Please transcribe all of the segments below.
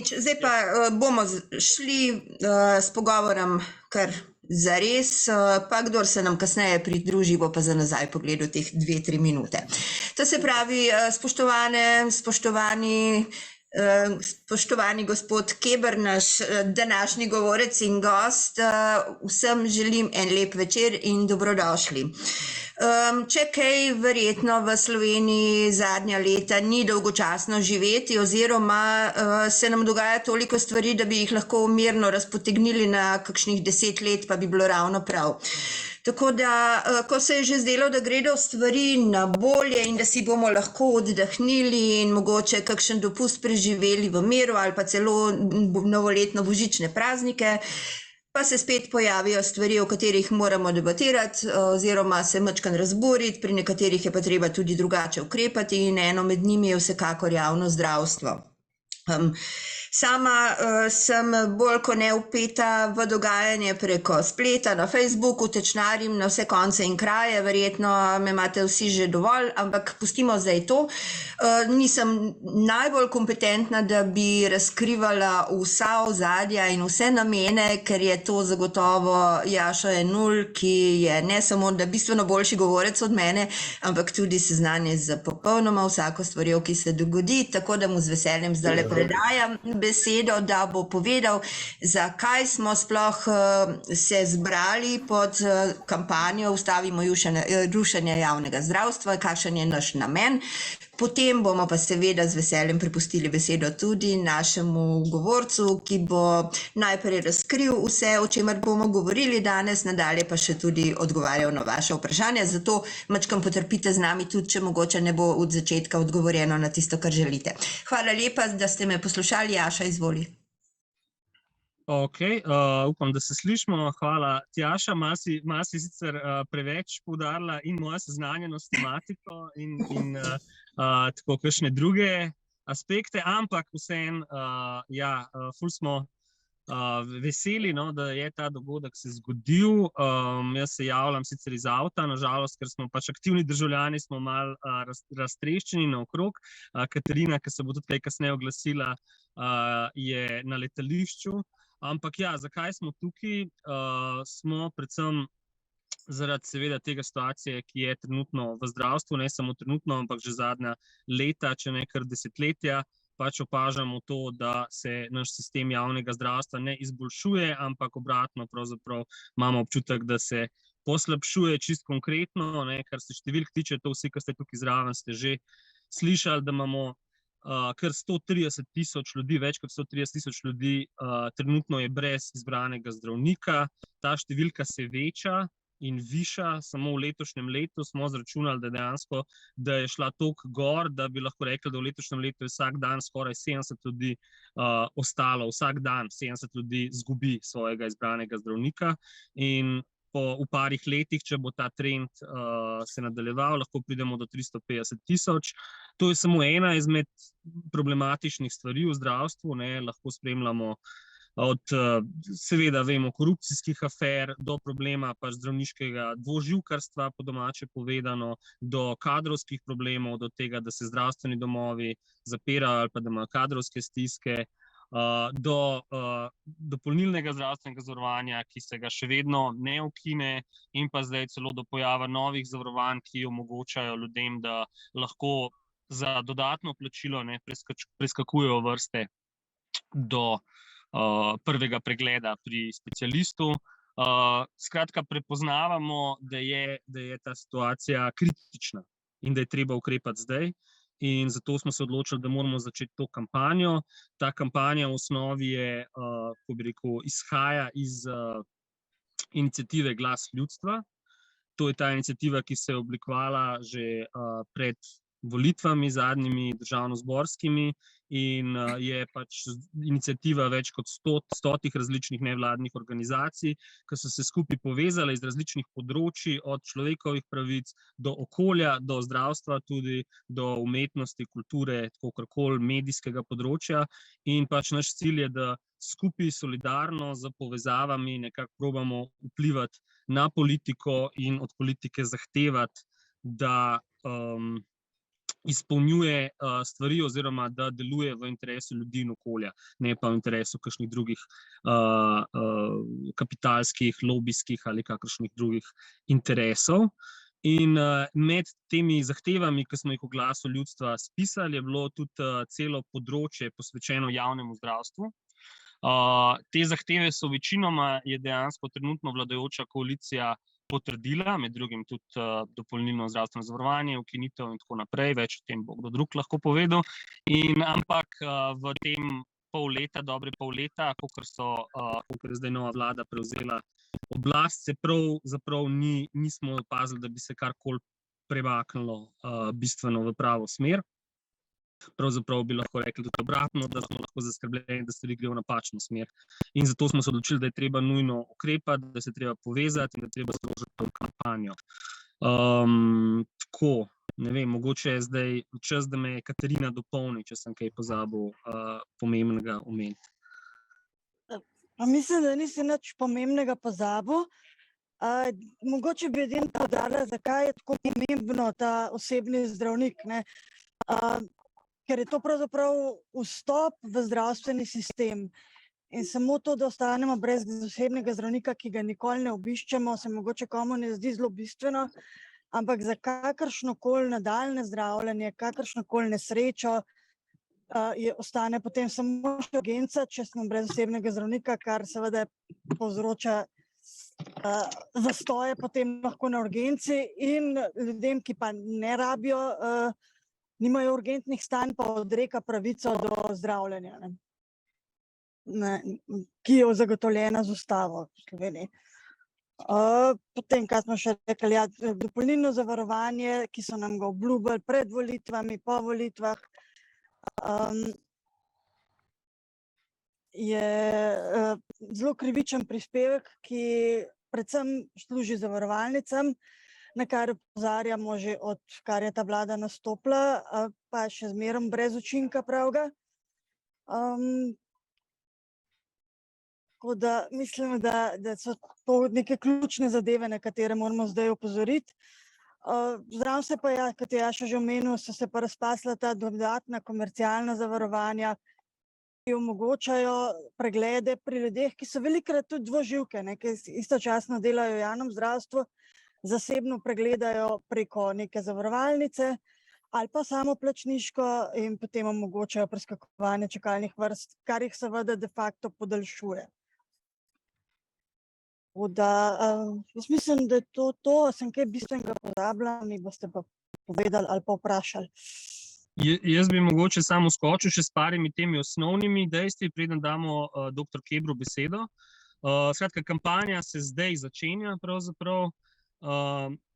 Zdaj pa bomo šli s pogovorom kar zares, pa kdor se nam kasneje pridruži, bo pa za nazaj pogledal teh 2-3 minute. To se pravi, spoštovani gospod Keber, naš današnji govorec in gost, vsem želim en lep večer in dobrodošli. Če kaj, verjetno v Sloveniji zadnja leta ni dolgočasno živeti oziroma se nam dogaja toliko stvari, da bi jih lahko mirno razpotegnili na kakšnih 10 let, pa bi bilo ravno prav. Tako da, ko se je že zdelo, da gredo stvari na bolje in da si bomo lahko oddahnili in mogoče kakšen dopust preživeli v miru ali pa celo novoletno božične praznike, pa se spet pojavijo stvari, o katerih moramo debatirati oziroma se majčkeno razburiti, pri nekaterih je pa treba tudi drugače ukrepati in eno med njimi je vsekakor javno zdravstvo. Sama sem bolj kot ne vpeta v dogajanje preko spleta, na Facebooku, tečnarim na vse konce in kraje, verjetno me imate vsi že dovolj, ampak pustimo zdaj to. Nisem najbolj kompetentna, da bi razkrivala vsa ozadja in vse namene, ker je to zagotovo Jaša Jenull, ki je ne samo da bistveno boljši govorec od mene, ampak tudi seznanjen z popolnoma vsako stvarjo, ki se dogodi, tako da mu z veseljem zdajle predajam besedo, da bo povedal, zakaj smo sploh se zbrali pod kampanjo Ustavimo rušenje javnega zdravstva, kakšen je naš namen. Potem bomo pa seveda z veseljem prepustili besedo tudi našemu govorcu, ki bo najprej razkril vse, o čemer bomo govorili danes, nadalje pa še tudi odgovarjal na vaše vprašanja. Zato majčkeno potrpite z nami tudi, če mogoče ne bo od začetka odgovorjeno na tisto, kar želite. Hvala lepa, da ste me poslušali. Jaša, izvoli. Ok, upam, da se slišimo. Hvala, Tjaša. Malo si sicer preveč poudarila in moja seznanjenost s tematiko in tako kakšne druge aspekte, ampak vseeno, ful smo veseli, no, da je ta dogodek se zgodil. Jaz se javljam sicer iz avta, nažalost, ker smo pač aktivni državljani, smo malo raztreščeni naokrog. Katarina, ki se bo tudi kaj kasneje oglasila, je na letališču. Ampak ja, zakaj smo tukaj? Smo predvsem zaradi seveda tega situacije, ki je trenutno v zdravstvu, ne samo trenutno, ampak že zadnja leta, če ne kar desetletja, pač opažamo to, da se naš sistem javnega zdravstva ne izboljšuje, ampak obratno, pravzaprav imamo občutek, da se poslabšuje čisto konkretno, ne, kar se številk tiče, to vsi, ki ste tukaj zraven, ste že slišali, da imamo kar 130 tisoč ljudi, več kot 130 tisoč ljudi trenutno je brez izbranega zdravnika. Ta številka se veča in viša, samo v letošnjem letu smo izračunali, da dejansko, da je šla toliko gor, da bi lahko rekli, da v letošnjem letu je vsak dan skoraj 70 ljudi ostalo, vsak dan 70 ljudi izgubi svojega izbranega zdravnika in v parih letih, če bo ta trend se nadaljeval, lahko pridemo do 350 tisoč. To je samo ena izmed problematičnih stvari v zdravstvu, ne, lahko spremljamo od, seveda vemo, korupcijskih afer do problema pač zdravniškega dvoživkarstva, po domače povedano, do kadrovskih problemov, do tega, da se zdravstveni domovi zapirajo ali pa da imajo kadrovske stiske, do dopolnilnega zdravstvenega zavarovanja, ki se ga še vedno ne ukine, in pa zdaj celo do pojava novih zavarovanj, ki omogočajo ljudem, da lahko za dodatno plačilo ne preskakujejo vrste do prvega pregleda pri specialistu. Skratka, prepoznavamo, da je ta situacija kritična in da je treba ukrepati zdaj. In zato smo se odločili, da moramo začeti to kampanjo. Ta kampanja v osnovi je, kako bi rekel, izhaja iz iniciative Glas ljudstva. To je ta iniciativa, ki se je oblikovala že pred volitvami, zadnjimi državnozborskimi, in je pač iniciativa več kot 100 različnih nevladnih organizacij, ki so se skupaj povezale iz različnih področij, od človekovih pravic do okolja, do zdravstva, tudi do umetnosti, kulture, kakorkoli medijskega področja. In pač naš cilj je, da skupaj solidarno z povezavami nekako probamo vplivati na politiko in od politike zahtevati, da izpolnjuje stvari oziroma da deluje v interesu ljudi in okolja, ne pa v interesu kakšnih drugih kapitalskih, lobijskih ali kakršnih drugih interesov. In med temi zahtevami, ki smo jih v Glasu ljudstva spisali, je bilo tudi celo področje posvečeno javnemu zdravstvu. Te zahteve so večinoma je dejansko trenutno vladajoča koalicija potrdila, med drugim tudi dopolnilno zdravstveno zavarovanje, ukinitev in tako naprej, več o tem bo kdo drug lahko povedal. Ampak v tem dobre pol leta, kakor je zdaj nova vlada prevzela oblast, se pravzaprav nismo opazili, da bi se karkoli premaknilo bistveno v pravo smer. Pravzaprav bi lahko rekli tudi obratno, da smo lahko zaskrbljeni, da stvari grejo v napačno smer. In zato smo se odločili, da je treba nujno ukrepati, da se treba povezati in da je treba sprožiti to kampanjo. Tako, ne vem, mogoče je zdaj čas, da me Katarina dopolni, če sem kaj pozabil pomembnega omeniti. Mislim, da nisi nič pomembnega pozabil. Mogoče bi edino poudarila, zakaj je tako pomembno ta osebni zdravnik, ne? Ker je to pravzaprav vstop v zdravstveni sistem. In samo to, da ostanemo brez osebnega zdravnika, ki ga nikoli ne obiščemo, se mogoče komu ne zdi zelo bistveno, ampak za kakršnokoli nadaljnje zdravljenje, kakršnokoli nesrečo, ostane potem samo še urgenca, če smo brez osebnega zdravnika, kar seveda povzroča zastoje potem lahko na urgenci in ljudem, ki pa ne rabijo, nimajo urgentnih stanj, pa odreka pravico do zdravljenja, ki je zagotovljena z ustavo v Sloveniji. Potem, kaj smo še rekli, dopolnilno zavarovanje, ki so nam ga obljubili pred volitvami, po volitvah, je zelo krivičen prispevek, ki predvsem služi zavarovalnicam, na kar opozarjamo že odkar je ta vlada nastopila, pa še zmeraj brez učinka pravega. Tako da mislim, da so to neke ključne zadeve, na katere moramo zdaj opozoriti. Zraven se pa, kot je Jaša že omenil, so se pa razpasla ta dodatna komercialna zavarovanja, ki omogočajo preglede pri ljudeh, ki so velikokrat tudi dvoživke, ki istočasno delajo v javnem zdravstvu, zasebno pregledajo preko neke zavarovalnice ali pa samoplačniško in potem omogočajo preskakovanje čakalnih vrst, kar jih seveda de facto podaljšuje. Jaz mislim, da je to, sem kaj bistvenega pozabila, mi boste pa povedali ali pa vprašali. Jaz bi mogoče samo skočil še s parimi temi osnovnimi dejstvi, preden damo dr. Kebru besedo. Skratka, kampanja se zdaj začenja pravzaprav.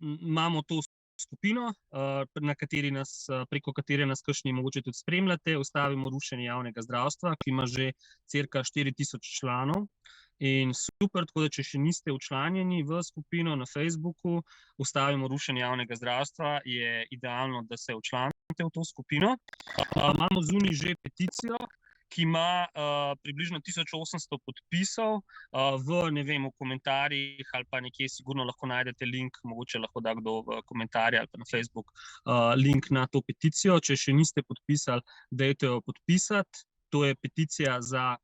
Imamo to skupino, preko katere nas kakšni mogoče tudi spremljate, Ustavimo rušenje javnega zdravstva, ki ima že cirka 4000 članov. In super, tako da če še niste včlanjeni v skupino na Facebooku Ustavimo rušenje javnega zdravstva, je idealno, da se včlanite v to skupino. Imamo zunaj že peticijo, ki ima približno 1800 podpisov. V komentarjih ali pa nekje sigurno lahko najdete link, mogoče lahko da kdo v komentarje ali pa na Facebook link na to peticijo. Če še niste podpisali, dajte jo podpisati. To je peticija za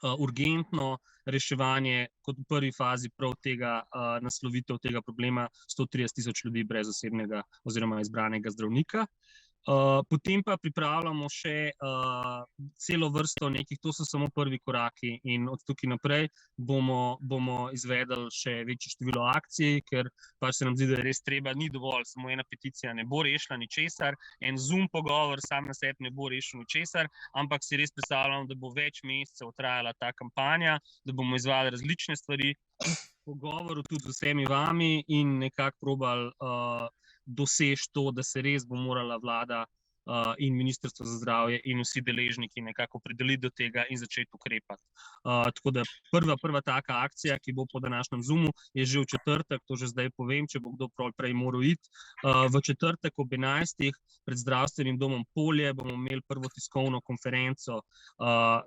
urgentno reševanje kot v prvi fazi prav tega naslovitev tega problema 130 000 ljudi brez osebnega oziroma izbranega zdravnika. Potem pa pripravljamo še celo vrsto nekih, to so samo prvi koraki in od tukaj naprej bomo izvedli še večje število akcij, ker pač se nam zdi, da je res treba, ni dovolj, samo ena peticija ne bo rešila ničesar, en Zoom pogovor sam na sebi ne bo rešil ničesar, ampak si res predstavljamo, da bo več mesecev trajala ta kampanja, da bomo izvajali različne stvari, pogovoru tudi z vsemi vami in nekako probali doseči to, da se res bo morala vlada in Ministrstvo za zdravje in vsi deležniki nekako opredeliti do tega in začeti ukrepati. Tako da prva taka akcija, ki bo po današnjem Zoomu, je že v četrtek, to že zdaj povem, če bo kdo prej moral iti. V četrtek ob 11. pred Zdravstvenim domom Polje bomo imeli prvo tiskovno konferenco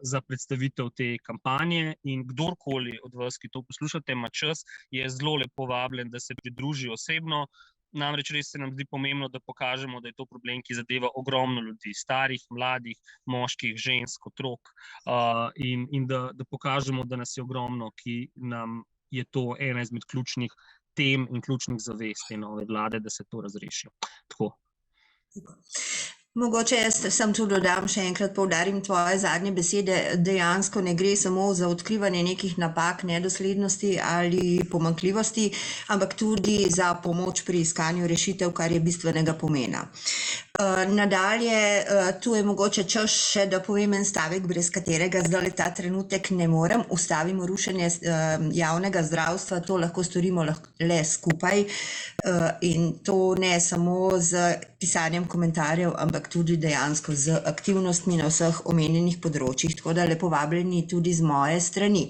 za predstavitev te kampanje in kdorkoli od vas, ki to poslušate, ima čas, je zelo lepo vabljen, da se pridruži osebno. Namreč res se nam zdi pomembno, da pokažemo, da je to problem, ki zadeva ogromno ljudi, starih, mladih, moških, žensk, otrok, in da pokažemo, da nas je ogromno, ki nam je to ena izmed ključnih tem in ključnih zavez te nove vlade, da se to razreši. Tako. Mogoče jaz sem tu dodam, še enkrat poudarim tvoje zadnje besede, dejansko ne gre samo za odkrivanje nekih napak, nedoslednosti ali pomanjkljivosti, ampak tudi za pomoč pri iskanju rešitev, kar je bistvenega pomena. Nadalje, tu je mogoče čas še, da povem en stavek, brez katerega zdaj ta trenutek ne morem. Ustavimo rušenje javnega zdravstva, to lahko storimo le skupaj, in to ne samo z pisanjem komentarjev, ampak tudi dejansko z aktivnostmi na vseh omenjenih področjih, tako da lepo vabljeni tudi z moje strani.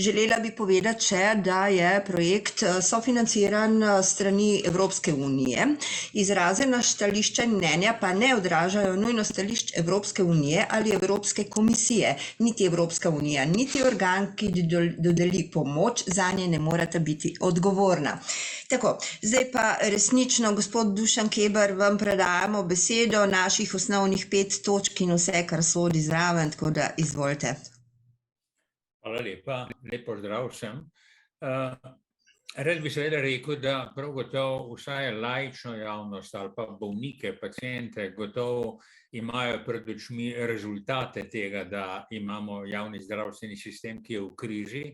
Želela bi povedati še, da je projekt sofinanciran strani Evropske unije. Izražena stališča in mnenja pa ne odražajo nujno stališč Evropske unije ali Evropske komisije. Niti Evropska unija, niti organ, ki dodeli pomoč, zanje ne morata biti odgovorna. Tako, zdaj pa resnično, gospod Dušan Keber, vam predajamo besedo, naših osnovnih 5 točk in vse, kar sodi zraven, tako da izvolite. Hvala lepa, lep pozdrav vsem. Rad bi seveda rekel, da prav gotovo vsaj laično javnost ali pa bolnike, paciente, gotovo imajo pred očmi rezultate tega, da imamo javni zdravstveni sistem, ki je v krizi.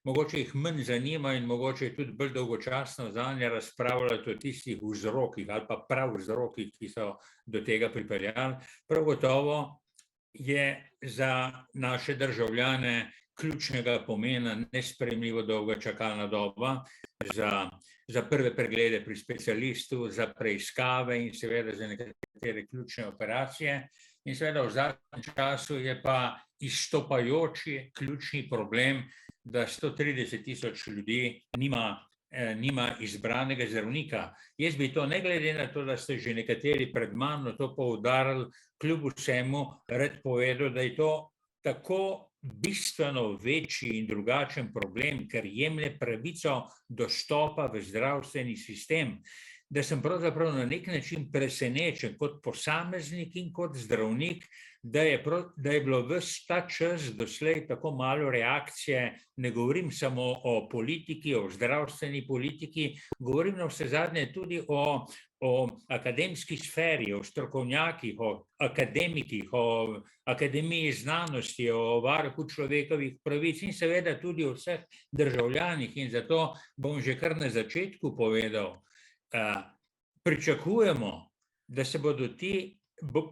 Mogoče jih manj zanima in mogoče je tudi bolj dolgočasno zanje razpravljati o tistih vzrokih ali pa prav vzrokih, ki so do tega pripeljali. Prav gotovo je za naše državljane ključnega pomena nesprejemljivo dolga čakalna doba za prve preglede pri specialistu, za preiskave in seveda za nekatere ključne operacije. In seveda v zadnjem času je pa izstopajoči ključni problem, da 130.000 ljudi nima izbranega zdravnika. Jaz bi to, ne glede na to, da ste že nekateri pred mano to poudarili, kljub vsemu rad povedal, da je to tako bistveno večji in drugačen problem, ker jemlje pravico dostopa v zdravstveni sistem, da sem pravzaprav na nek način presenečen kot posameznik in kot zdravnik, da je bilo ves ta čas doslej tako malo reakcije. Ne govorim samo o politiki, o zdravstveni politiki, govorim navsezadnje tudi o akademski sferi, o strokovnjakih, o akademikih, o akademiji znanosti, o varuhu človekovih pravic in seveda tudi o vseh državljanih. In zato bom že kar na začetku povedal, pričakujemo, da se bodo ti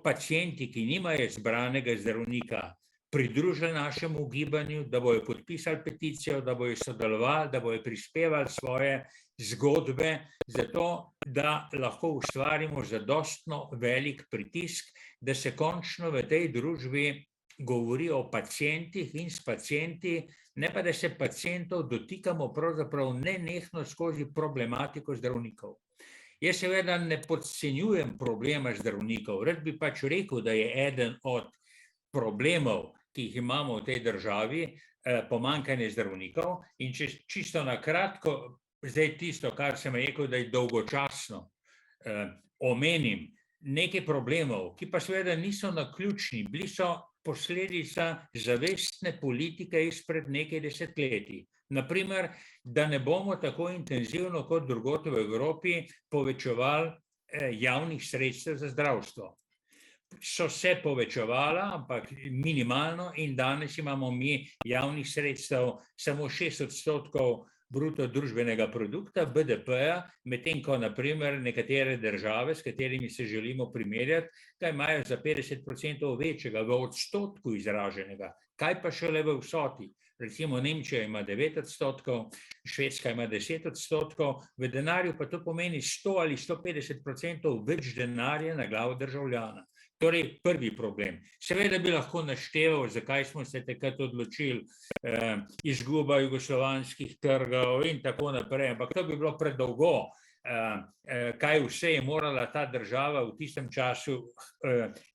pacienti, ki nimajo izbranega zdravnika, pridružili našemu gibanju, da bojo podpisali peticijo, da bojo sodelovali, da bojo prispevali svoje zgodbe, zato da lahko ustvarimo zadostno velik pritisk, da se končno v tej družbi govori o pacientih in s pacienti, ne pa da se pacientov dotikamo pravzaprav nenehno skozi problematiko zdravnikov. Jaz seveda ne podcenjujem problema zdravnikov, rad bi pač rekel, da je eden od problemov, ki jih imamo v tej državi, pomanjkanje zdravnikov. In čisto na kratko, zdaj tisto, kar sem rekel, da je dolgočasno, omenim nekaj problemov, ki pa seveda niso naključni, bili so posledica zavestne politike izpred nekaj desetletij. Naprimer, da ne bomo tako intenzivno kot drugod v Evropi povečevali javnih sredstev za zdravstvo. So se povečevala, ampak minimalno, in danes imamo mi javnih sredstev samo 6% bruto družbenega produkta, BDP-ja, medtem ko naprimer nekatere države, s katerimi se želimo primerjati, ga imajo za 50% večjega v odstotku izraženega. Kaj pa šele v vsoti? Recimo Nemčija ima 9%, Švedska ima 10%, v denarju pa to pomeni 100 ali 150% več denarja na glavo državljana. Torej, prvi problem. Seveda bi lahko našteval, zakaj smo se takrat odločili, izguba jugoslovanskih trgov in tako naprej, ampak to bi bilo predolgo. Kaj vse je morala ta država v tistem času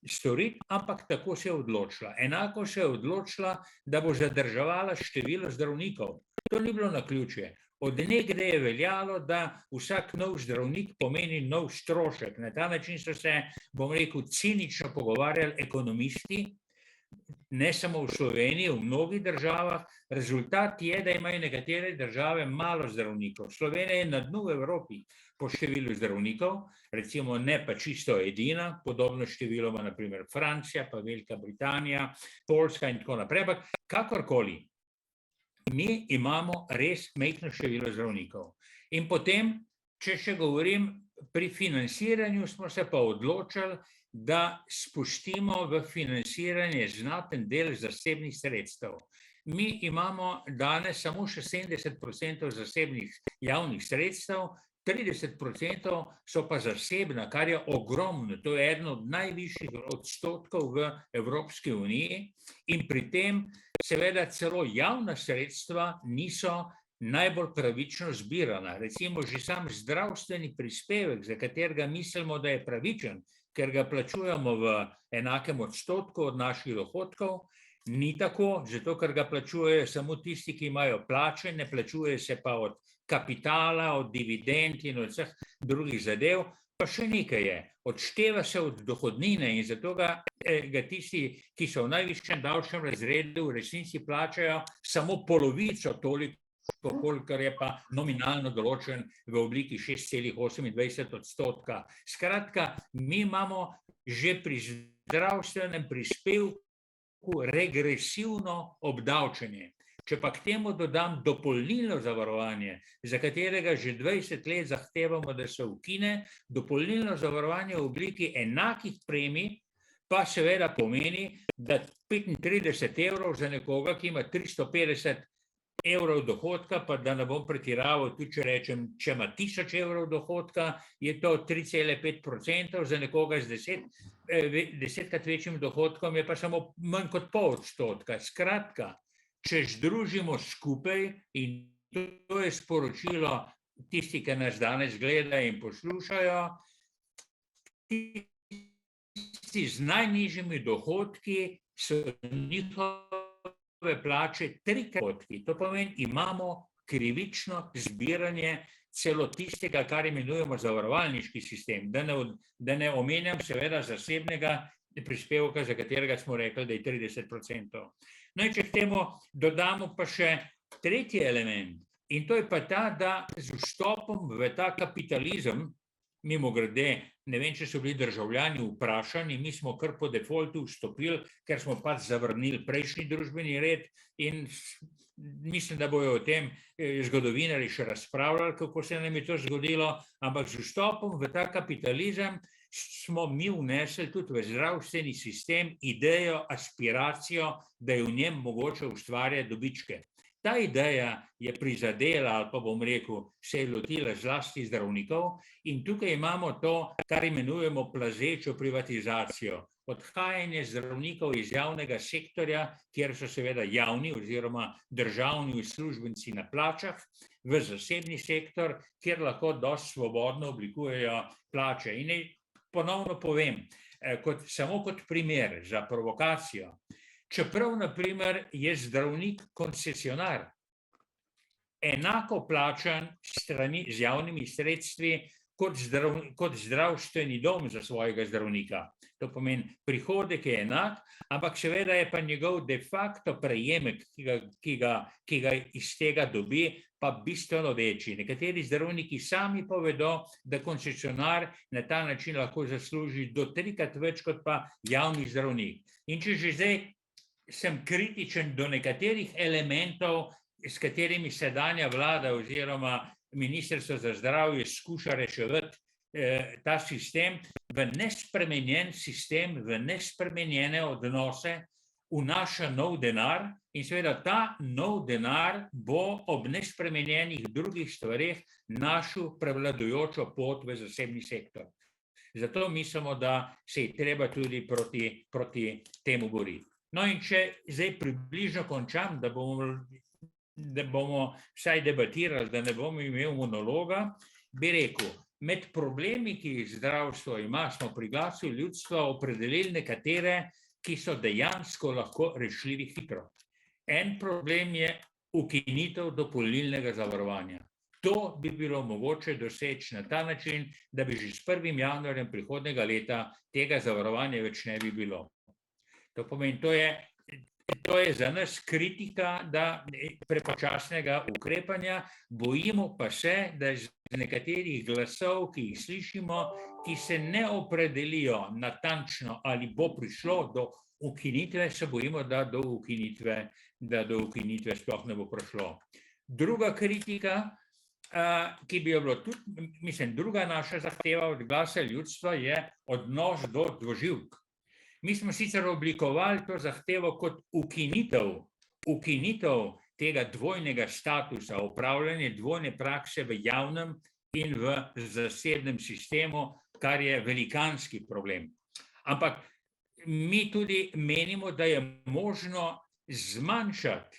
storiti, ampak tako se je odločila. Enako se je odločila, da bo zadrževala število zdravnikov. To ni bilo naključje. Od nekdaj je veljalo, da vsak nov zdravnik pomeni nov strošek. Na ta način so se, bom rekel, cinično pogovarjali ekonomisti, ne samo v Sloveniji, v mnogih državah. Rezultat je, da imajo nekatere države malo zdravnikov. Slovenija je na dnu v Evropi po številu zdravnikov, recimo ne pa čisto edina, podobno število ima na primer Francija, pa Velika Britanija, Poljska in tako naprej, ampak kakorkoli. Mi imamo res majhno število zdravnikov. In potem, če še govorim, pri financiranju smo se pa odločili, da spustimo v financiranje znaten del zasebnih sredstev. Mi imamo danes samo še 70% zasebnih javnih sredstev, 30% so pa zasebna, kar je ogromno. To je eden od najvišjih odstotkov v Evropski uniji in pri tem seveda celo javna sredstva niso najbolj pravično zbirana. Recimo že sam zdravstveni prispevek, za katerega mislimo, da je pravičen, ker ga plačujemo v enakem odstotku od naših dohodkov, ni tako, zato ker ga plačujejo samo tisti, ki imajo plače, ne plačuje se pa od kapitala, od dividend in od vseh drugih zadev, pa še nekaj je, odšteva se od dohodnine in zato ga tisti, ki so v najvišjem davčnem razredu, v resnici plačajo samo polovico toliko, kolikor je pa nominalno določen v obliki 6,28%. Skratka, mi imamo že pri zdravstvenem prispevku regresivno obdavčenje. Če pa k temu dodam dopolnilno zavarovanje, za katerega že 20 let zahtevamo, da se ukine, dopolnilno zavarovanje v obliki enakih premij pa seveda pomeni, da 35 evrov za nekoga, ki ima 350 evrov dohodka, pa da ne bom pretiraval, tudi če rečem, če ima 1000 evrov dohodka, je to 3,5%, za nekoga z 10krat večjim dohodkom je pa samo manj kot 0,5%. Skratka, če združimo skupaj, in to je sporočilo tisti, ki nas danes gledajo in poslušajo, tisti z najnižjimi dohodki so njihove plače 3-krat. To pomeni, imamo krivično zbiranje celo tistega, kar imenujemo zavarovalniški sistem. Da ne omenjam seveda zasebnega prispevka, za katerega smo rekli, da je 30%. No in če k temu dodamo pa še tretji element, in to je pa ta, da z vstopom v ta kapitalizem, mimogrede, ne vem, če so bili državljani vprašani, mi smo kar po defaultu vstopili, ker smo pač zavrnili prejšnji družbeni red in mislim, da bojo o tem zgodovinarji še razpravljali, kako se nam je to zgodilo, ampak z vstopom v ta kapitalizem smo mi vnesli tudi v zdravstveni sistem idejo, aspiracijo, da je v njem mogoče ustvarjati dobičke. Ta ideja je prizadela, ali pa bom rekel, se je lotila zlasti zdravnikov in tukaj imamo to, kar imenujemo plazečo privatizacijo. Odhajanje zdravnikov iz javnega sektorja, kjer so seveda javni oziroma državni uslužbenci na plačah, v zasebni sektor, kjer lahko dosti svobodno oblikujejo plače. In ponovno povem, samo kot primer za provokacijo, čeprav na primer je zdravnik koncesionar, enako plačan z javnimi sredstvi kot zdravstveni dom za svojega zdravnika. To pomeni, prihodek je enak, ampak seveda je pa njegov de facto prejemek, ki ga iz tega dobi, pa bistveno večji. Nekateri zdravniki sami povedo, da koncesionar na ta način lahko zasluži do 3-krat več kot pa javni zdravnik. In če že zdaj sem kritičen do nekaterih elementov, s katerimi sedanja vlada oziroma Ministrstvo za zdravje skuša reševati ta sistem, v nespremenjen sistem, v nespremenjene odnose vnaša nov denar in seveda ta nov denar bo ob nespremenjenih drugih stvareh našel prevladujočo pot v zasebni sektor. Zato mislimo, da se je treba tudi proti temu boriti. No in če zdaj približno končam, da bomo vsaj debatirali, da ne bomo imeli monologa, bi rekel, med problemi, ki jih zdravstvo ima, smo pri Glasu ljudstva opredelili nekatere, ki so dejansko lahko rešljivi hitro. En problem je ukinitev dopolnilnega zavarovanja. To bi bilo mogoče doseči na ta način, da bi že s 1. januarjem prihodnjega leta tega zavarovanja več ne bi bilo. To pomeni, to je za nas kritika prepočasnega ukrepanja, bojimo pa se, da z nekaterih glasov, ki jih slišimo, ki se ne opredelijo natančno, ali bo prišlo do ukinitve, se bojimo, da do ukinitve sploh ne bo prišlo. Druga kritika, ki bi jo bilo tudi, mislim, druga naša zahteva od Glasa ljudstva je odnos do dvoživk. Mi smo sicer oblikovali to zahtevo kot ukinitev tega dvojnega statusa, upravljanje dvojne prakse v javnem in v zasebnem sistemu, kar je velikanski problem. Ampak mi tudi menimo, da je možno zmanjšati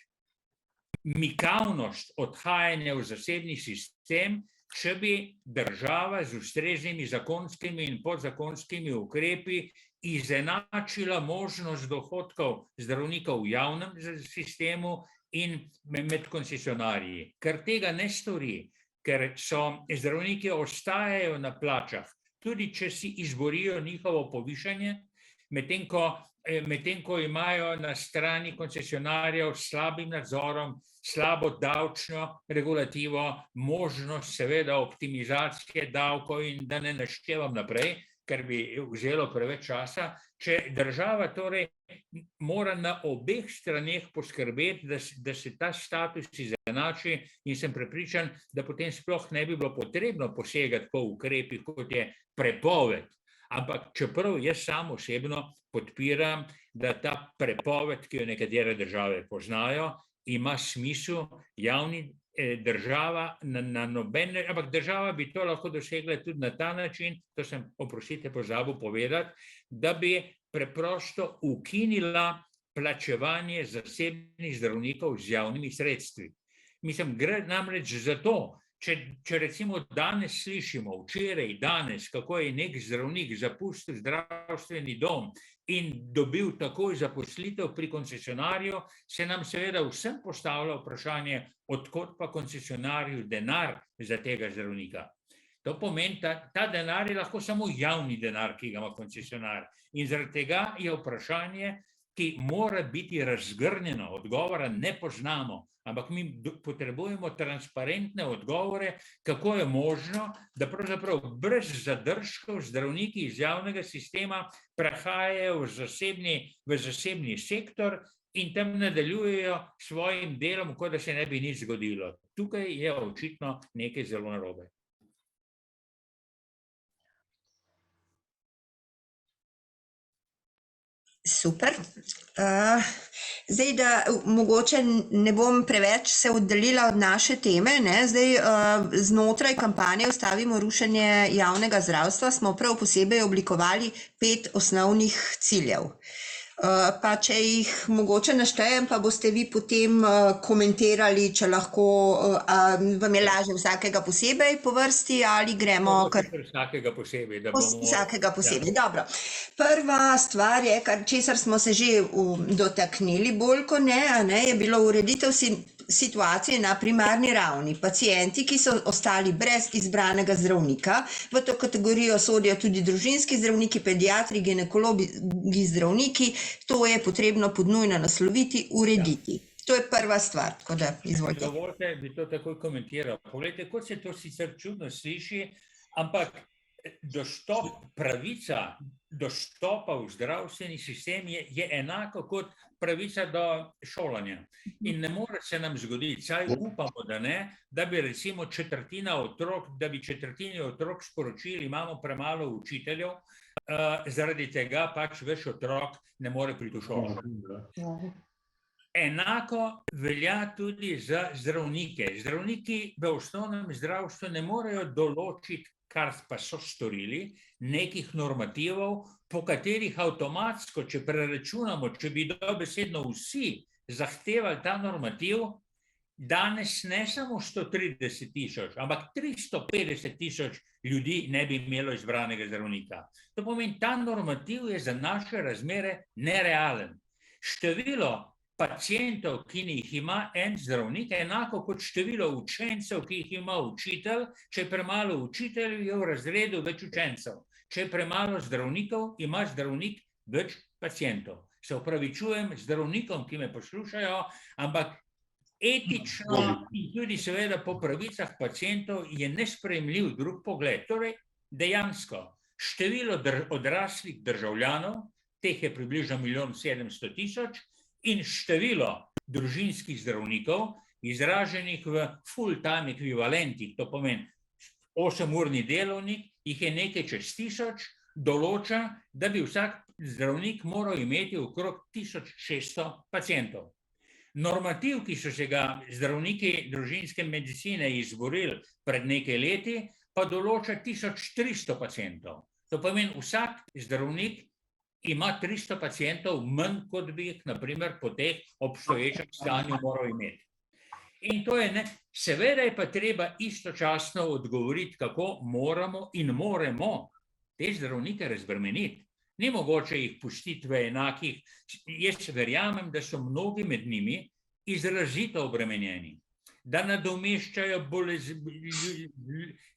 mikavnost odhajanja v zasebni sistem, če bi država z ustreznimi zakonskimi in podzakonskimi ukrepi izenačila možnost dohodkov zdravnikov v javnem sistemu in med koncesionarji. Ker tega ne stori, ker zdravniki ostajajo na plačah, tudi če si izborijo njihovo povišanje, medtem ko imajo na strani koncesionarjev s slabim nadzorom, slabo davčno regulativo, možnost seveda optimizacije davkov in da ne naštevam naprej, ker bi vzelo preveč časa, če država torej mora na obeh straneh poskrbeti, da se ta status izenači, in sem prepričan, da potem sploh ne bi bilo potrebno posegati po ukrepih, kot je prepoved. Ampak čeprav jaz sam osebno podpiram, da ta prepoved, ki jo nekatere države poznajo, ima smisel, država na nobene, ampak država bi to lahko dosegla tudi na ta način, to sem, oprostite, pozabil povedati, da bi preprosto ukinila plačevanje zasebnih zdravnikov z javnimi sredstvi. Mislim, gre namreč za to, če recimo danes slišimo, včeraj, danes, kako je nek zdravnik zapustil zdravstveni dom in dobil takoj zaposlitev pri koncesionarju, se nam seveda vsem postavlja vprašanje, od kod pa koncesionarju denar za tega zdravnika. To pomeni, ta denar je lahko samo javni denar, ki ga ima koncesionar. In zaradi tega je vprašanje, ki mora biti razgrnjeno, odgovora ne poznamo, ampak mi potrebujemo transparentne odgovore, kako je možno, da pravzaprav brez zadržkov zdravniki iz javnega sistema prehajajo v zasebni sektor in tam nadaljujejo svojim delom, kot da se ne bi nič zgodilo. Tukaj je očitno nekaj zelo narobe. Super. Zdaj, da mogoče ne bom preveč se oddaljila od naše teme, zdaj znotraj kampanje Ustavimo rušenje javnega zdravstva smo prav posebej oblikovali 5 osnovnih ciljev. Pa če jih mogoče naštejem, pa boste vi potem komentirali, če lahko vam je lažje vsakega posebej po vrsti ali gremo kar... Vsakega posebej, da bomo... Vsakega posebej, dobro. Prva stvar je, česar smo se že dotaknili bolj kot ne, je bilo ureditev situacije na primarni ravni. Pacienti, ki so ostali brez izbranega zdravnika, v to kategorijo sodijo tudi družinski zdravniki, pediatri, ginekologi, zdravniki, to je potrebno podnujno nasloviti, urediti. To je prva stvar, tako da izvolite. Dovolite, bi to takoj komentiral. Poglejte, kot se to sicer čudno sliši, ampak pravica dostopa v zdravstveni sistem je enako kot pravica do šolanja. In ne more se nam zgoditi, saj upamo, da ne, da bi recimo četrtini otrok sporočili, imamo premalo učiteljev, zaradi tega pač več otrok ne more priti v šolo. Enako velja tudi za zdravnike. Zdravniki v osnovnem zdravstvu ne morejo določiti, kar pa so storili, nekih normativov, po katerih avtomatsko, če preračunamo, če bi dobesedno vsi zahtevali ta normativ, danes ne samo 130.000, ampak 350.000 ljudi ne bi imelo izbranega zdravnika. To pomeni, ta normativ je za naše razmere nerealen. Število pacientov, ki jih ima en zdravnik, enako kot število učencev, ki jih ima učitelj. Če je premalo učiteljev, je v razredu več učencev. Če je premalo zdravnikov, ima zdravnik več pacientov. Se opravičujem zdravnikom, ki me poslušajo, ampak etično in tudi seveda po pravicah pacientov je nesprejemljiv drug pogled. Torej, dejansko število odraslih državljanov, teh je približno 1.700.000, in število družinskih zdravnikov, izraženih v full-time ekvivalentih, to pomeni 8-urni delovnik, jih je nekaj čez 1000, določa, da bi vsak zdravnik moral imeti okrog 1600 pacientov. Normativ, ki so se ga zdravniki družinske medicine izborili pred nekaj leti, pa določa 1300 pacientov. To pomeni, vsak zdravnik ima 300 pacientov manj, kot bi jih, na primer, po teh obstoječem stanju moral imeti. In to je seveda je pa treba istočasno odgovoriti, kako moramo in moramo te zdravnike razbremeniti. Ni mogoče jih pustiti v enakih. Jaz verjamem, da so mnogi med njimi izrazito obremenjeni, da nadomeščajo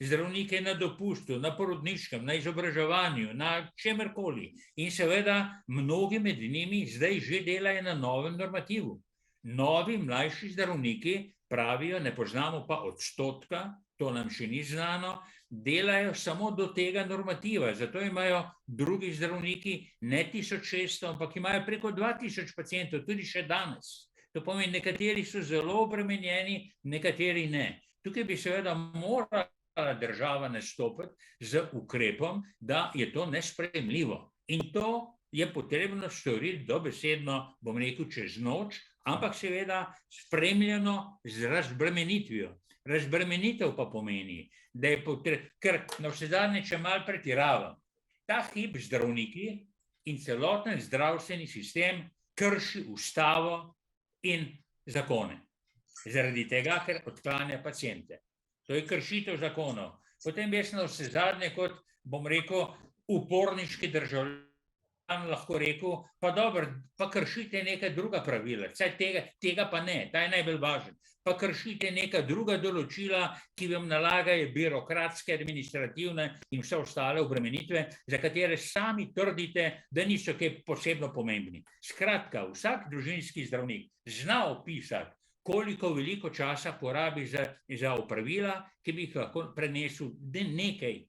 zdravnike na dopustu, na porodniškem, na izobraževanju, na čemerkoli. In seveda mnogi med njimi zdaj že delajo na novem normativu. Novi mlajši zdravniki pravijo, ne poznamo pa odstotka, to nam še ni znano, delajo samo do tega normativa, zato imajo drugi zdravniki ne 1600, ampak imajo preko 2000 pacientov, tudi še danes. To pomeni, nekateri so zelo obremenjeni, nekateri ne. Tukaj bi seveda morala država nastopiti z ukrepom, da je to nesprejemljivo. In to je potrebno storiti dobesedno, bom rekel, čez noč, ampak seveda spremljeno z razbremenitvijo. Razbremenitev pa pomeni, da je potrebno, ker navsezadnje, če malo pretiravam, ta hip zdravniki in celoten zdravstveni sistem krši ustavo in zakone. Zaradi tega, ker odklanja paciente. To je kršitev zakonov. Potem jaz navsezadnje, kot bom rekel, uporniški državljan lahko rekel, pa dobro, pa kršite neka druga pravila, tega pa ne, ta je najbolj važen. Pa kršite neka druga določila, ki vam nalagajo birokratske, administrativne in vse ostale obremenitve, za katere sami trdite, da niso kaj posebno pomembni. Skratka, vsak družinski zdravnik zna opisati, koliko veliko časa porabi za opravila, ki bi jih lahko prenesel nekaj,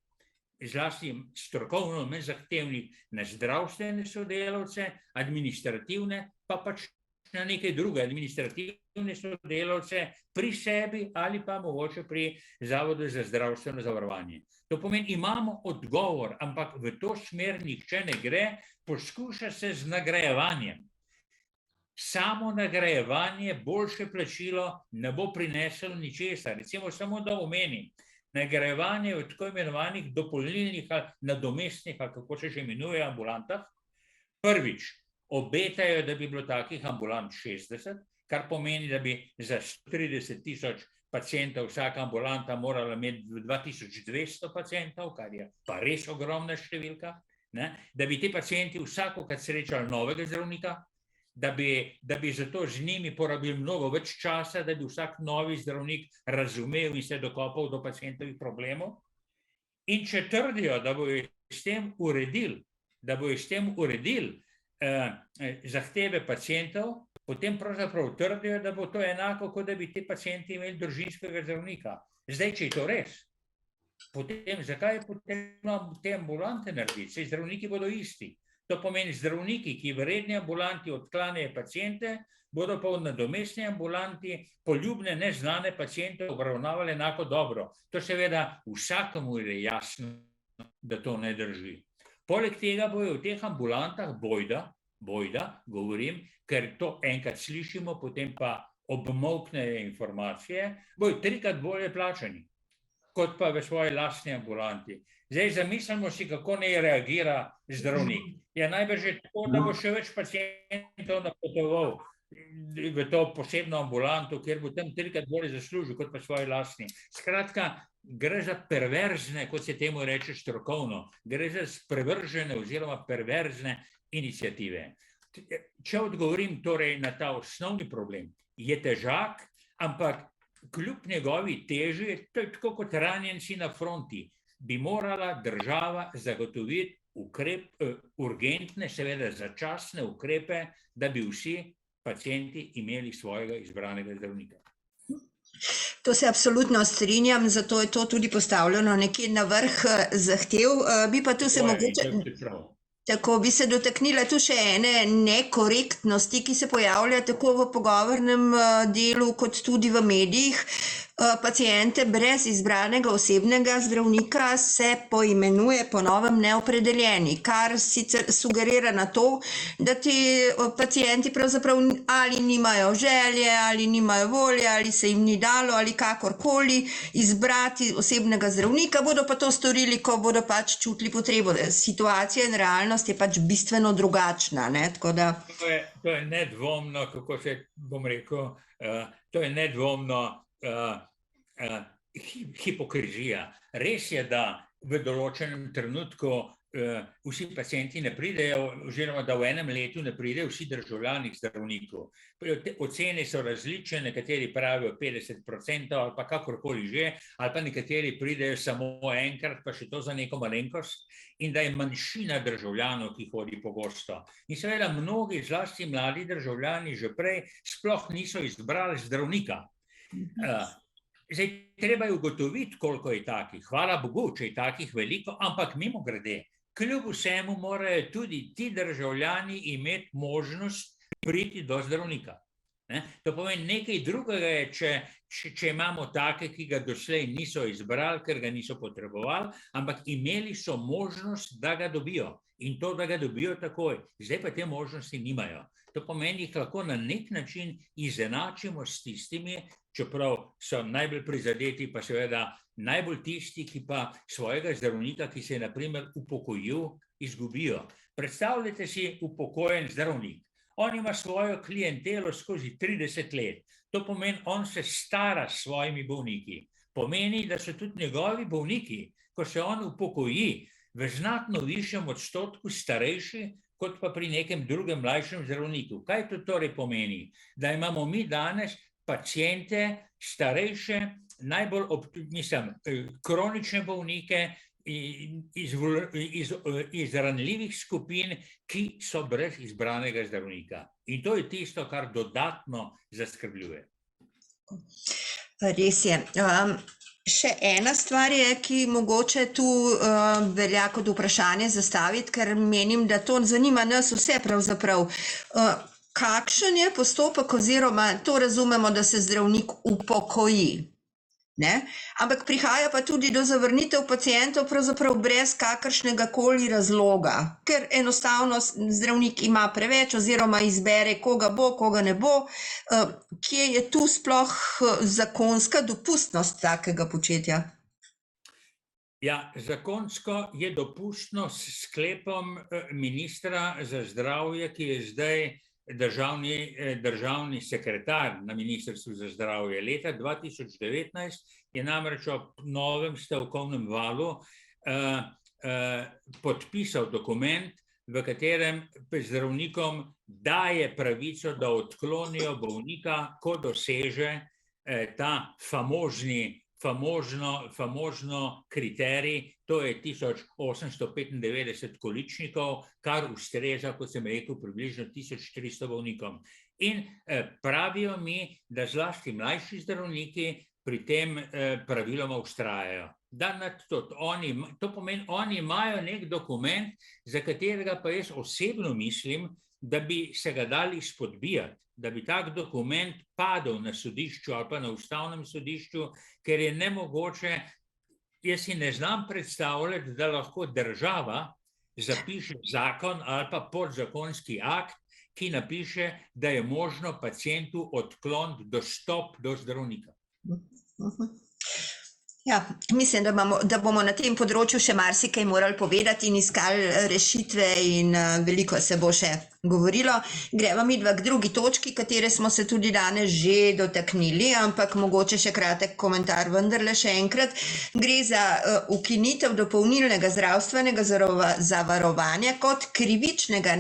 zlasti strokovno manj zahtevnih na zdravstvene sodelavce, administrativne, pa pač na neke druge administrativne sodelavce pri sebi ali pa mogoče pri Zavodu za zdravstveno zavarovanje. To pomeni, imamo odgovor, ampak v to smer nihče ne gre, poskuša se z nagrajevanjem. Samo nagrajevanje, boljše plačilo ne bo prineslo ničesar. Recimo samo da omenim, nagrajevanje v tako imenovanih dopolnilnih ali nadomestnih, ali kako se že imenuje, ambulantah. Prvič, obetajo, da bi bilo takih ambulant 60, kar pomeni, da bi za 130.000 pacientov vsaka ambulanta morala imeti 2200 pacientov, kar je pa res ogromna številka, da bi ti pacienti vsakokrat srečali novega zdravnika, da bi zato z njimi porabili mnogo več časa, da bi vsak novi zdravnik razumel in se dokopal do pacientovih problemov. In če trdijo, da bojo s tem uredili zahteve pacientov, potem pravzaprav trdijo, da bo to enako, kot da bi ti pacienti imeli družinskega zdravnika. Zdaj, če je to res, potem zakaj je potrebno te ambulante narediti? Saj zdravniki bodo isti. To pomeni, zdravniki, ki v redni ambulanti odklanjajo paciente, bodo pa v nadomestni ambulanti poljubne, neznane paciente obravnavali enako dobro. To seveda vsakemu je jasno, da to ne drži. Poleg tega bojo v teh ambulantah bojda, govorim, ker to enkrat slišimo, potem pa obmolknejo informacije, bojo 3-krat bolje plačani, kot pa v svoji lastni ambulanti. Zdaj zamislimo si, kako naj reagira zdravnik. Ja, najbrž je tako, da bo še več pacientov napotoval v to posebno ambulanto, kjer bo tam 3-krat bolje zaslužil, kot pa svoji lastni. Skratka, gre za perverzne, kot se temu reče strokovno, gre za sprevržene oziroma perverzne iniciative. če odgovorim torej na ta osnovni problem, je težak, ampak kljub njegovi teži, to je tako kot ranjenci na fronti, bi morala država zagotoviti urgentne, seveda začasne ukrepe, da bi vsi pacienti imeli svojega izbranega zdravnika. To se absolutno strinjam, zato je to tudi postavljeno nekje na vrh zahtev. Bi pa tu se mogoče... Tako bi se dotaknila tu še ene nekorektnosti, ki se pojavlja tako v pogovornem delu, kot tudi v medijih. Paciente brez izbranega osebnega zdravnika se poimenuje po novem neopredeljeni, kar sicer sugerira na to, da ti pacienti pravzaprav ali nimajo želje, ali nimajo volje, ali se jim ni dalo, ali kakorkoli izbrati osebnega zdravnika, bodo pa to storili, ko bodo pač čutili potrebo. Situacija in realnost je pač bistveno drugačna, ne? Tako da... To je nedvomno, kako se bom rekel, to je nedvomno hipokrizija. Res je, da v določenem trenutku vsi pacienti ne pridejo, oziroma da v enem letu ne pridejo vsi državljani k zdravniku. Ocene so različne, nekateri pravijo 50% ali pa kakorkoli že, ali pa nekateri pridejo samo enkrat, pa še to za neko malenkost, in da je manjšina državljanov, ki hodi pogosto. In seveda mnogi, zlasti mladi državljani, že prej sploh niso izbrali zdravnika. Zdaj, treba je ugotoviti, koliko je takih. Hvala Bogu, če je takih veliko, ampak mimogrede, kljub vsemu morajo tudi ti državljani imeti možnost priti do zdravnika. To pomeni, nekaj drugega je, če imamo take, ki ga doslej niso izbrali, ker ga niso potrebovali, ampak imeli so možnost, da ga dobijo. In to, da ga dobijo takoj. Zdaj pa te možnosti nimajo. To pomeni, jih lahko na nek način izenačimo s tistimi, čeprav so najbolj prizadeti, pa seveda najbolj tisti, ki pa svojega zdravnika, ki se je na primer upokojil, izgubijo. Predstavljajte si upokojen zdravnik. On ima svojo klientelo skozi 30 let. To pomeni, on se stara s svojimi bolniki. Pomeni, da so tudi njegovi bolniki, ko se on upokoji, v znatno višjem odstotku starejši, kot pa pri nekem drugem mlajšem zdravniku. Kaj to torej pomeni? Da imamo mi danes paciente, starejše, najbolj kronične bolnike iz ranljivih skupin, ki so brez izbranega zdravnika. In to je tisto, kar dodatno zaskrbljuje. Res je. Še ena stvar je, ki mogoče tu velja kot vprašanje zastaviti, ker menim, da to zanima nas vse pravzaprav. Kakšen je postopek oziroma to razumemo, da se zdravnik upokoji, ne? Ampak prihaja pa tudi do zavrnitev pacientov pravzaprav brez kakršnega koli razloga, ker enostavno zdravnik ima preveč oziroma izbere, koga bo, koga ne bo. Kje je tu sploh zakonska dopustnost takega početja? Ja, zakonsko je dopustno s sklepom ministra za zdravje, ki je zdaj državni sekretar na Ministrstvu za zdravje. Leta 2019 je namreč ob novem stavkovnem valu podpisal dokument, v katerem zdravnikom daje pravico, da odklonijo bolnika, ko doseže ta famozno kriterij, to je 1895 količnikov, kar ustreza, kot sem rekel, približno 1300 bolnikom. In pravijo mi, da zlasti mlajši zdravniki pri tem praviloma vztrajajo. To pomeni, oni imajo nek dokument, za katerega pa jaz osebno mislim, da bi se ga dali izpodbijati, da bi tak dokument padel na sodišču ali pa na ustavnem sodišču, ker je nemogoče, jaz si ne znam predstavljati, da lahko država zapiše zakon ali pa podzakonski akt, ki napiše, da je možno pacientu odkloniti dostop do zdravnika. Ja, mislim, da bomo na tem področju še marsikaj morali povedati in iskali rešitve in veliko se bo še govorilo. Greva midva k drugi točki, katere smo se tudi danes že dotaknili, ampak mogoče še kratek komentar vendarle še enkrat. Gre za ukinitev dopolnilnega zdravstvenega zavarovanja kot krivičnega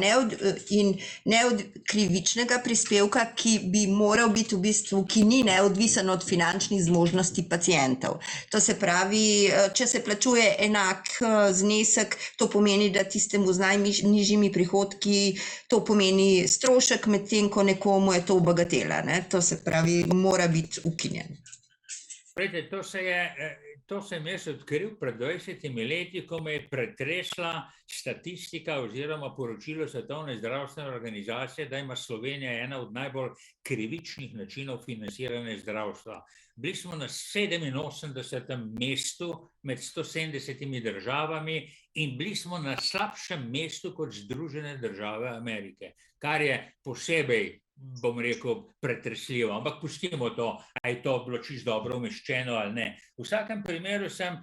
krivičnega prispevka, ki bi moral biti v bistvu, ki ni neodvisen od finančnih zmožnosti pacientov. To se pravi, če se plačuje enak znesek, to pomeni, da tistemu z najnižjimi prihodki to pomeni strošek, medtem ko nekomu je to bagatela. To se pravi, mora biti ukinjen. To sem jaz odkril pred 20 leti, ko me je pretresla statistika oziroma poročilo Svetovne zdravstvene organizacije, da ima Slovenija ena od najbolj krivičnih načinov financiranja zdravstva. Bili smo na 87. mestu med 170 državami in bili smo na slabšem mestu kot Združene države Amerike, kar je posebej, bom rekel, pretresljivo, ampak pustimo to, a je to bilo čisto dobro umeščeno ali ne. V vsakem primeru sem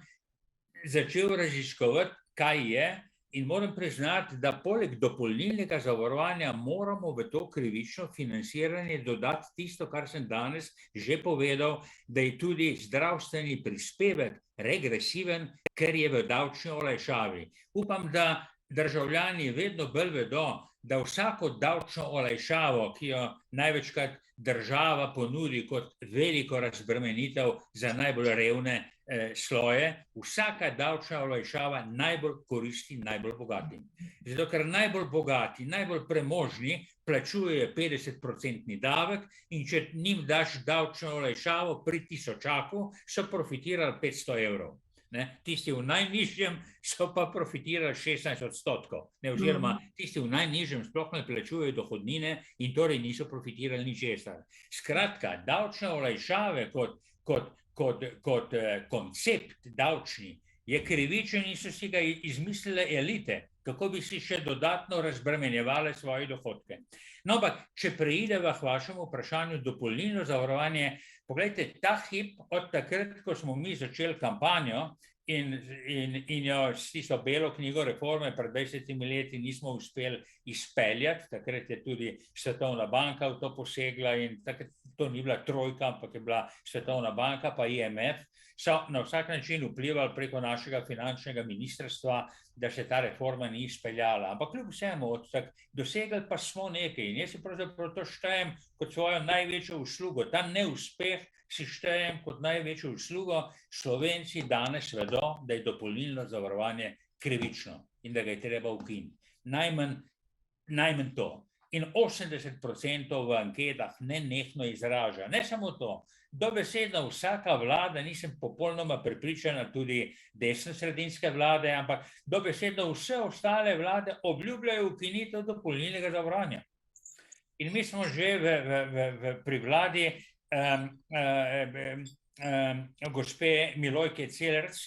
začel raziskovati, kaj je, in moram priznati, da poleg dopolnilnega zavarovanja moramo v to krivično financiranje dodati tisto, kar sem danes že povedal, da je tudi zdravstveni prispevek regresiven, ker je v davčni olajšavi. Upam, da državljani vedno bolj vedo, da vsako davčno olajšavo, ki jo največkrat država ponudi kot veliko razbremenitev za najbolj revne sloje, vsaka davčna olajšava najbolj koristi najbolj bogatim. Zato, ker najbolj bogati, najbolj premožni plačujejo 50% davek in če njim daš davčno olajšavo pri tisočaku, so profitirali 500 evrov. Tisti v najnižjem so pa profitirali 16%, oziroma tisti v najnižjem sploh ne plačujejo dohodnine in torej niso profitirali ničesar. Skratka, davčne olajšave kot koncept davčni je krivičen in so si ga izmislile elite, kako bi si še dodatno razbremenjevale svoje dohodke. No, ampak, če preideva k vašemu vprašanju dopolnilno zavarovanje, poglejte, ta hip od takrat, ko smo mi začeli kampanjo in jo s tisto belo knjigo reforme pred 20 leti nismo uspeli izpeljati, takrat je tudi Svetovna banka v to posegla in takrat to ni bila trojka, ampak je bila Svetovna banka pa IMF, so na vsak način vplivali preko našega finančnega ministrstva, da se ta reforma ni izpeljala. Ampak kljub vsemu, dosegli pa smo nekaj in jaz si pravzaprav to štejem kot svojo največjo uslugo. Ta neuspeh si štejem kot največjo uslugo. Slovenci danes vedo, da je dopolnilno zavarovanje krivično in da ga je treba ukiniti. Najmanj to. In 80% v anketah nenehno izraža. Ne samo to, dobesedno vsaka vlada, nisem popolnoma prepričana, tudi desnosredinske vlade, ampak dobesedno vse ostale vlade obljubljajo ukinitev dopolnilnega zavarovanja. In mi smo že pri vladi gospe Milojke Celerc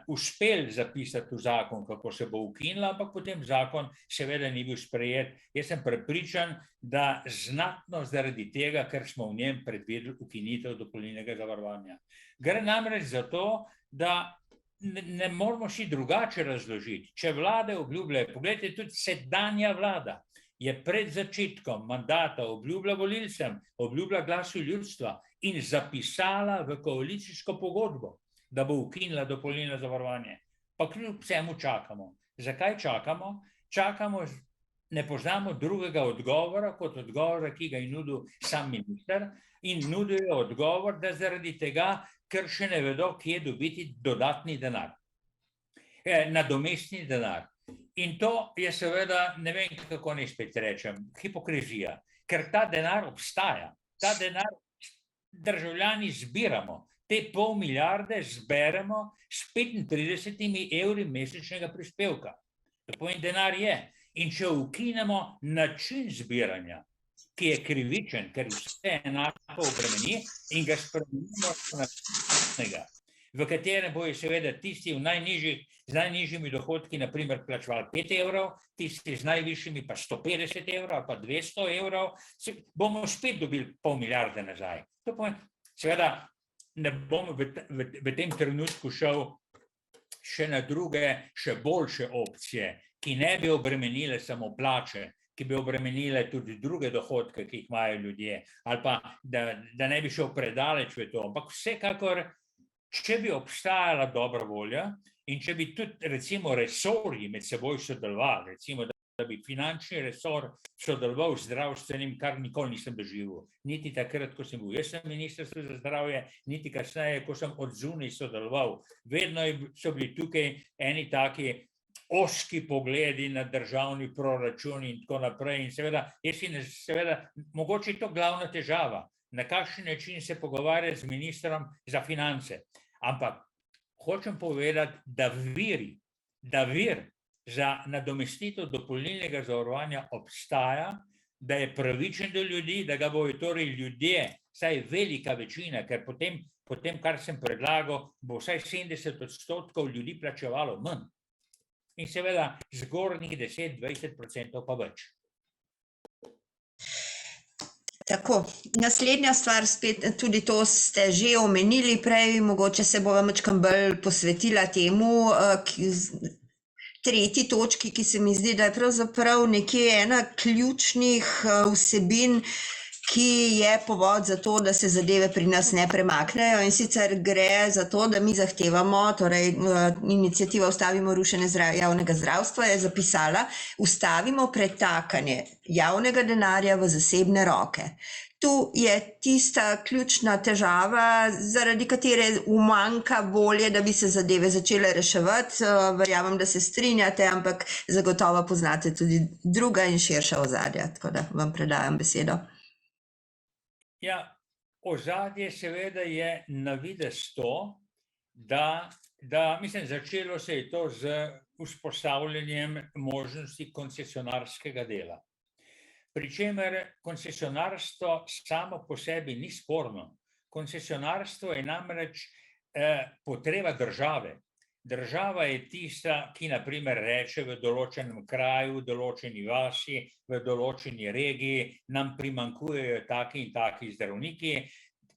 uspeli zapisati v zakon, kako se bo ukinila, ampak potem zakon seveda ni bil sprejet. Jaz sem prepričan, da znatno zaradi tega, ker smo v njem predvideli ukinitev dopolnilnega zavarovanja. Gre namreč za to, da ne moramo si drugače razložiti. Če vlade obljubljajo, pogledajte, tudi sedanja vlada je pred začetkom mandata obljubila volilcem, obljubila Glasu ljudstva in zapisala v koalicijsko pogodbo, da bo ukinila dopolnilno zavarovanje. Pa kljub vsemu čakamo. Zakaj čakamo? Čakamo, ne poznamo drugega odgovora, kot odgovora, ki ga je nudil sam minister, in nudijo odgovor, da zaradi tega, ker še ne vedo, kje dobiti dodatni denar, nadomestni denar. In to je seveda, ne vem, kako naj spet rečem, hipokrizija, ker ta denar obstaja. Ta denar državljani zbiramo. Te pol milijarde zberemo s 35 evri mesečnega prispevka. To pomeni, denar je. In če ukinemo način zbiranja, ki je krivičen, ker vse enako obremeni in ga spremenimo na naslednjega, v katerem bojo seveda tisti z najnižjimi dohodki na primer plačevali 5 evrov, tisti z najvišjimi pa 150 evrov ali pa 200 evrov, bomo spet dobili pol milijarde nazaj. To pomeni, seveda, ne bom v tem trenutku šel še na druge, še boljše opcije, ki ne bi obremenile samo plače, ki bi obremenile tudi druge dohodke, ki jih imajo ljudje, ali pa da ne bi šel predaleč v to. Ampak vsekakor, če bi obstajala dobra volja in če bi tudi recimo resorji med seboj sodelovali, recimo da bi finančni resor sodeloval z zdravstvenim, kar nikoli nisem doživel. Niti takrat, ko sem bil jaz na Ministrstvu za zdravje, niti kasneje, ko sem od zunaj sodeloval. Vedno so bili tukaj eni taki ozki pogledi na državni proračun in tako naprej. In seveda, mogoče je to glavna težava, na kakšen način se pogovarjati z ministrom za finance. Ampak hočem povedati, da vir za nadomestitev dopolnilnega zavarovanja obstaja, da je pravičen do ljudi, da ga bojo torej ljudje, vsaj velika večina, ker potem, kar sem predlagal, bo vsaj 70% ljudi plačevalo manj. In seveda zgornjih 10-20% pa več. Tako, naslednja stvar, spet tudi to ste že omenili prej, mogoče se bova majčkeno bolj posvetila temu, tretji točki, ki se mi zdi, da je pravzaprav nekje ena ključnih vsebin, ki je povod za to, da se zadeve pri nas ne premaknejo, in sicer gre za to, da mi zahtevamo, torej iniciativa Ustavimo rušenje javnega zdravstva je zapisala, ustavimo pretakanje javnega denarja v zasebne roke. Tu je tista ključna težava, zaradi katere umanjka volje, da bi se zadeve začele reševati. Verjamem, da se strinjate, ampak zagotovo poznate tudi druga in širša ozadja, tako da vam predajam besedo. Ja, ozadje seveda je na videz to, da mislim, začelo se je to z vzpostavljanjem možnosti koncesionarskega dela. Pričemer koncesionarstvo samo po sebi ni sporno. Koncesionarstvo je namreč potreba države. Država je tista, ki na primer reče v določenem kraju, v določeni vasi, v določeni regiji, nam primanjkujejo taki in taki zdravniki,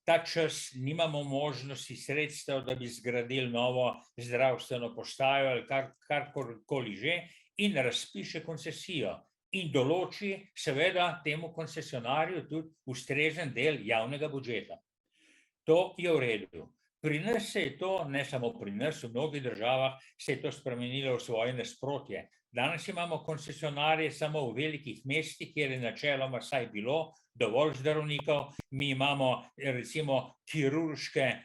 ta čas nimamo možnosti sredstev, da bi zgradili novo zdravstveno postajo ali karkoli že, in razpiše koncesijo. In določi seveda temu koncesionarju tudi ustrezen del javnega budžeta. To je v redu. Pri nas se je to, ne samo pri nas, v mnogih državah se je to spremenilo v svoje nasprotje. Danes imamo koncesionarje samo v velikih mestih, kjer je načeloma vsaj bilo dovolj zdravnikov. Mi imamo recimo kirurške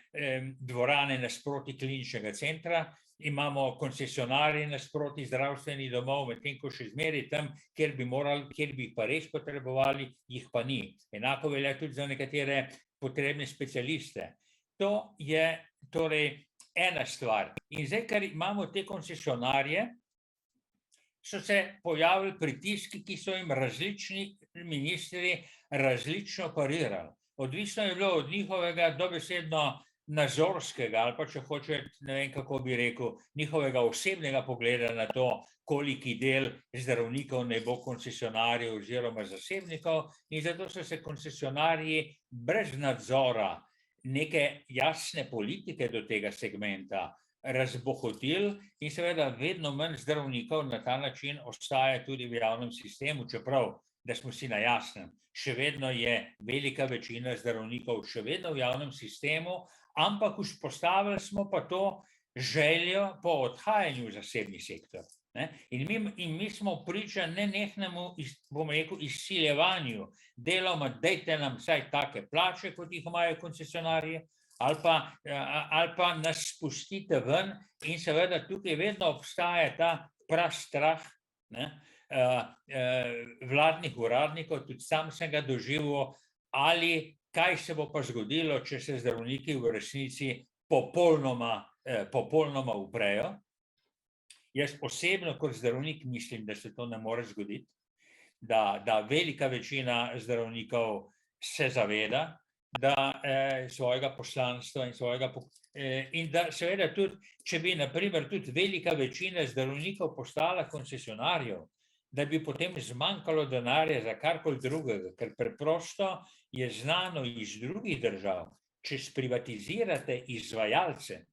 dvorane nasproti kliničnega centra, imamo koncesionarje nasproti zdravstvenih domov, medtem ko še zmeraj tam, kjer bi jih pa res potrebovali, jih pa ni. Enako velja tudi za nekatere potrebne specialiste. To je torej ena stvar. In zdaj, ker imamo te koncesionarje, so se pojavili pritiski, ki so jim različni ministri različno parirali. Odvisno je bilo od njihovega dobesedno nazorskega, ali pa če hoče, ne vem, kako bi rekel, njihovega osebnega pogleda na to, koliki del zdravnikov naj bo koncesionarjev oziroma zasebnikov, in zato so se koncesionarji brez nadzora neke jasne politike do tega segmenta razbohotili in seveda vedno manj zdravnikov na ta način ostaja tudi v javnem sistemu, čeprav, da smo si na jasnem, še vedno je velika večina zdravnikov še vedno v javnem sistemu, ampak vzpostavili smo pa to željo po odhajanju v zasebni sektor. In mi smo priča nenehnemu, bom rekel, izsiljevanju, deloma dajte nam vsaj take plače, kot jih imajo koncesionarji, ali pa nas spustite ven, in seveda tukaj vedno obstaja ta prastrah vladnih uradnikov, tudi sam sem ga doživel, ali kaj se bo pa zgodilo, če se zdravniki v resnici popolnoma uprejo. Jaz osebno kot zdravnik mislim, da se to ne more zgoditi, da velika večina zdravnikov se zaveda, da svojega poslanstva in da seveda tudi, če bi na primer tudi velika večina zdravnikov postala koncesionarjev, da bi potem zmanjkalo denarja za karkoli drugega, ker preprosto je znano iz drugih držav, če sprivatizirate izvajalce,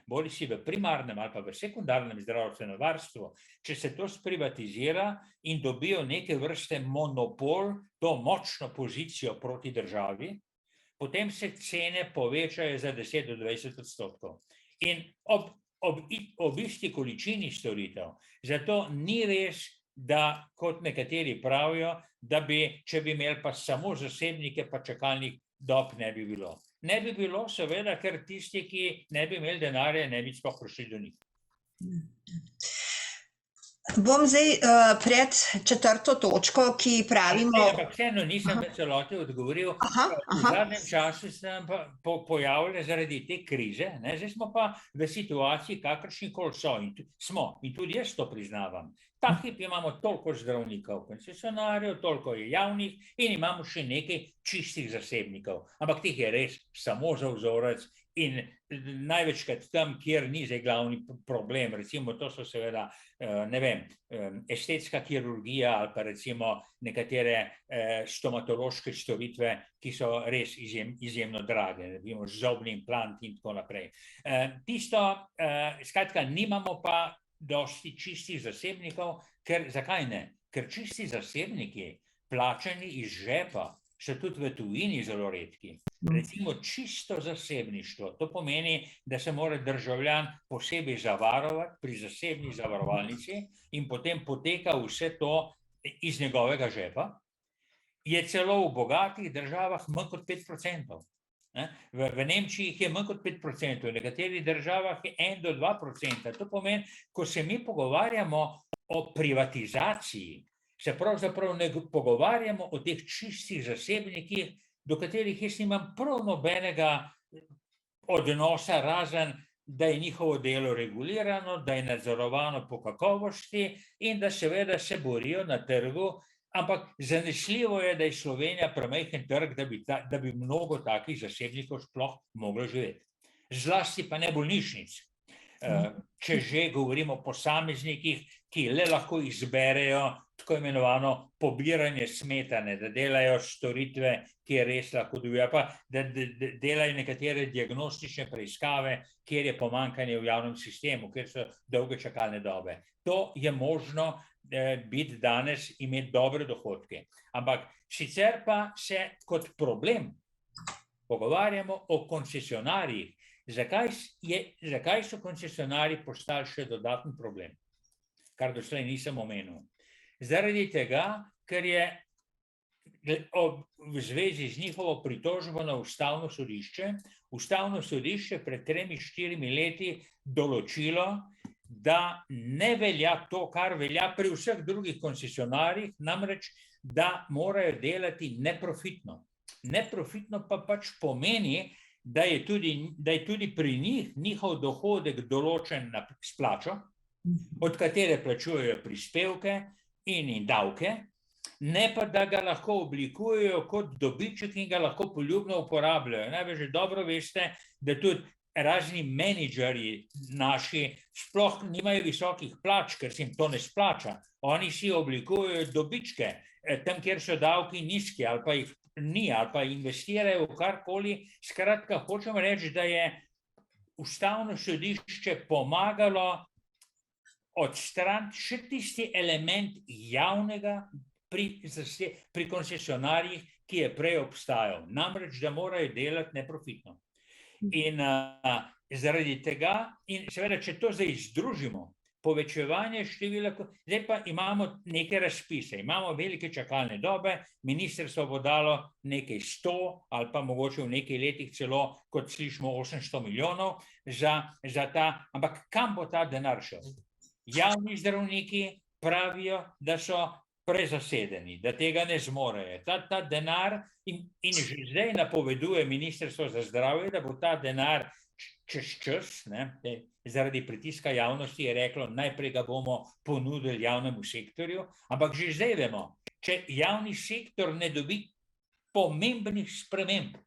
bodi si v primarnem ali pa v sekundarnem zdravstvenem varstvu, če se to sprivatizira in dobijo neke vrste monopol, to močno pozicijo proti državi, potem se cene povečajo za 10 do 20%. In ob isti količini storitev. Zato ni res, da kot nekateri pravijo, da bi, če bi imeli pa samo zasebnike, pa čakalnih dob ne bi bilo. Ne bi bilo, seveda, ker tisti, ki ne bi imeli denarja, ne bi sploh prišli do njih. Bom zdaj pred 4. točko, ki pravimo... Ampak vseeno nisem v celoti odgovoril. V zadnjem času se nam pa pojavile zaradi te krize, zdaj smo pa v situaciji, kakršnikoli smo, in tudi jaz to priznavam. Ta hip imamo toliko zdravnikov, koncesionarjev, toliko je javnih in imamo še nekaj čistih zasebnikov. Ampak teh je res samo za vzorec in največkrat tam, kjer ni zdaj glavni problem. Recimo to so seveda, ne vem, estetska kirurgija ali pa recimo nekatere stomatološke storitve, ki so res izjemno drage, recimo zobni implant in tako naprej. Tisto, skratka, nimamo pa dosti čistih zasebnikov, zakaj ne? Ker čisti zasebniki, plačani iz žepa, so tudi v tujini zelo redki. Recimo čisto zasebništvo, to pomeni, da se mora državljan posebej zavarovati pri zasebni zavarovalnici in potem poteka vse to iz njegovega žepa, je celo v bogatih državah manj kot 5%. V Nemčiji je manj kot 5%, v nekaterih državah je 1 do 2%. To pomeni, ko se mi pogovarjamo o privatizaciji, se pravzaprav ne pogovarjamo o teh čistih zasebnikih, do katerih jaz nimam prav nobenega odnosa, razen da je njihovo delo regulirano, da je nadzorovano po kakovosti in da seveda se borijo na trgu. Ampak zanesljivo je, da je Slovenija premajhen trg, da bi mnogo takih zasebnikov sploh moglo živeti. Zlasti pa ne bolnišnic. Če že govorimo o posameznikih, ki le lahko izberejo tako imenovano pobiranje smetane, da delajo storitve, ki je res lahko dobijo, pa da delajo nekatere diagnostične preiskave, kjer je pomanjkanje v javnem sistemu, kjer so dolge čakalne dobe. To je možno biti danes, imeti dobre dohodke. Ampak sicer pa se kot problem pogovarjamo o koncesionarjih. Zakaj so koncesionarji postali še dodaten problem? Kar doslej nisem omenil. Zaradi tega, ker je v zvezi z njihovo pritožbo na Ustavno sodišče pred 3-4 leti določilo, da ne velja to, kar velja pri vseh drugih koncesionarjih, namreč, da morajo delati neprofitno. Neprofitno pa pač pomeni, da je tudi pri njih njihov dohodek določen s plačo, od katere plačujejo prispevke in davke, ne pa da ga lahko oblikujejo kot dobiček in ga lahko poljubno uporabljajo. Največ dobro veste, da tudi razni menedžerji naši sploh nimajo visokih plač, ker se jim to ne splača. Oni si oblikujejo dobičke, tam, kjer so davki nizki ali pa jih ni, ali pa investirajo v karkoli. Skratka, hočem reči, da je Ustavno sodišče pomagalo odstraniti še tisti element javnega pri koncesionarjih, ki je prej obstajal. Namreč, da morajo delati neprofitno. In zaradi tega, in seveda, če to zdaj združimo, povečevanje števila, zdaj pa imamo neke razpise, imamo velike čakalne dobe, ministrstvo bo dalo nekaj 100 ali pa mogoče v nekaj letih celo, kot slišimo, 800 milijonov za ta, ampak kam bo ta denar šel? Javni zdravniki pravijo, da so prezasedeni, da tega ne zmorejo. Ta denar in že zdaj napoveduje Ministrstvo za zdravje, da bo ta denar čez čas, zaradi pritiska javnosti je reklo, najprej ga bomo ponudili javnemu sektorju, ampak že zdaj vemo, če javni sektor ne dobi pomembnih sprememb,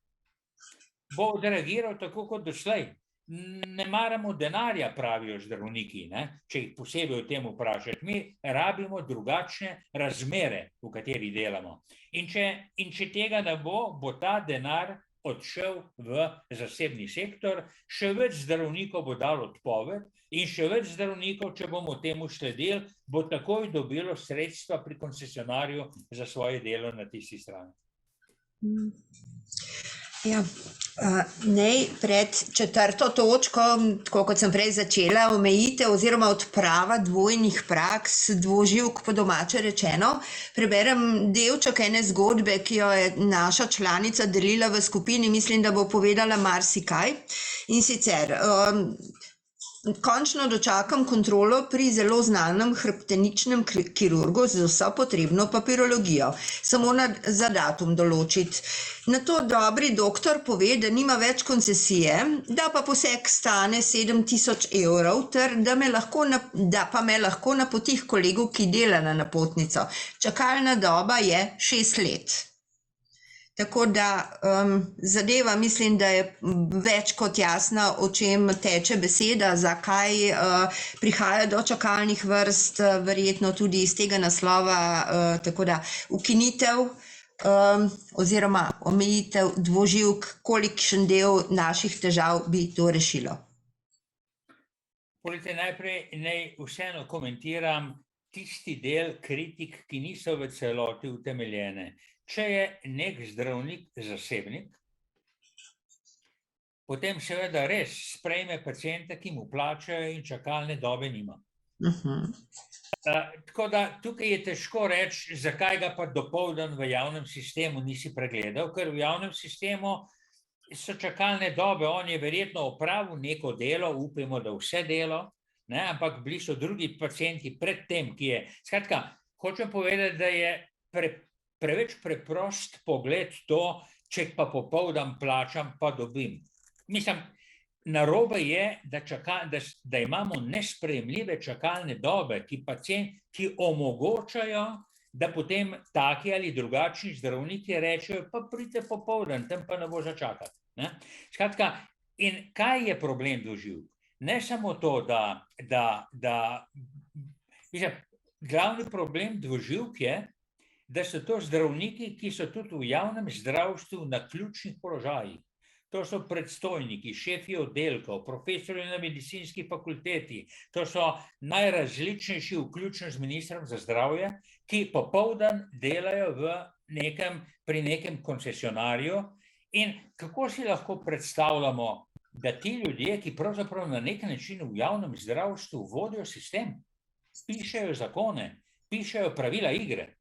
bo odreagiral tako kot doslej. Ne maramo denarja, pravijo zdravniki, če jih posebej o tem vprašati. Mi rabimo drugačne razmere, v kateri delamo. In če tega ne bo, bo ta denar odšel v zasebni sektor, še več zdravnikov bo dalo odpoved in še več zdravnikov, če bomo temu sledili, bo takoj dobilo sredstva pri koncesionarju za svoje delo na tisti strani. Ja, naj pred 4. točko, tako kot sem prej začela, omejitev oziroma odprava dvojnih praks, dvoživk po domače rečeno, preberem delček ene zgodbe, ki jo je naša članica delila v skupini, mislim, da bo povedala marsikaj. In sicer, končno dočakam kontrolo pri zelo znanem hrbteničnem kirurgu z vso potrebno papirologijo. Samo za datum določiti. Nato dobri doktor pove, da nima več koncesije, da pa poseg stane 7.000 evrov, ter da pa me lahko napoti k kolegu, ki dela na napotnico. Čakalna doba je 6 let. Tako da zadeva mislim, da je več kot jasna, o čem teče beseda, zakaj prihaja do čakalnih vrst, verjetno tudi iz tega naslova, tako da ukinitev oziroma omejitev dvoživk, kolikšen del naših težav bi to rešilo. Najprej naj vseeno komentiram tisti del kritik, ki niso v celoti utemeljene. Če je nek zdravnik zasebnik, potem seveda res sprejme pacienta, ki mu plačajo in čakalne dobe nima. Tako da tukaj je težko reči, zakaj ga pa dopoldan v javnem sistemu nisi pregledal, ker v javnem sistemu so čakalne dobe, on je verjetno opravil neko delo, upamo, da vse delo, ne, ampak bili so drugi pacienti pred tem, ki je. Skratka, hočem povedati, da je preveč preprost pogled to, če pa popoldan plačam, pa dobim. Mislim, narobe je, da imamo nesprejemljive čakalne dobe, ki omogočajo, da potem taki ali drugačni zdravniki rečejo, pa pridite popoldan, tam pa ne bo začakati. Skratka, in kaj je problem dvoživk? Ne samo to, glavni problem dvoživk je, da so to zdravniki, ki so tudi v javnem zdravstvu na ključnih položajih. To so predstojniki, šefi oddelkov, profesorji na medicinski fakulteti, to so najrazličnejši, vključno z ministrom za zdravje, ki popoldan delajo pri nekem koncesionarju. In kako si lahko predstavljamo, da ti ljudje, ki pravzaprav na nek način v javnem zdravstvu vodijo sistem, pišejo zakone, pišejo pravila igre.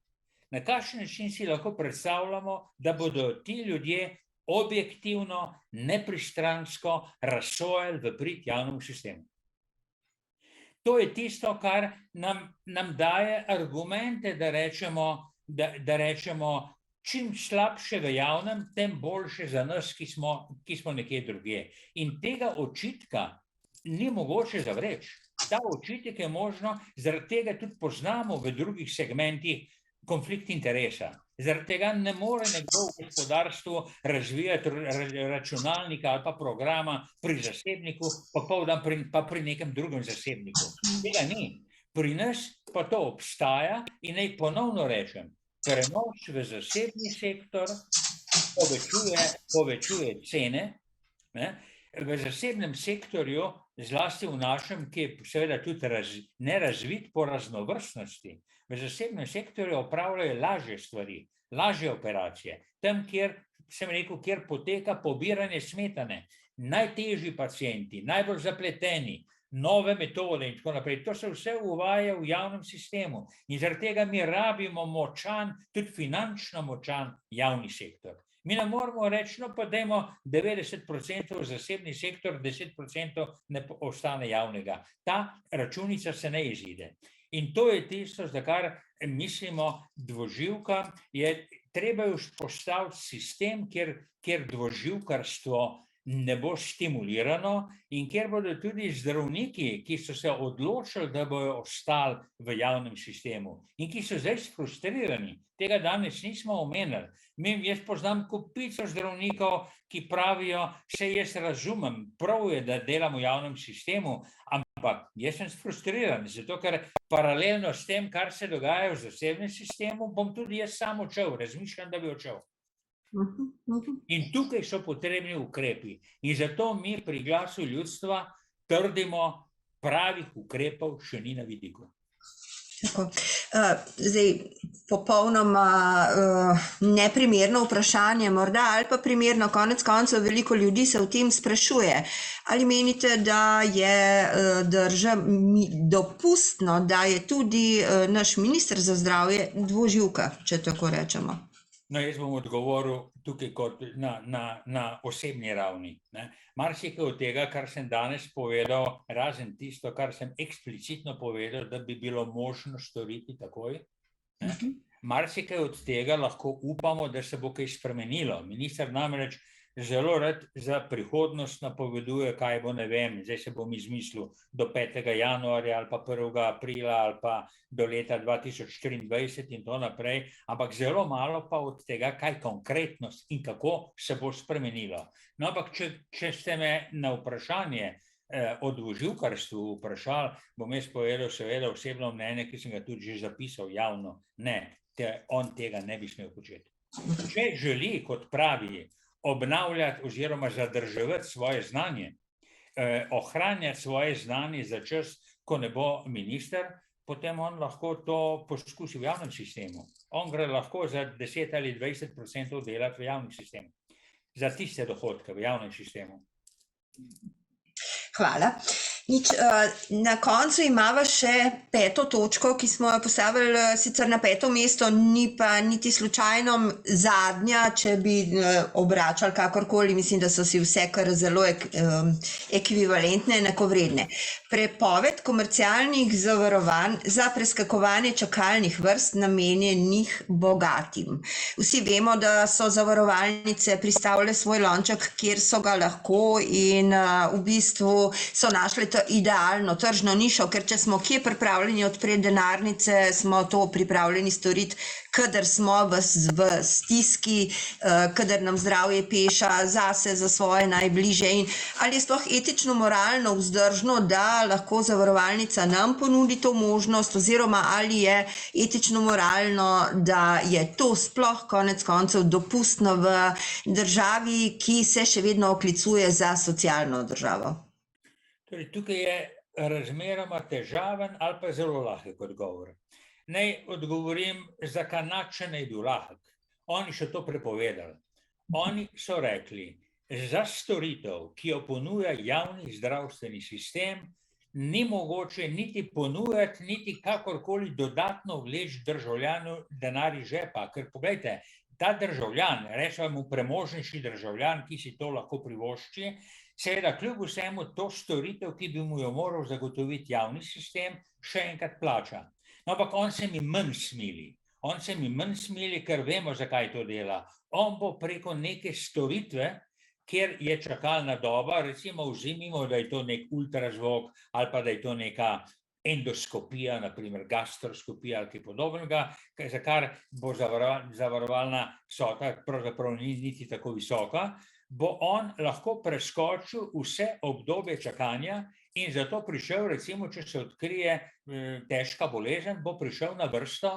Na kakšen način si lahko predstavljamo, da bodo ti ljudje objektivno, nepristransko razsojali v prid javnemu sistemu? To je tisto, kar nam daje argumente, da rečemo, čim slabše v javnem, tem boljše za nas, ki smo nekje drugje. In tega očitka ni mogoče zavreči. Ta očitek je možno, zaradi tega tudi poznamo v drugih segmentih konflikt interesa. Zaradi tega ne more nekdo v gospodarstvu razvijati računalnika ali pa programa pri zasebniku, popoldan pa pri nekem drugem zasebniku. Tega ni. Pri nas pa to obstaja in naj ponovno rečem, prenos v zasebni sektor povečuje cene. V zasebnem sektorju, zlasti v našem, ki je seveda tudi nerazvit po raznovrstnosti, v zasebnem sektorju opravljajo lažje stvari, lažje operacije. Tam, kjer poteka pobiranje smetane, najtežji pacienti, najbolj zapleteni, nove metode in tako naprej. To se vse uvaja v javnem sistemu in zaradi tega mi rabimo močan, tudi finančno močan javni sektor. Mi ne moramo reči, no pa dajmo 90% v zasebni sektor, 10% ne ostane javnega. Ta računica se ne izide. In to je tisto, za kar mislimo dvoživka, je treba vzpostaviti sistem, kjer dvoživkarstvo ne bo stimulirano in kjer bodo tudi zdravniki, ki so se odločili, da bojo ostali v javnem sistemu in ki so zdaj frustrirani. Tega danes nismo omenili. Jaz poznam kopico zdravnikov, ki pravijo, saj jaz razumem, prav je, da delam v javnem sistemu, ampak jaz sem frustriran, zato ker paralelno s tem, kar se dogaja v zasebnem sistemu, bom tudi jaz sam odšel, razmišljam, da bi odšel. In tukaj so potrebni ukrepi. In zato mi pri Glasu ljudstva trdimo, pravih ukrepov še ni na vidiku. Tako. Zdaj, popolnoma neprimerno vprašanje morda, ali pa primerno, konec koncev veliko ljudi se o tem sprašuje. Ali menite, da je dopustno, da je tudi naš minister za zdravje dvoživka, če tako rečemo? No, jaz bom odgovoril tukaj kot na osebni ravni. Marsikaj od tega, kar sem danes povedal, razen tisto, kar sem eksplicitno povedal, da bi bilo možno storiti takoj. Marsikaj od tega lahko upamo, da se bo kaj spremenilo. Minister namreč zelo rad za prihodnost napoveduje, kaj bo, ne vem, zdaj se bom izmislil do 5. januarja ali pa 1. aprila ali pa do leta 2024 in to naprej, ampak zelo malo pa od tega, kaj konkretnost in kako se bo spremenilo. No, ampak če ste me na vprašanje o dvoživkarstvu vprašali, bom jaz povedal seveda osebno mnenje, ki sem ga tudi že zapisal javno. Ne, on tega ne bi smel početi. Če želi, kot pravi, obnavljati oziroma zadrževati svoje znanje, ohranjati svoje znanje za čas, ko ne bo minister, potem on lahko to poskusi v javnem sistemu. On gre lahko za 10 ali 20% delati v javnem sistemu. Za tiste dohodke v javnem sistemu. Hvala. Na koncu imava še 5. točko, ki smo jo postavili sicer na 5. mesto, ni pa niti slučajno zadnja, če bi obračali kakorkoli, mislim, da so si vse kar zelo ekvivalentne, enakovredne. Prepoved komercialnih zavarovanj za preskakovanje čakalnih vrst namenjenih bogatim. Vsi vemo, da so zavarovalnice pristavile svoj lonček, kjer so ga lahko in v bistvu so našle idealno tržno nišo, ker če smo kje pripravljeni odpreti denarnice, smo to pripravljeni storiti, kadar smo v stiski, kadar nam zdravje peša zase, za svoje najbližje. In ali je sploh etično, moralno vzdržno, da lahko zavarovalnica nam ponudi to možnost, oziroma ali je etično, moralno, da je to sploh konec koncev dopustno v državi, ki se še vedno oklicuje za socialno državo? Torej, tukaj je razmeroma težaven ali pa zelo lahek odgovor. Naj odgovorim, za Kanadče naj bil lahek. Oni so to prepovedali. Oni so rekli, za storitev, ki jo ponuja javni zdravstveni sistem, ni mogoče niti ponujati, niti kakorkoli dodatno vleči državljanu denar iz žepa. Ker poglejte, ta državljan, rečemo premožnejši državljan, ki si to lahko privošči, seveda kljub vsemu to storitev, ki bi mu jo moral zagotoviti javni sistem, še enkrat plača. No, ampak on se mi manj smili. On se mi manj smili, ker vemo, zakaj to dela. On bo preko neke storitve, kjer je čakalna doba, recimo vzemimo, da je to nek ultrazvok ali pa da je to neka endoskopija, naprimer gastroskopija ali kaj podobnega, za kar bo zavarovalna vsota pravzaprav ni niti tako visoka, bo on lahko preskočil vse obdobje čakanja in zato prišel, recimo, če se odkrije težka bolezen, bo prišel na vrsto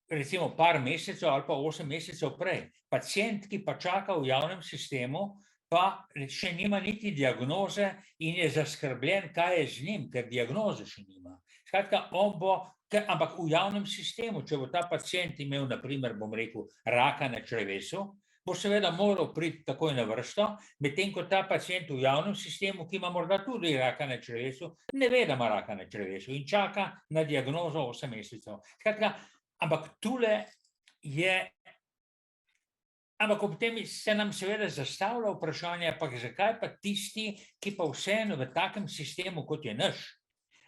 recimo par mesecev ali pa 8 mesecev prej. Pacient, ki pa čaka v javnem sistemu, pa še nima niti diagnoze in je zaskrbljen, kaj je z njim, ker diagnoze še nima. Skratka, on bo, ampak v javnem sistemu, če bo ta pacient imel, naprimer, bom rekel, raka na črevesu, bo seveda moral priti takoj na vrsto, medtem ko ta pacient v javnem sistemu, ki ima morda tudi raka na črevesu, ne ve, da ima raka na črevesu in čaka na diagnozo 8 mesecev. Skratka, ampak tule je, ampak ob tem se nam seveda zastavlja vprašanje, pa zakaj pa tisti, ki pa vseeno v takem sistemu, kot je naš,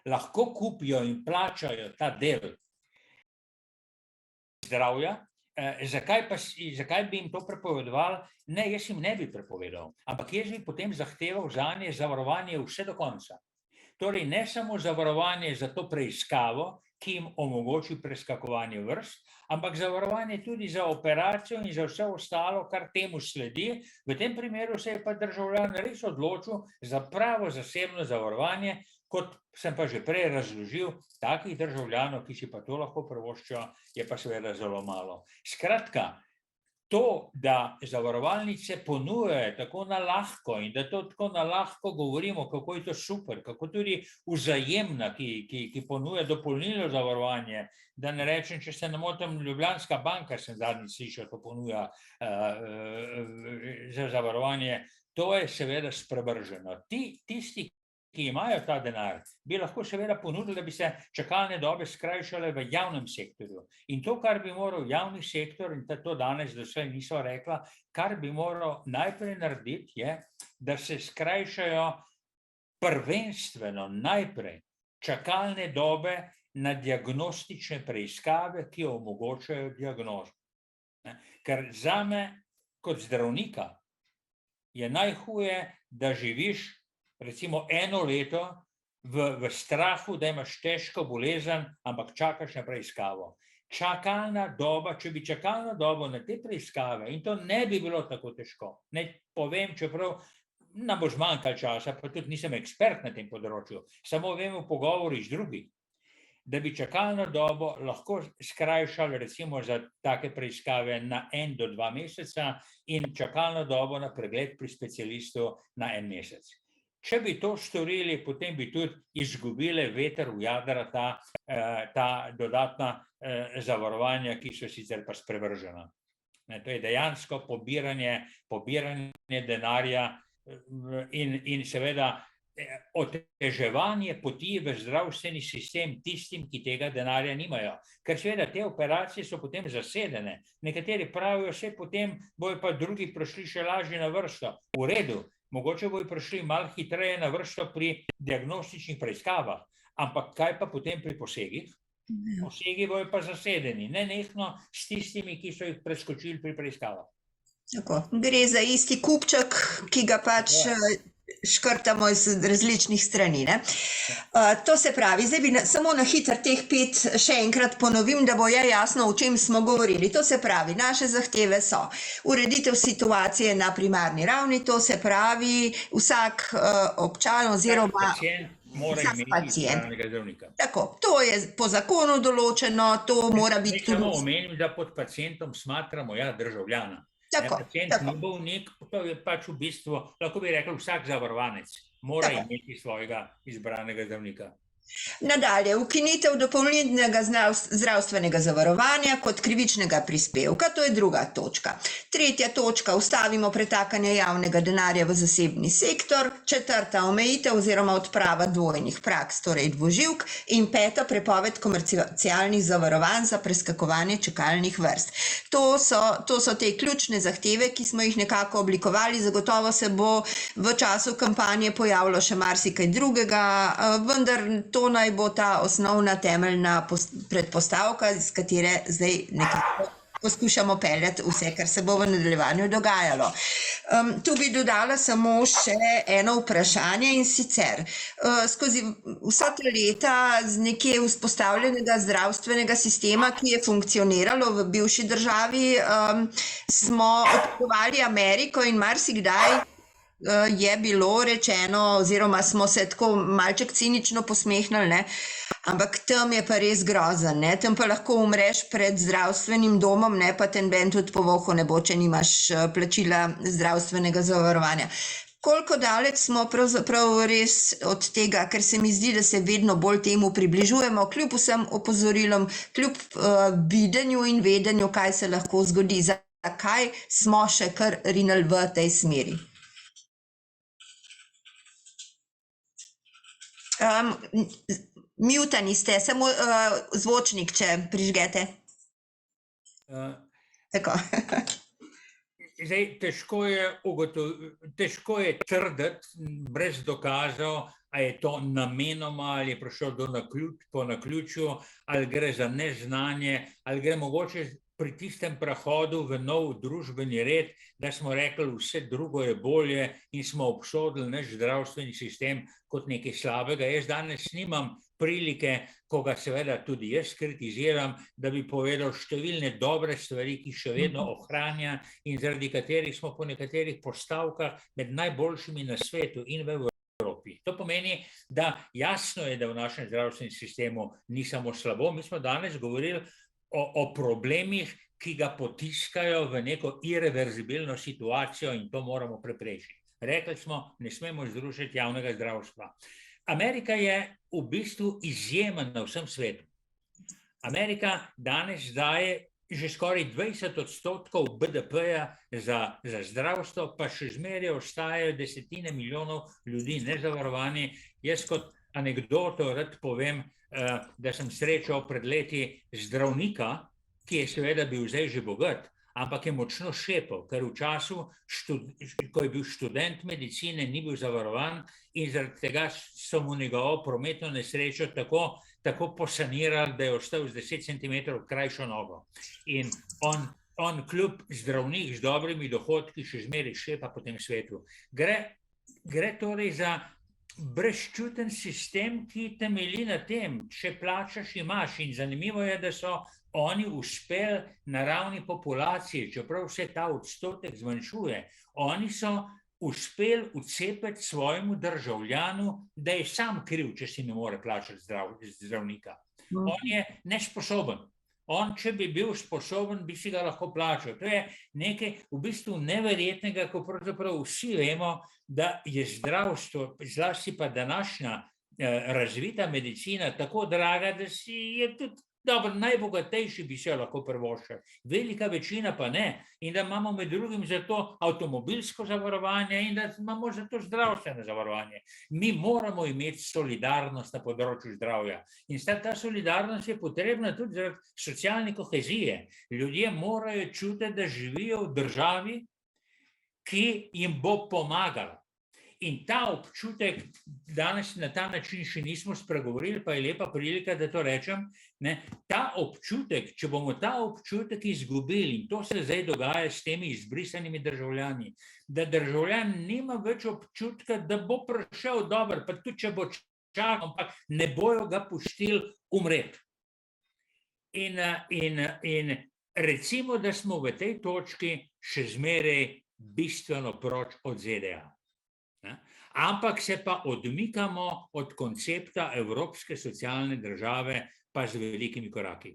lahko kupijo in plačajo ta del zdravja, zakaj bi jim to prepovedoval? Ne, jaz jim ne bi prepovedal, ampak jaz bi potem zahteval zanje zavarovanje vse do konca. Torej, ne samo zavarovanje za to preiskavo, ki jim omogoči preskakovanje vrst, ampak zavarovanje tudi za operacijo in za vse ostalo, kar temu sledi. V tem primeru se je pa državljan res odločil za pravo zasebno zavarovanje, kot sem pa že prej razložil, takih državljanov, ki si pa to lahko privoščijo, je pa seveda zelo malo. Skratka, to, da zavarovalnice ponujajo tako na lahko in da to tako na lahko govorimo, kako je to super, kako tudi Vzajemna, ki ponuja dopolnilno zavarovanje, da ne rečem, če se ne motim, Ljubljanska banka, sem zadnjič slišal, to ponuja za zavarovanje, to je seveda sprevrženo. Tisti, ki imajo ta denar, bi lahko seveda ponudili, da bi se čakalne dobe skrajšale v javnem sektorju. In to, kar bi moral javni sektor, in to danes doslej niso rekla, kar bi moral najprej narediti, je, da se skrajšajo prvenstveno najprej čakalne dobe na diagnostične preiskave, ki omogočajo diagnozo. Ker zame kot zdravnika je najhuje, da živiš recimo 1 leto v strahu, da imaš težko bolezen, ampak čakaš na preiskavo. Čakalna doba, če bi čakalno dobo na te preiskave, in to ne bi bilo tako težko, ne povem, čeprav nam bo zmanjkalo časa, pa tudi nisem ekspert na tem področju, samo vem v pogovorih z drugih, da bi čakalno dobo lahko skrajšali recimo za take preiskave na 1 do 2 meseca in čakalno dobo na pregled pri specialistu na 1 mesec. Če bi to storili, potem bi tudi izgubile veter v jadra ta dodatna zavarovanja, ki so sicer pa sprevržena. To je dejansko pobiranje denarja in seveda oteževanje poti v zdravstveni sistem tistim, ki tega denarja nimajo. Ker seveda te operacije so potem zasedene. Nekateri pravijo, se potem bojo pa drugi prišli še lažje na vrsto. V redu. Mogoče bojo prišli malo hitreje na vrsto pri diagnostičnih preiskavah, ampak kaj pa potem pri posegih? Posegi bojo pa zasedeni, nenehno s tistimi, ki so jih preskočili pri preiskavah. Tako, gre za isti kupček, ki ga pač škrtamo iz različnih strani. To se pravi, zdaj bi samo na hitro teh 5 še enkrat ponovim, da bo jasno, o čem smo govorili. To se pravi, naše zahteve so ureditev situacije na primarni ravni, to se pravi, vsak občan oziroma mora imeti izbranega zdravnika. Tako, to je po zakonu določeno, to mora biti tudi... Samo omenim, da pod pacientom smatramo državljana. Pacient ni bolnik, to je pač v bistvu, lahko bi rekel, vsak zavarovanec mora imeti svojega izbranega zdravnika. Nadalje, ukinitev dopolnilnega zdravstvenega zavarovanja kot krivičnega prispevka, to je 2. točka. 3. točka, ustavimo pretakanje javnega denarja v zasebni sektor. 4. omejitev oziroma odprava dvojnih praks, torej dvoživk. In 5. prepoved komercialnih zavarovanj za preskakovanje čakalnih vrst. To so te ključne zahteve, ki smo jih nekako oblikovali. Zagotovo se bo v času kampanje pojavilo še marsikaj drugega, vendar to naj bo ta osnovna temeljna predpostavka, iz katere zdaj nekako poskušamo peljati vse, kar se bo v nadaljevanju dogajalo. Tu bi dodala samo še eno vprašanje, in sicer skozi vsa ta leta z nekje vzpostavljenega zdravstvenega sistema, ki je funkcioniralo v bivši državi, smo odpotovali Ameriko in marsikdaj je bilo rečeno, oziroma smo se tako malček cinično posmehnili, ampak tam je pa res grozen, tam pa lahko umreš pred zdravstvenim domom, pa te noben tudi po vohu ne bo, če nimaš plačila zdravstvenega zavarovanja. Koliko daleč smo pravzaprav res od tega, ker se mi zdi, da se vedno bolj temu približujemo, kljub vsem opozorilom, kljub videnju in vedenju, kaj se lahko zgodi, zakaj smo še kar rinili v tej smeri. Mutani ste, samo zvočnik, če prižgete. Tako. Zdaj, težko je trditi brez dokazov, a je to namenoma, ali je prišlo po naključju, ali gre za neznanje, ali gre mogoče pri tistem prehodu v nov družbeni red, da smo rekli, vse drugo je bolje in smo obsodili naš zdravstveni sistem kot nekaj slabega. Jaz danes nimam prilike, ko ga seveda tudi jaz kritiziram, da bi povedal številne dobre stvari, ki še vedno ohranja in zaradi katerih smo po nekaterih postavkah med najboljšimi na svetu in v Evropi. To pomeni, da jasno je, da v našem zdravstvenem sistemu ni samo slabo. Mi smo danes govorili o problemih, ki ga potiskajo v neko irreverzibilno situacijo in to moramo preprečiti. Rekli smo, ne smemo zrušiti javnega zdravstva. Amerika je v bistvu izjemen na vsem svetu. Amerika danes daje že skoraj 20% BDP-ja za zdravstvo, pa še zmeraj ostajajo desetine milijonov ljudi nezavarovani. Jaz kot anekdoto rad povem, da sem srečal pred leti zdravnika, ki je seveda bil zdaj že bogat, ampak je močno šepal, ker v času, ko je bil študent medicine, ni bil zavarovan in zaradi tega so mu njegovo prometno nesrečo tako posanirali, da je ostal z 10 centimetrov krajšo nogo. In on kljub zdravnik z dobrimi dohodki še zmeraj šepa po tem svetu. Gre torej za brezčuten sistem, ki temelji na tem, če plačaš, imaš. In zanimivo je, da so oni uspeli na ravni populacije, čeprav se ta odstotek zmanjšuje, oni so uspeli vcepiti svojemu državljanu, da je sam kriv, če si ne more plačati zdravnika. On je nesposoben. On, če bi bil sposoben, bi si ga lahko plačal. To je nekaj v bistvu neverjetnega, ko pravzaprav vsi vemo, da je zdravstvo, zlasti pa današnja razvita medicina, tako draga, da si je tudi dobro, najbogatejši bi se lahko privoščili. Velika večina pa ne. In da imamo med drugim za to avtomobilsko zavarovanje in da imamo za to zdravstveno zavarovanje. Mi moramo imeti solidarnost na področju zdravja. In ta solidarnost je potrebna tudi zaradi socialne kohezije. Ljudje morajo čutiti, da živijo v državi, ki jim bo pomagala. In ta občutek, danes na ta način še nismo spregovorili, pa je lepa prilika, da to rečem, ta občutek, če bomo ta občutek izgubili, in to se zdaj dogaja s temi izbrisanimi državljani, da državljan nima več občutka, da bo prišel dober, pa tudi če bo čakal, ampak ne bojo ga pustili umreti. In recimo, da smo v tej točki še zmeraj bistveno proč od ZDA. Ampak se pa odmikamo od koncepta evropske socialne države pa z velikimi koraki.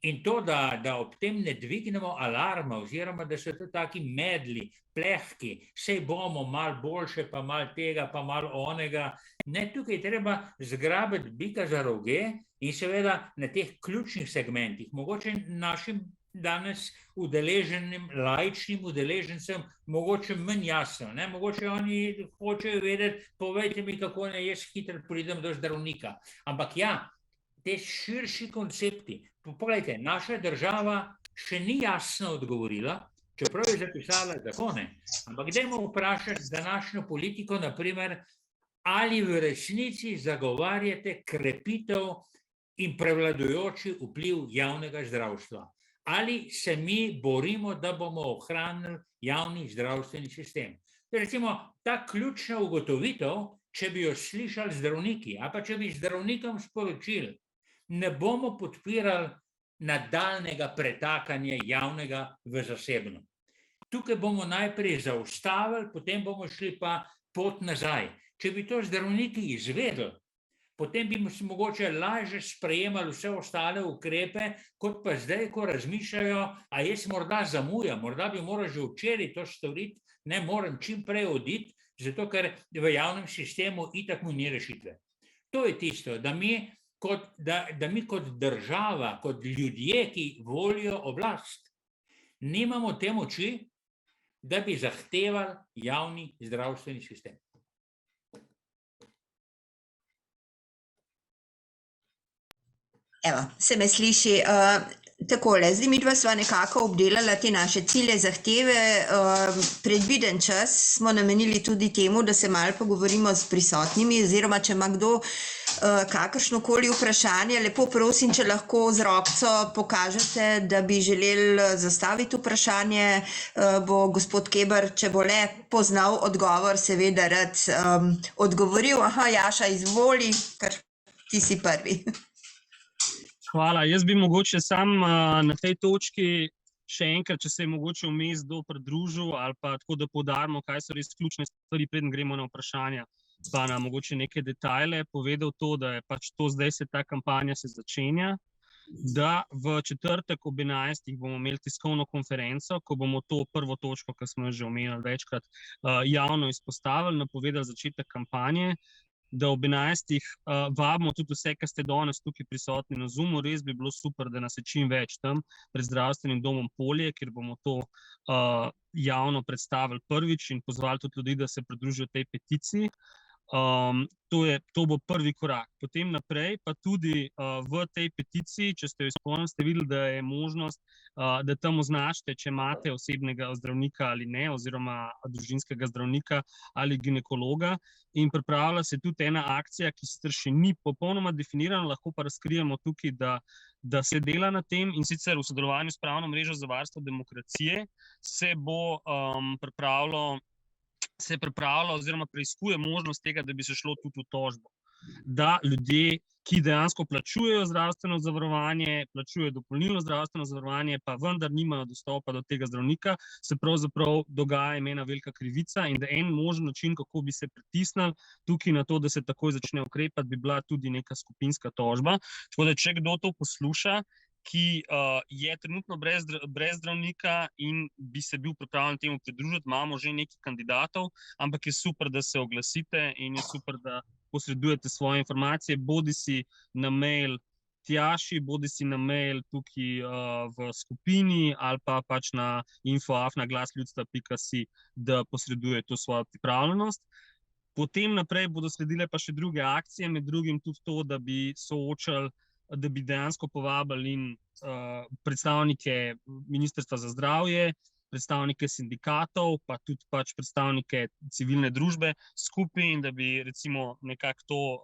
In to, da ob tem ne dvignemo alarma oziroma da so to taki medli, plehki, sej bomo malo boljše, pa malo tega, pa malo onega. Ne, tukaj treba zgrabiti bika za roge in seveda na teh ključnih segmentih, mogoče našim danes udeleženim, laičnim udeležencem, mogoče manj jasno. Mogoče oni hočejo vedeti, povejte mi, kako naj jaz hitro pridem do zdravnika. Ampak ja, te širši koncepti, poglejte, naša država še ni jasno odgovorila, čeprav je zapisala zakone, ampak dajmo vprašati današnjo politiko, naprimer, ali v resnici zagovarjate krepitev in prevladujoči vpliv javnega zdravstva. Ali se mi borimo, da bomo ohranili javni zdravstveni sistem. Recimo, ta ključna ugotovitev, če bi jo slišali zdravniki, ali pa če bi zdravnikom sporočili, ne bomo podpirali nadaljnjega pretakanja javnega v zasebno. Tukaj bomo najprej zaustavili, potem bomo šli pa pot nazaj. Če bi to zdravniki izvedeli, potem bi se mogoče lažje sprejemali vse ostale ukrepe, kot pa zdaj, ko razmišljajo, a jaz morda zamujam, morda bi moral že včeraj to storiti, ne moram čim prej oditi, zato ker v javnem sistemu itak mu ni rešitve. To je tisto, da mi kot država, kot ljudje, ki volijo oblast, nimamo te moči, da bi zahtevali javni zdravstveni sistem. Evo, se me sliši takole. Zdaj mi dva sva nekako obdelala te naše cilje, zahteve. Predviden čas smo namenili tudi temu, da se malo pogovorimo s prisotnimi, oziroma če ima kdo kakršnokoli vprašanje, lepo prosim, če lahko z rokco pokažete, da bi želeli zastaviti vprašanje, bo gospod Keber, če bo le poznal odgovor, seveda rad odgovoril. Aha, Jaša, izvoli, ker ti si prvi. Hvala. Jaz bi mogoče sam na tej točki še enkrat, če se je mogoče vmes kdo pridružil ali pa tako, da poudarimo, kaj so res ključne stvari, preden gremo na vprašanja. pa nam mogoče neke detajle povedal to, da je pač to zdaj ta kampanja se začenja, da v četrtek ob 11. bomo imeli tiskovno konferenco, ko bomo to prvo točko, ki smo jo že omenili večkrat, javno izpostavili, napovedali začetek kampanje, da ob 11. Vabimo tudi vse, ki ste danes tukaj prisotni na Zoomu. Res bi bilo super, da nas je čim več tam pred Zdravstvenim domom Polje, kjer bomo to javno predstavili prvič in pozvali tudi ljudi, da se pridružijo tej peticiji. To bo prvi korak. Potem naprej pa tudi v tej peticiji, če ste jo izpolnili, ste videli, da je možnost, da tam označite, če imate osebnega zdravnika ali ne, oziroma družinskega zdravnika ali ginekologa. In pripravlja se tudi ena akcija, ki sicer še ni popolnoma definirana, lahko pa razkrijemo tukaj, da se dela na tem, in sicer v sodelovanju s Pravno mrežo za varstvo demokracije se bo pripravilo oziroma preiskuje možnost tega, da bi se šlo tudi v tožbo. Da ljudje, ki dejansko plačujejo zdravstveno zavarovanje, plačujejo dopolnilno zdravstveno zavarovanje, pa vendar nimajo dostopa do tega zdravnika, se pravzaprav dogaja ena velika krivica, in da en možen način, kako bi se pritisnili tukaj na to, da se takoj začne ukrepati, bi bila tudi neka skupinska tožba. Tako da, če kdo to posluša, ki je trenutno brez zdravnika in bi se bil pripravljen temu pridružiti, imamo že nekaj kandidatov, ampak je super, da se oglasite in je super, da posredujete svoje informacije, bodisi na mail Tjaši, bodisi na mail tukaj v skupini ali pa pač na info@glasljudstva.si, da posreduje to svojo pripravljenost. Potem naprej bodo sledile pa še druge akcije, med drugim tudi to, da bi soočali, da bi dejansko povabili predstavnike Ministrstva za zdravje, predstavnike sindikatov, pa tudi pač predstavnike civilne družbe skupaj, in da bi recimo nekako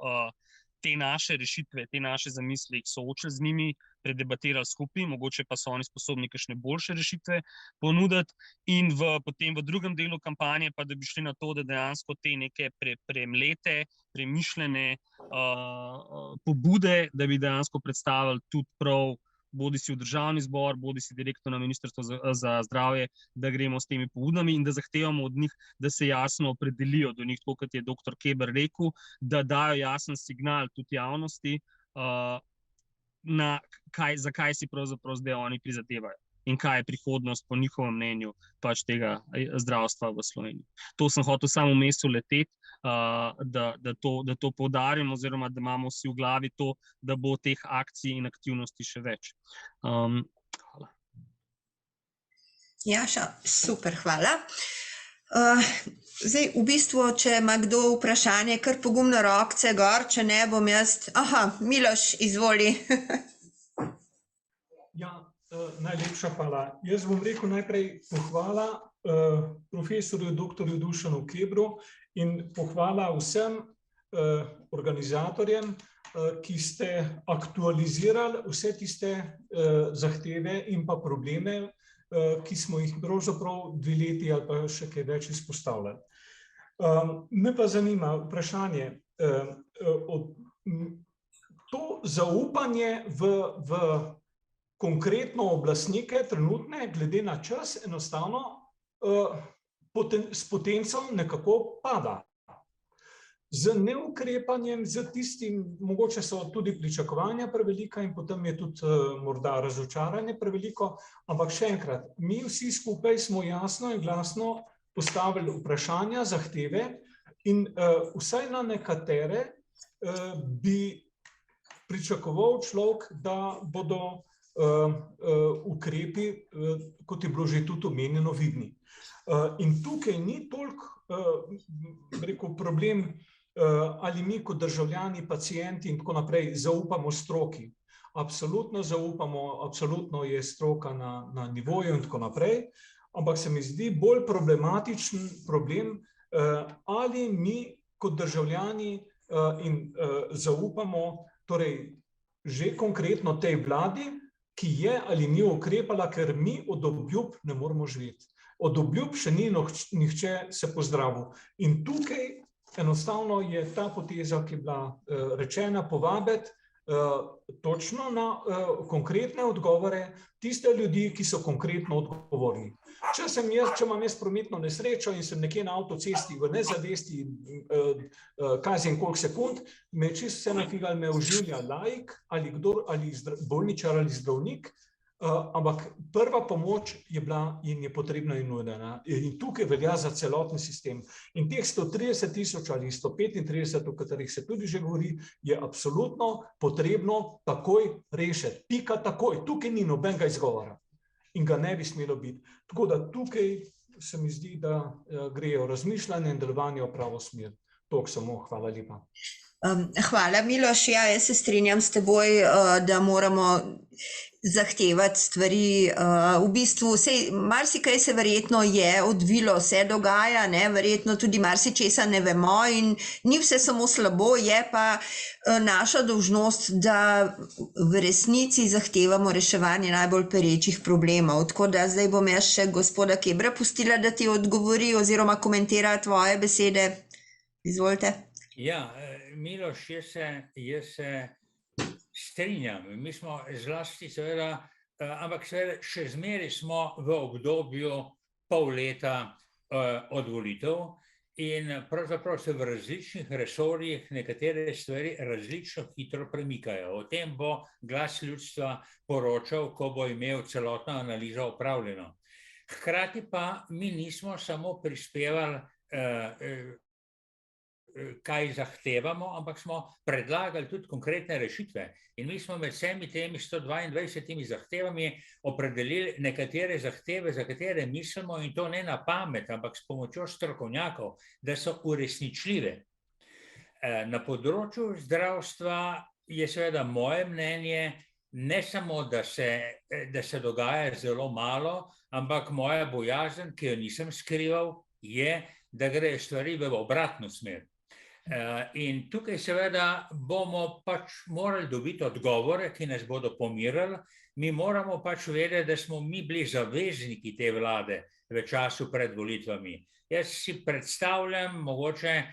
te naše rešitve, te naše zamisli soočili z njimi, predebatirali skupaj, mogoče pa so oni sposobni kakšne boljše rešitve ponuditi, in potem v drugem delu kampanje pa da bi šli na to, da dejansko te neke premlete, premišljene pobude, da bi dejansko predstavili tudi prav bodisi v Državni zbor, bodisi direktno na Ministrstvo za zdravje, da gremo s temi pobudami in da zahtevamo od njih, da se jasno opredelijo do njih, tako kot je dr. Keber rekel, da dajo jasen signal tudi javnosti, zakaj si pravzaprav zdaj oni prizadevajo in kaj je prihodnost po njihovem mnenju pač tega zdravstva v Sloveniji. To sem hotel samo vmes uleteti, da to poudarim, oziroma da imamo vsi v glavi to, da bo teh akcij in aktivnosti še več. Hvala. Jaša, super, hvala. Zdaj, v bistvu, če ima kdo vprašanje, kar pogumno rokce gor, če ne bom jaz. Aha, Miloš, izvoli. Ja, najlepša hvala. Jaz bom rekel najprej pohvala profesorju dr. Dušanu Kebru in pohvala vsem organizatorjem, ki ste aktualizirali vse tiste zahteve in pa probleme, ki smo jih pravzaprav 2 leti ali pa še kaj več izpostavljali. Me pa zanima vprašanje, to zaupanje v konkretno oblastnike trenutne, glede na čas, enostavno s potencom nekako pada. Z neukrepanjem, z tistim, mogoče so tudi pričakovanja prevelika in potem je tudi morda razočaranje preveliko, ampak še enkrat, mi vsi skupaj smo jasno in glasno postavili vprašanja, zahteve in vsaj na nekatere bi pričakoval človek, da bodo ukrepi, kot je bilo že tudi omenjeno, vidni. In tukaj ni toliko problem, ali mi kot državljani, pacienti in tako naprej zaupamo stroki. Absolutno zaupamo, absolutno je stroka na nivoju in tako naprej, ampak se mi zdi bolj problematičen problem, ali mi kot državljani in zaupamo torej že konkretno tej vladi, ki je ali ni ukrepala, ker mi od obljub ne moremo živeti. Od obljub še ni nihče se pozdravil. In tukaj enostavno je ta poteza, ki je bila rečena, povabiti točno na konkretne odgovore tiste ljudi, ki so konkretno odgovorni. Če imam jaz prometno nesrečo in sem nekje na avtocesti v nezavesti, kazim koliko sekund, me čisto vse nafiga, ali me oživlja laik, ali bolničar ali zdravnik, ampak prva pomoč je bila in je potrebna in nujna. In tukaj velja za celoten sistem. In teh 130.000 ali 135, o katerih se tudi že govori, je absolutno potrebno takoj rešiti. Pika takoj. Tukaj ni nobenega izgovora. In ga ne bi smelo biti. Tako da tukaj se mi zdi, da grejo razmišljanje in delovanje v pravo smer. Toliko samo, hvala lepa. Hvala, Miloš. Ja, jaz se strinjam s teboj, da moramo zahtevati stvari. V bistvu, marsikaj se verjetno je odvilo, se dogaja, ne, verjetno tudi marsičesa ne vemo in ni vse samo slabo, je pa naša dolžnost, da v resnici zahtevamo reševanje najbolj perečih problemov. Tako da zdaj bom jaz še gospoda Kebra pustila, da ti odgovori oziroma komentira tvoje besede. Izvolite. Ja, Miloš, jaz se strinjam. Mi smo zlasti seveda, ampak seveda še zmeraj smo v obdobju pol leta od volitev in pravzaprav se v različnih resorjih nekatere stvari različno hitro premikajo. O tem bo Glas ljudstva poročal, ko bo imel celotno analizo opravljeno. Hkrati pa mi nismo samo prispevali kaj zahtevamo, ampak smo predlagali tudi konkretne rešitve. In mi smo med vsemi temi 122 zahtevami opredelili nekatere zahteve, za katere mislimo, in to ne na pamet, ampak s pomočjo strokovnjakov, da so uresničljive. Na področju zdravstva je seveda moje mnenje, ne samo, da se dogaja zelo malo, ampak moja bojazen, ki jo nisem skrival, je, da gre stvari v obratno smer. In tukaj seveda bomo pač morali dobiti odgovore, ki nas bodo pomirili. Mi moramo pač vedeti, da smo mi bili zavezniki te vlade v času pred volitvami. Jaz si predstavljam, mogoče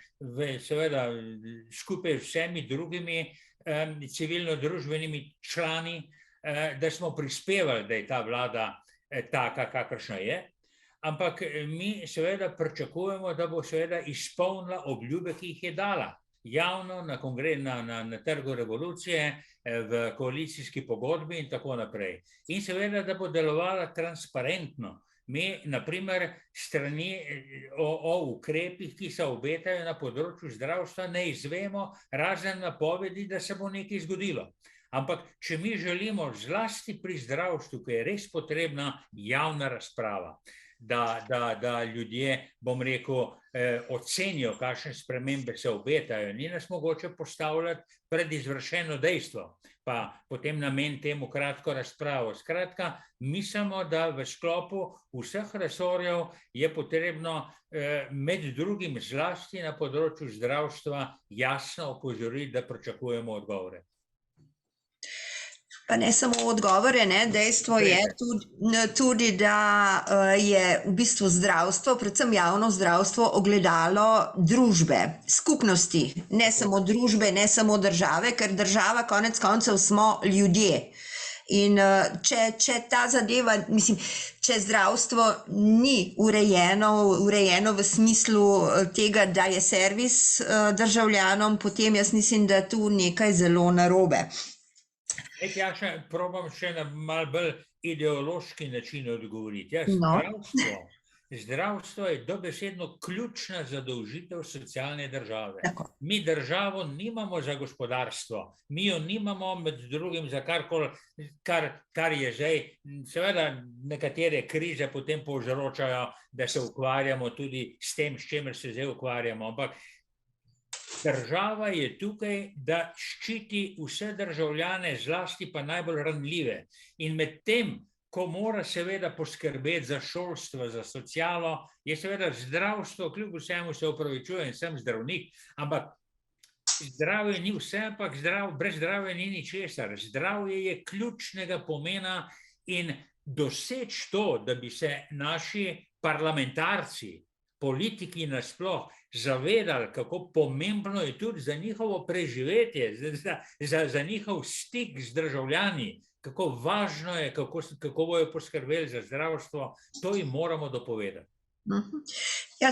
seveda skupaj z vsemi drugimi civilno-družbenimi člani, da smo prispevali, da je ta vlada taka, kakršna je. Ampak mi seveda pričakujemo, da bo seveda izpolnila obljube, ki jih je dala javno na Trgu Revolucije, v koalicijski pogodbi in tako naprej. In seveda, da bo delovala transparentno. Mi, na primer, strani o ukrepih, ki se obetajo na področju zdravstva, ne izvemo, razen napovedi, da se bo nekaj zgodilo. Ampak, če mi želimo zlasti pri zdravstvu, ki je res potrebna javna razprava, da ljudje, bom rekel, ocenijo, kakšne spremembe se obetajo, ni nas mogoče postavljati pred izvršeno dejstvo, pa potem namen temu kratko razpravo. Skratka, mislimo, da v sklopu vseh resorjev je potrebno med drugim zlasti na področju zdravstva jasno opozoriti, da pričakujemo odgovore. Pa ne samo odgovore, ne? Dejstvo je tudi, da je v bistvu zdravstvo, predvsem javno zdravstvo, ogledalo družbe, skupnosti, ne samo družbe, ne samo države, ker država konec koncev smo ljudje. In če ta zadeva, mislim, če zdravstvo ni urejeno v smislu tega, da je servis državljanom, potem jaz mislim, da tu nekaj zelo narobe. Probam še na malo bolj ideološki način odgovoriti. Zdravstvo je dobesedno ključna zadolžitev socialne države. Mi državo nimamo za gospodarstvo, mi jo nimamo med drugim za karkoli, kar je zdaj. Seveda nekatere krize potem povzročajo, da se ukvarjamo tudi s tem, s čemer se zdaj ukvarjamo, ampak država je tukaj, da ščiti vse državljane, zlasti pa najbolj ranljive. In med tem, ko mora seveda poskrbeti za šolstvo, za socialo, je seveda zdravstvo, kljub vsemu se opravičujem, sem zdravnik, ampak zdravje ni vse, ampak brez zdravja ni ničesar. Zdravje je ključnega pomena in doseči to, da bi se naši parlamentarci politiki nasploh zavedali, kako pomembno je tudi za njihovo preživetje, za njihov stik z državljani, kako važno je, kako bojo poskrbeli za zdravstvo, to jim moramo dopovedati. Ja,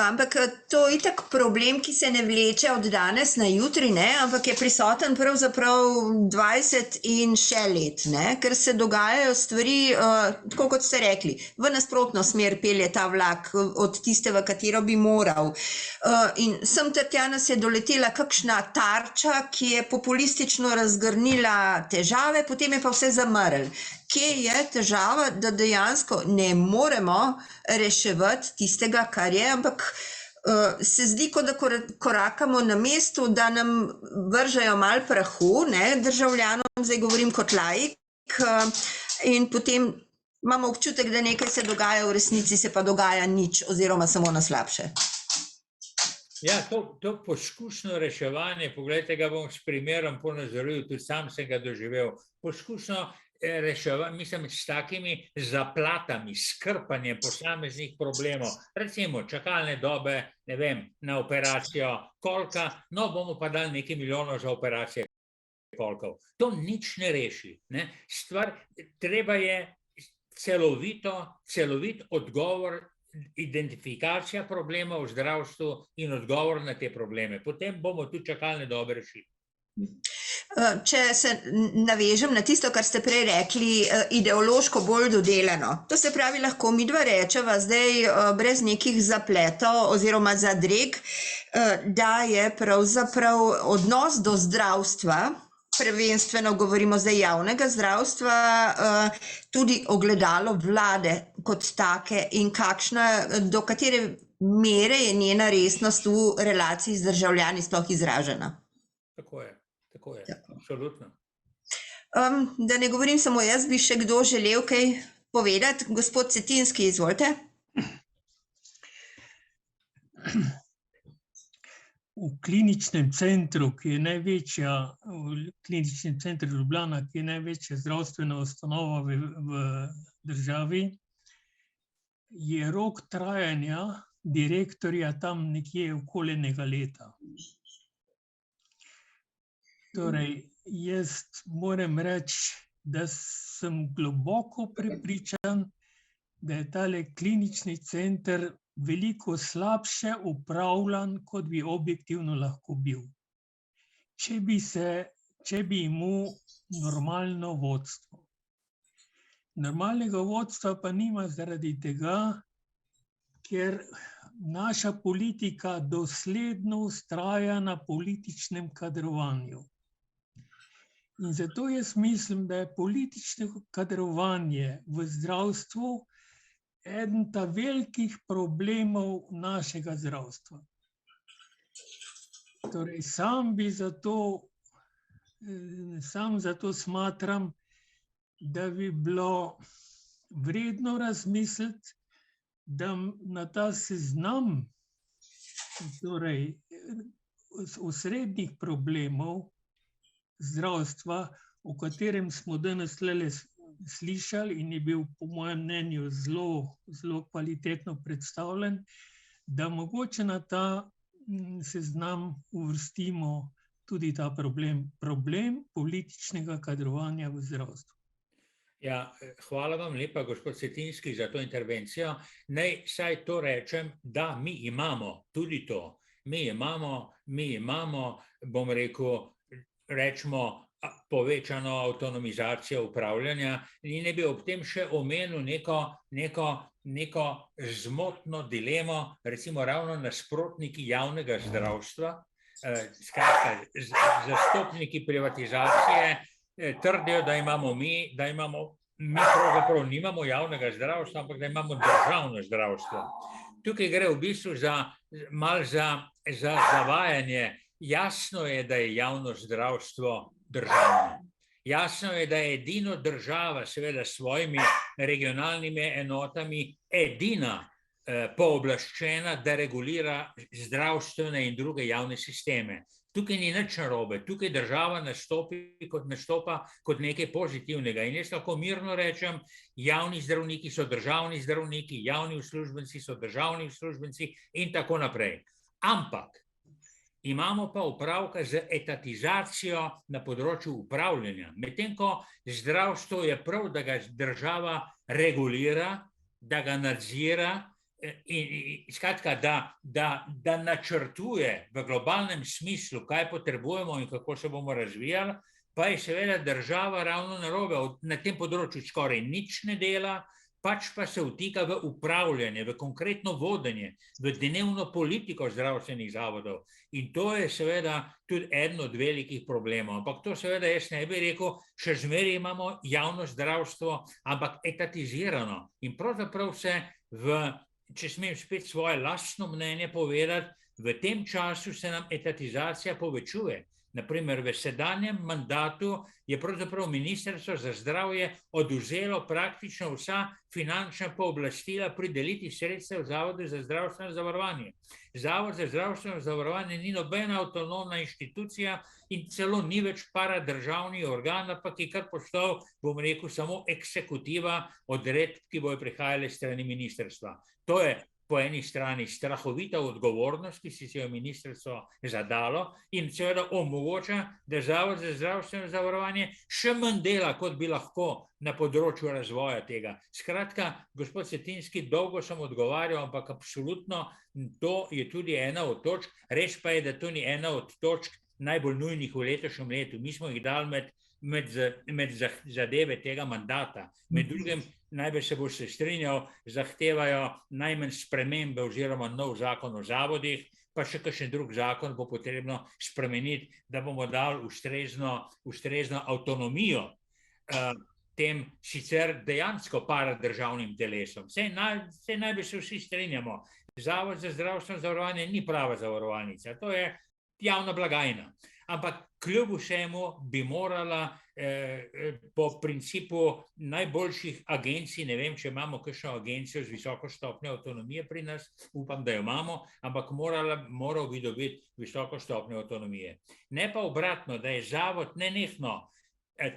ampak to je itak problem, ki se ne vleče od danes na jutri, ne? Ampak je prisoten pravzaprav 20 in še let, ne? Ker se dogajajo stvari, tako kot ste rekli, v nasprotno smer pelje ta vlak od tiste, v katero bi moral. In sem ter tja nas je doletela kakšna tarča, ki je populistično razgrnila težave, potem je pa vse zamrl. Kje je težava, da dejansko ne moremo reševati tistega, kar je, ampak se zdi, kot da korakamo na mestu, da nam vržejo malo prahu, ne, državljanom, zdaj govorim kot laik, in potem imamo občutek, da nekaj se dogaja, v resnici se pa dogaja nič oziroma samo na slabše. Ja, to poskusno reševanje, poglejte, ga bom s primerom ponazoril, tudi sam sem ga doživel, poskusno reševanje, mislim, s takimi zaplatami, skrpanjem posameznih problemov, recimo čakalne dobe, ne vem, na operacijo kolka, no bomo pa dali nekaj milijonov za operacije kolkov. To nič ne reši, ne? Treba je celovit odgovor, identifikacija problemov v zdravstvu in odgovor na te probleme. Potem bomo tudi čakalne dobe rešili. Če se navežem na tisto, kar ste prej rekli, ideološko bolj dodelano. To se pravi, lahko midva rečeva zdaj brez nekih zapletov oziroma zadreg, da je pravzaprav odnos do zdravstva, prvenstveno govorimo zdaj javnega zdravstva, tudi ogledalo vlade kot take in do katere mere je njena resnost v relaciji z državljani sploh izražena. Tako je, absolutno. Da ne govorim samo jaz, bi še kdo želel kaj povedati? Gospod Cetinski, izvolite. V kliničnem centru, ki je največja, v kliničnem centru Ljubljana, ki je največja zdravstvena ustanova v državi, je rok trajanja direktorja tam nekje okoli enega leta. Torej, jaz moram reči, da sem globoko prepričan, da je tale klinični center veliko slabše upravljan, kot bi objektivno lahko bil. Če bi imel normalno vodstvo. Normalnega vodstva pa nima zaradi tega, ker naša politika dosledno vztraja na političnem kadrovanju. In zato jaz mislim, da je politično kadrovanje v zdravstvu eden ta velikih problemov našega zdravstva. Torej, sam zato smatram, da bi bilo vredno razmisliti, da na ta seznam torej, osrednjih problemov zdravstva, o katerem smo danes tlele slišali in je bil po mojem mnenju zelo kvalitetno predstavljen, da mogoče na ta seznam uvrstimo tudi ta problem političnega kadrovanja v zdravstvu. Ja, hvala vam lepa, gospod Cetinski, za to intervencijo. Naj saj to rečem, da mi imamo tudi to. Mi imamo, bom rekel, rečemo, povečano avtonomizacijo upravljanja in ne bi ob tem še omenil neko zmotno dilemo, recimo ravno nasprotniki javnega zdravstva, skratka, zastopniki privatizacije trdijo, da imamo mi pravzaprav nimamo javnega zdravstva, ampak da imamo državno zdravstvo. Tukaj gre v bistvu malo za zavajanje. Jasno je, da je javno zdravstvo državno. Jasno je, da je edino država, seveda s svojimi regionalnimi enotami, edina pooblaščena, da regulira zdravstvene in druge javne sisteme. Tukaj ni nič narobe, tukaj država nastopa kot nekaj pozitivnega. In jaz lahko mirno rečem, javni zdravniki so državni zdravniki, javni uslužbenci so državni uslužbenci in tako naprej. Ampak imamo pa opravka z etatizacijo na področju upravljanja. Medtem ko zdravstvo je prav, da ga država regulira, da ga nadzira, skratka, da načrtuje v globalnem smislu, kaj potrebujemo in kako se bomo razvijali, pa je seveda država ravno narobe. Na tem področju skoraj nič ne dela, pač pa se vtika v upravljanje, v konkretno vodenje, v dnevno politiko zdravstvenih zavodov. In to je seveda tudi eden od velikih problemov. Ampak to seveda jaz ne bi rekel, še zmeraj imamo javno zdravstvo, ampak etatizirano. In pravzaprav se če smem spet svoje lastno mnenje povedati, v tem času se nam etatizacija povečuje. Naprimer, v sedanjem mandatu je pravzaprav Ministrstvo za zdravje odvzelo praktično vsa finančna pooblastila pri delitvi sredstev Zavodu za zdravstveno zavarovanje. Zavod za zdravstveno zavarovanje ni nobena avtonomna inštitucija in celo ni več paradržavni organ, ampak je kar postal, bom rekel, samo eksekutiva odredb, ki bojo prihajale strani ministrstva. To je po eni strani strahovita odgovornost, ki si jo ministrstvo zadalo in seveda omogoča, da Zavod za zdravstveno zavarovanje še manj dela, kot bi lahko na področju razvoja tega. Skratka, gospod Cetinski, dolgo sem odgovarjal, ampak absolutno to je tudi ena od točk. Res pa je, da to ni ena od točk najbolj nujnih v letošnjem letu. Mi smo jih dali med zadeve tega mandata. Med drugim, najbolj se boš se strinjal, zahtevajo najmanj spremembe oziroma nov zakon o zavodih, pa še kakšen drug zakon bo potrebno spremeniti, da bomo dali ustrezno avtonomijo tem sicer dejansko paradržavnim telesom. Saj najbolj se vsi strinjamo. Zavod za zdravstveno zavarovanje ni prava zavarovalnica, to je javna blagajna. Ampak kljub vsemu bi morala po principu najboljših agencij, ne vem, če imamo kakšno agencijo z visoko stopnjo avtonomije pri nas, upam, da jo imamo, ampak moral bi dobiti visoko stopnjo avtonomije. Ne pa obratno, da je zavod nenehno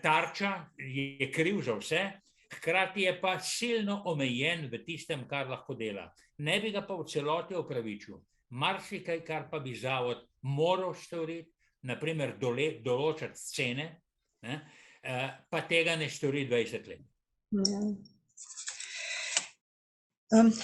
tarča, je kriv za vse, hkrati je pa silno omejen v tistem, kar lahko dela. Ne bi ga pa v celoti opravičil. Marsikaj, kar pa bi zavod moral storiti, naprimer določati cene, pa tega ne stori 20 let.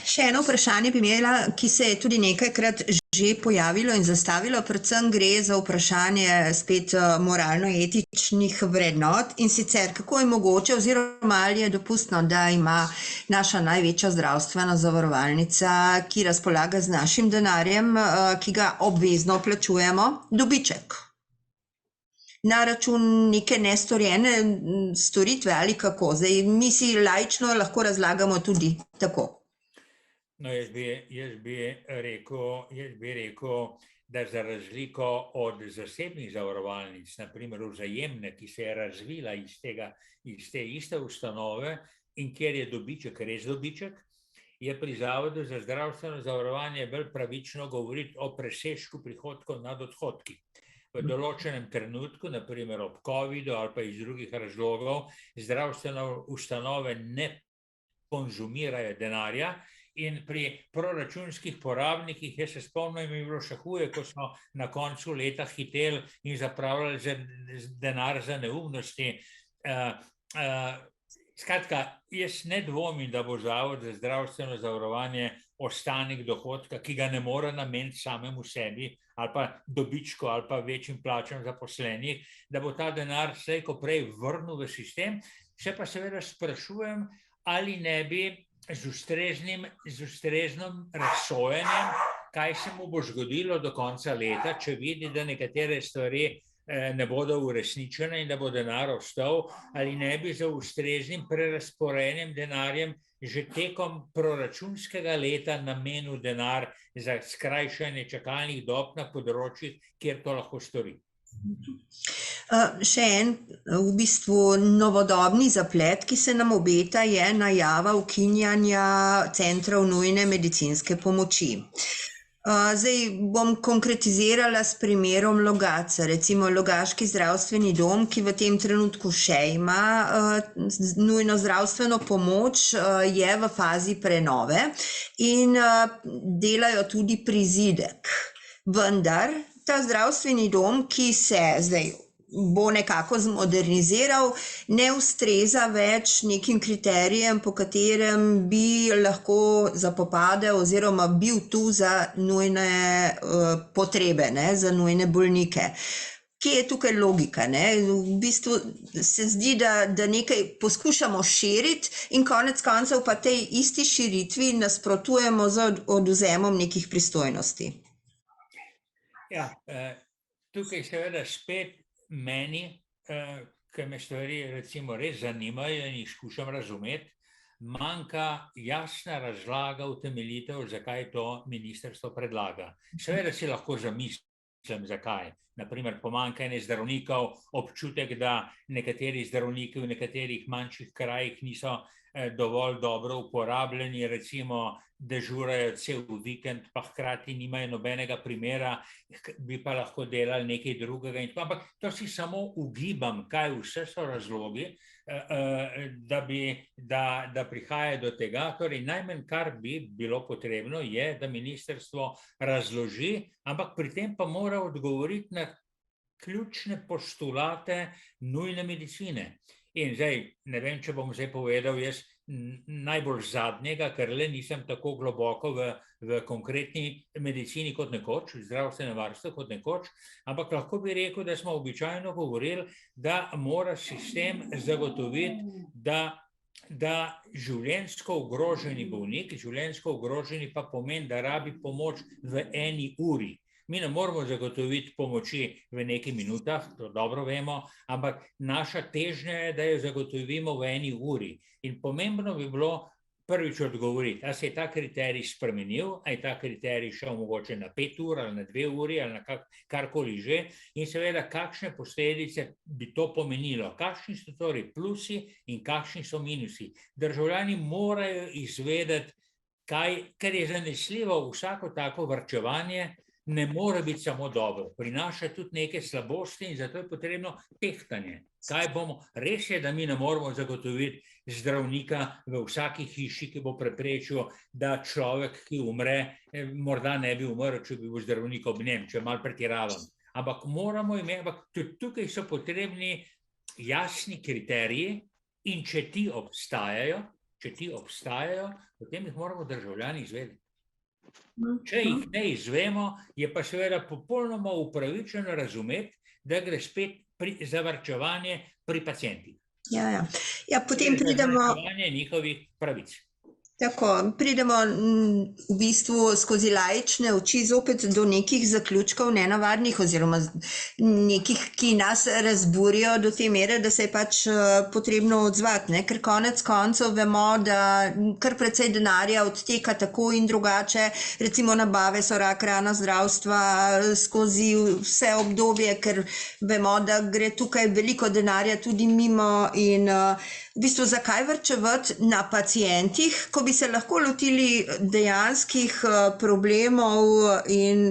Še eno vprašanje bi imela, ki se je tudi nekajkrat že pojavilo in zastavilo, predvsem gre za vprašanje spet moralno-etičnih vrednot in sicer kako je mogoče oziroma ali je dopustno, da ima naša največja zdravstvena zavarovalnica, ki razpolaga z našim denarjem, ki ga obvezno plačujemo, dobiček na račun neke nestorjene storitve ali kako. Zdaj, mi si laično lahko razlagamo tudi tako. No, jaz bi rekel, da za razliko od zasebnih zavarovalnic, naprimer Vzajemne, ki se je razvila iz te iste ustanove in kjer je dobiček res dobiček, je pri Zavodu za zdravstveno zavarovanje bolj pravično govoriti o presežku prihodkov nad odhodki. V določenem trenutku, naprimer ob covidu ali pa iz drugih razlogov, zdravstvene ustanove ne konzumirajo denarja in pri proračunskih porabnikih, jaz se spomnim, je bilo še huje, ko smo na koncu leta hiteli in zapravljali denar za neumnosti. Skratka, jaz ne dvomim, da bo Zavod za zdravstveno zavarovanje ostanek dohodka, ki ga ne more nameniti samemu sebi ali pa dobičku ali pa večjim plačam zaposlenih, da bo ta denar slej ko prej vrnil v sistem. Se pa seveda sprašujem, ali ne bi z ustreznim razsojanjem, kaj se mu bo zgodilo do konca leta, če vidi, da nekatere stvari ne bodo uresničene in da bo denar ostal, ali ne bi za ustreznim prerazporejenim denarjem že tekom proračunskega leta namenil denar za skrajšanje čakalnih dob na področjih, kjer to lahko stori. Še en v bistvu novodobni zaplet, ki se nam obeta, je najava ukinjanja centrov nujne medicinske pomoči. Zdaj bom konkretizirala s primerom Logatca. Recimo Logaški zdravstveni dom, ki v tem trenutku še ima nujno zdravstveno pomoč, je v fazi prenove in delajo tudi prizidek. Vendar ta zdravstveni dom, ki se zdaj bo nekako zmoderniziral, ne ustreza več nekim kriterijem, po katerem bi lahko zapopadel oziroma bil tu za nujne potrebe, ne, za nujne bolnike. Kje je tukaj logika, ne? V bistvu se zdi, da nekaj poskušamo širiti in konec koncev pa tej isti širitvi nasprotujemo z odvzemom nekih pristojnosti. Ja, tukaj seveda spet meni, ki me stvari recimo res zanimajo in jih skušam razumeti, manjka jasna razlaga, utemeljitev, zakaj to ministrstvo predlaga. Seveda si lahko zamislim, zakaj. Naprimer, pomanjkanje zdravnikov, občutek, da nekateri zdravniki v nekaterih manjših krajih niso dovolj dobro uporabljeni, recimo dežurajo cel vikend, pa hkrati nimajo nobenega primera, bi pa lahko delali nekaj drugega. Ampak to si samo ugibam, kaj vse so razlogi, da prihaja do tega. Torej, najmanj, kar bi bilo potrebno, je, da ministrstvo razloži, ampak pri tem pa mora odgovoriti na ključne postulate nujne medicine. In zdaj, ne vem, če bom zdaj povedal jaz najbolj zadnjega, ker le nisem tako globoko v konkretni medicini kot nekoč, v zdravstvenem varstvu kot nekoč, ampak lahko bi rekel, da smo običajno govorili, da mora sistem zagotoviti, da življenjsko ogroženi bolnik, življenjsko ogroženi pa pomeni, da rabi pomoč v 1 uri. Mi ne moramo zagotoviti pomoči v nekaj minutah, to dobro vemo, ampak naša težnja je, da jo zagotovimo v 1 uri. In pomembno bi bilo prvič odgovoriti, a se je ta kriterij spremenil, a je ta kriterij šel mogoče na 5 ur ali na 2 uri ali na karkoli že, in seveda, kakšne posledice bi to pomenilo, kakšni so torej plusi in kakšni so minusi. Državljani morajo izvedeti, ker je zanesljivo vsako tako varčevanje, ne more biti samo dobro, prinaša tudi neke slabosti in zato je potrebno tehtanje. Kaj bomo? Res je, da mi ne moramo zagotoviti zdravnika v vsaki hiši, ki bo preprečil, da človek, ki umre, morda ne bi umrl, če bi bil zdravnik ob njem, če malo pretiravam. Ampak moramo imeti, tudi tukaj so potrebni jasni kriteriji in če ti obstajajo, potem jih moramo državljani izvedeti. Če jih ne izvemo, je pa seveda popolnoma upravičeno razumeti, da gre spet za varčevanje pri pacientih. Ja, potem pridemo... Varčevanje njihovih pravic. Tako, pridemo v bistvu skozi laične oči zopet do nekih zaključkov nenavadnih oziroma nekih, ki nas razburijo do te mere, da se je pač potrebno odzvati, ne? Ker konec koncev vemo, da kar precej denarja odteka tako in drugače, recimo nabave so rak rana zdravstva skozi vse obdobje, ker vemo, da gre tukaj veliko denarja tudi mimo in v bistvu zakaj varčevati na pacientih, ko bi se lahko lotili dejanskih problemov in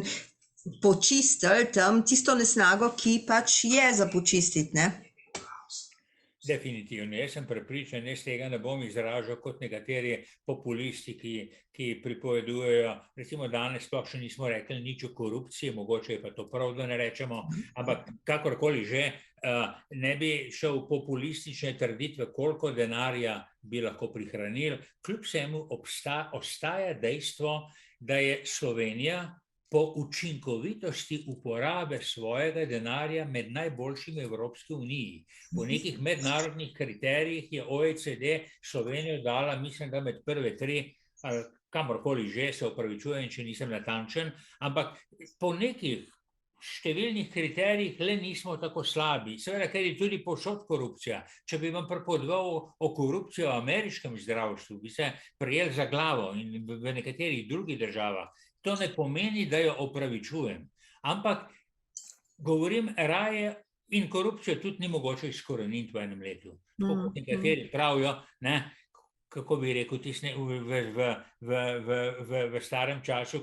počistili tam tisto nesnago, ki pač je za počistiti, ne? Definitivno. Jaz sem prepričan, jaz tega ne bom izražal kot nekateri populisti, ki pripovedujejo, recimo danes sploh še nismo rekli nič o korupciji, mogoče je pa to prav, da ne rečemo, ampak kakorkoli že, ne bi šel v populistične trditve, koliko denarja bi lahko prihranili. Kljub vsemu ostaja dejstvo, da je Slovenija po učinkovitosti uporabe svojega denarja med najboljšimi v Evropski uniji. Po nekih mednarodnih kriterijih je OECD Slovenijo dala, mislim, da med prve 3, kamorkoli že, se opravičujem, če nisem natančen, ampak po nekih številnih kriterijih le nismo tako slabi. Seveda, ker je tudi povsod korupcija. Če bi vam pripovedoval o korupciji v ameriškem zdravstvu, bi se prijeli za glavo in v nekaterih drugih državah. To ne pomeni, da jo opravičujem, ampak govorim raje, in korupcijo tudi ni mogoče izkoreniti v 1 letu. Nekateri pravijo, kako bi rekel, v starem času,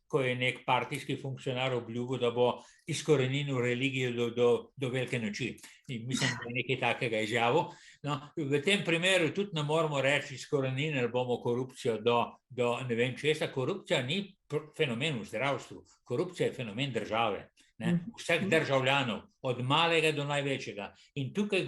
ko ko je nek partijski funkcionar obljubil, da bo izkoreninil religijo do velike noči. In mislim, da je nekaj takega izjavil. No, v tem primeru tudi ne moramo reči, izkoreninili bomo korupcijo do ne vem česa. Korupcija ni fenomen v zdravstvu, korupcija je fenomen države. Vseh državljanov, od malega do največjega. In tukaj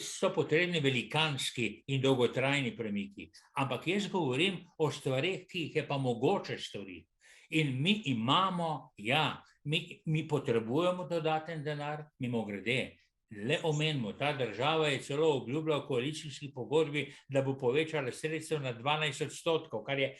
so potrebni velikanski in dolgotrajni premiki. Ampak jaz govorim o stvareh, ki jih je pa mogoče storiti. In mi imamo, mi potrebujemo dodaten denar, mimogrede. Le omenimo, ta država je celo obljubila v koalicijski pogodbi, da bo povečala sredstev na 12%, kar je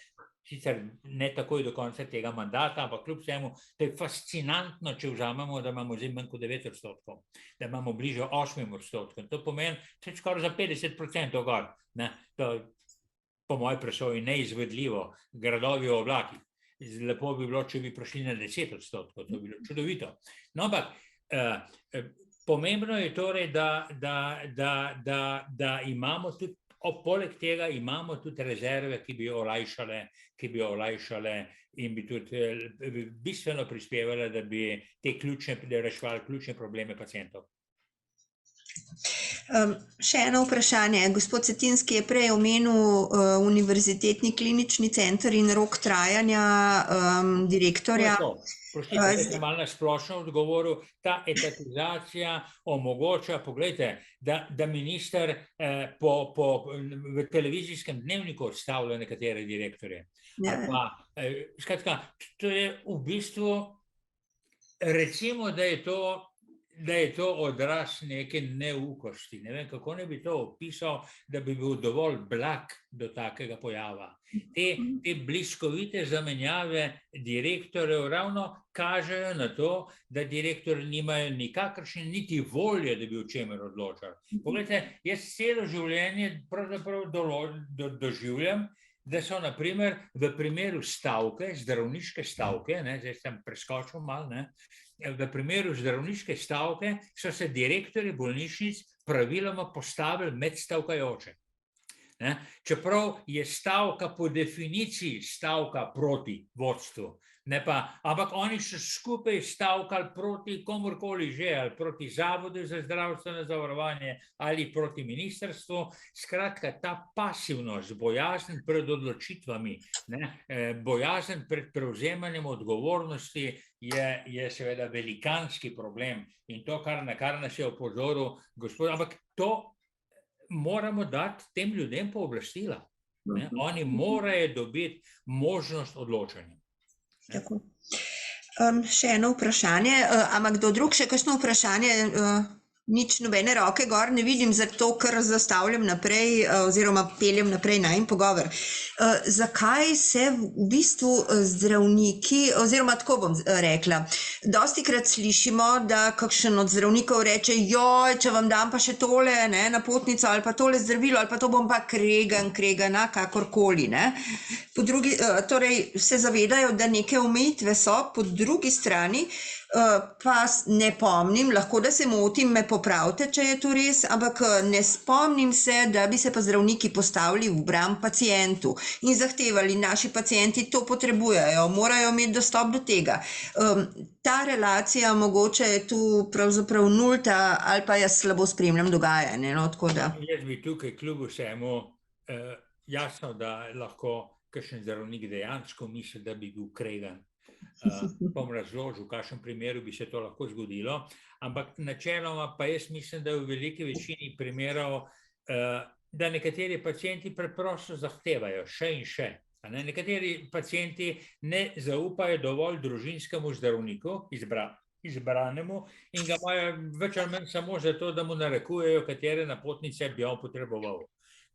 sicer ne takoj do konca tega mandata, ampak kljub vsemu, to je fascinantno, če vzamemo, da imamo zdaj manj kot 9%, da imamo bliže 8%. To pomeni, da je skoraj za 50% gor. To je po moji presoji neizvedljivo, gradovi v oblakih. Lepo bi bilo, če bi prišli na 10%, to bi bilo čudovito. No, ampak pomembno je torej, da imamo tudi, poleg tega imamo tudi rezerve, ki bi olajšale in bi tudi bistveno prispevale, da bi reševali ključne probleme pacientov. Še eno vprašanje. Gospod Cetinski je prej omenil Univerzitetni klinični center in rok trajanja direktorja. Prostite, da sem malo na splošno odgovoril, ta etatizacija omogoča, poglejte, da minister v televizijskem dnevniku odstavlja nekatere direktorje. Skratka, to je v bistvu, recimo, da je to odraz neke neukosti. Ne vem, kako ne bi to opisal, da bi bil dovolj blag do takega pojava. Te bliskovite zamenjave direktorjev ravno kažejo na to, da direktorji nimajo nikakršne niti volje, da bi o čemer odločali. Poglejte, jaz celo življenje pravzaprav doživljam, da so na primer v primeru stavke, zdravniške stavke, zdaj sem preskočil malo, v primeru zdravniške stavke so se direktorji bolnišnic praviloma postavili med stavkajoče. Čeprav je stavka po definiciji stavka proti vodstvu, ampak oni so skupaj stavkali proti komurkoli že, ali proti Zavodu za zdravstveno zavarovanje, ali proti ministrstvu. Skratka, ta pasivnost, bojazen pred odločitvami, bojazen pred prevzemanjem odgovornosti je seveda velikanski problem. In to, na kar nas je opozoril gospod, ampak to moramo dati tem ljudem pooblastila. Oni morajo dobiti možnost odločanja. Tako. Še eno vprašanje, ampak kdo drug še kakšno vprašanje? Nič, nobene roke gor ne vidim, zato ker zastavljam naprej oziroma peljem naprej najin pogovor. Zakaj se v bistvu zdravniki, oziroma tako bom rekla, dostikrat slišimo, da kakšen od zdravnikov reče, joj, če vam dam pa še tole napotnico ali pa tole zdravilo ali pa to bom pa kregana, kakorkoli. Torej se zavedajo, da neke omejitve so, po drugi strani pa ne pomnim, lahko da se motim, me popravite, če je to res, ampak ne spomnim se, da bi se pa zdravniki postavili v bran pacientu in zahtevali, naši pacienti to potrebujejo, morajo imeti dostop do tega. Ta relacija mogoče je tu pravzaprav nulta ali pa jaz slabo spremljam dogajanje. Jaz bi tukaj kljub vsemu jasno, da lahko kakšen zdravnik dejansko misli, da bi bil kregan. Bom razložil, v kakšnem primeru bi se to lahko zgodilo, ampak načeloma pa jaz mislim, da v veliki večini primerov, da nekateri pacienti preprosto zahtevajo še in še. Nekateri pacienti ne zaupajo dovolj družinskemu zdravniku, izbranemu, in ga imajo več ali manj samo zato, da mu narekujejo, katere napotnice bi on potreboval.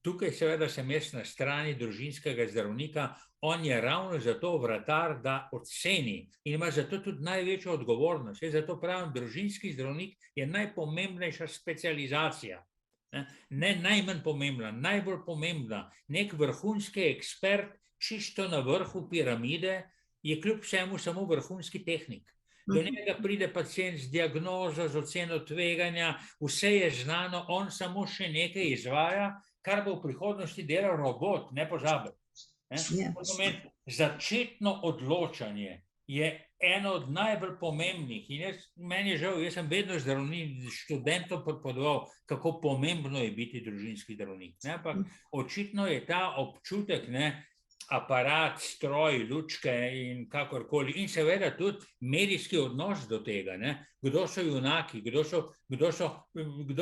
Tukaj seveda sem jaz na strani družinskega zdravnika, on je ravno zato vratar, da oceni in ima zato tudi največjo odgovornost. Zato pravim, družinski zdravnik je najpomembnejša specializacija. Ne najmanj pomembna, najbolj pomembna. Nek vrhunski ekspert, čisto na vrhu piramide, je kljub vsemu samo vrhunski tehnik. Do njega pride pacient z diagnozo, z oceno tveganja, vse je znano, on samo še nekaj izvaja, kar bo v prihodnosti delal robot, ne pozabi. Ja. To pomeni, začetno odločanje je eno od najbolj pomembnih in meni je žal, jaz sem vedno študentom podpovedal, kako pomembno je biti družinski zdravnik. Ampak očitno je ta občutek, aparat, stroj, lučke in kakorkoli in seveda tudi medijski odnos do tega, kdo so junaki, kdo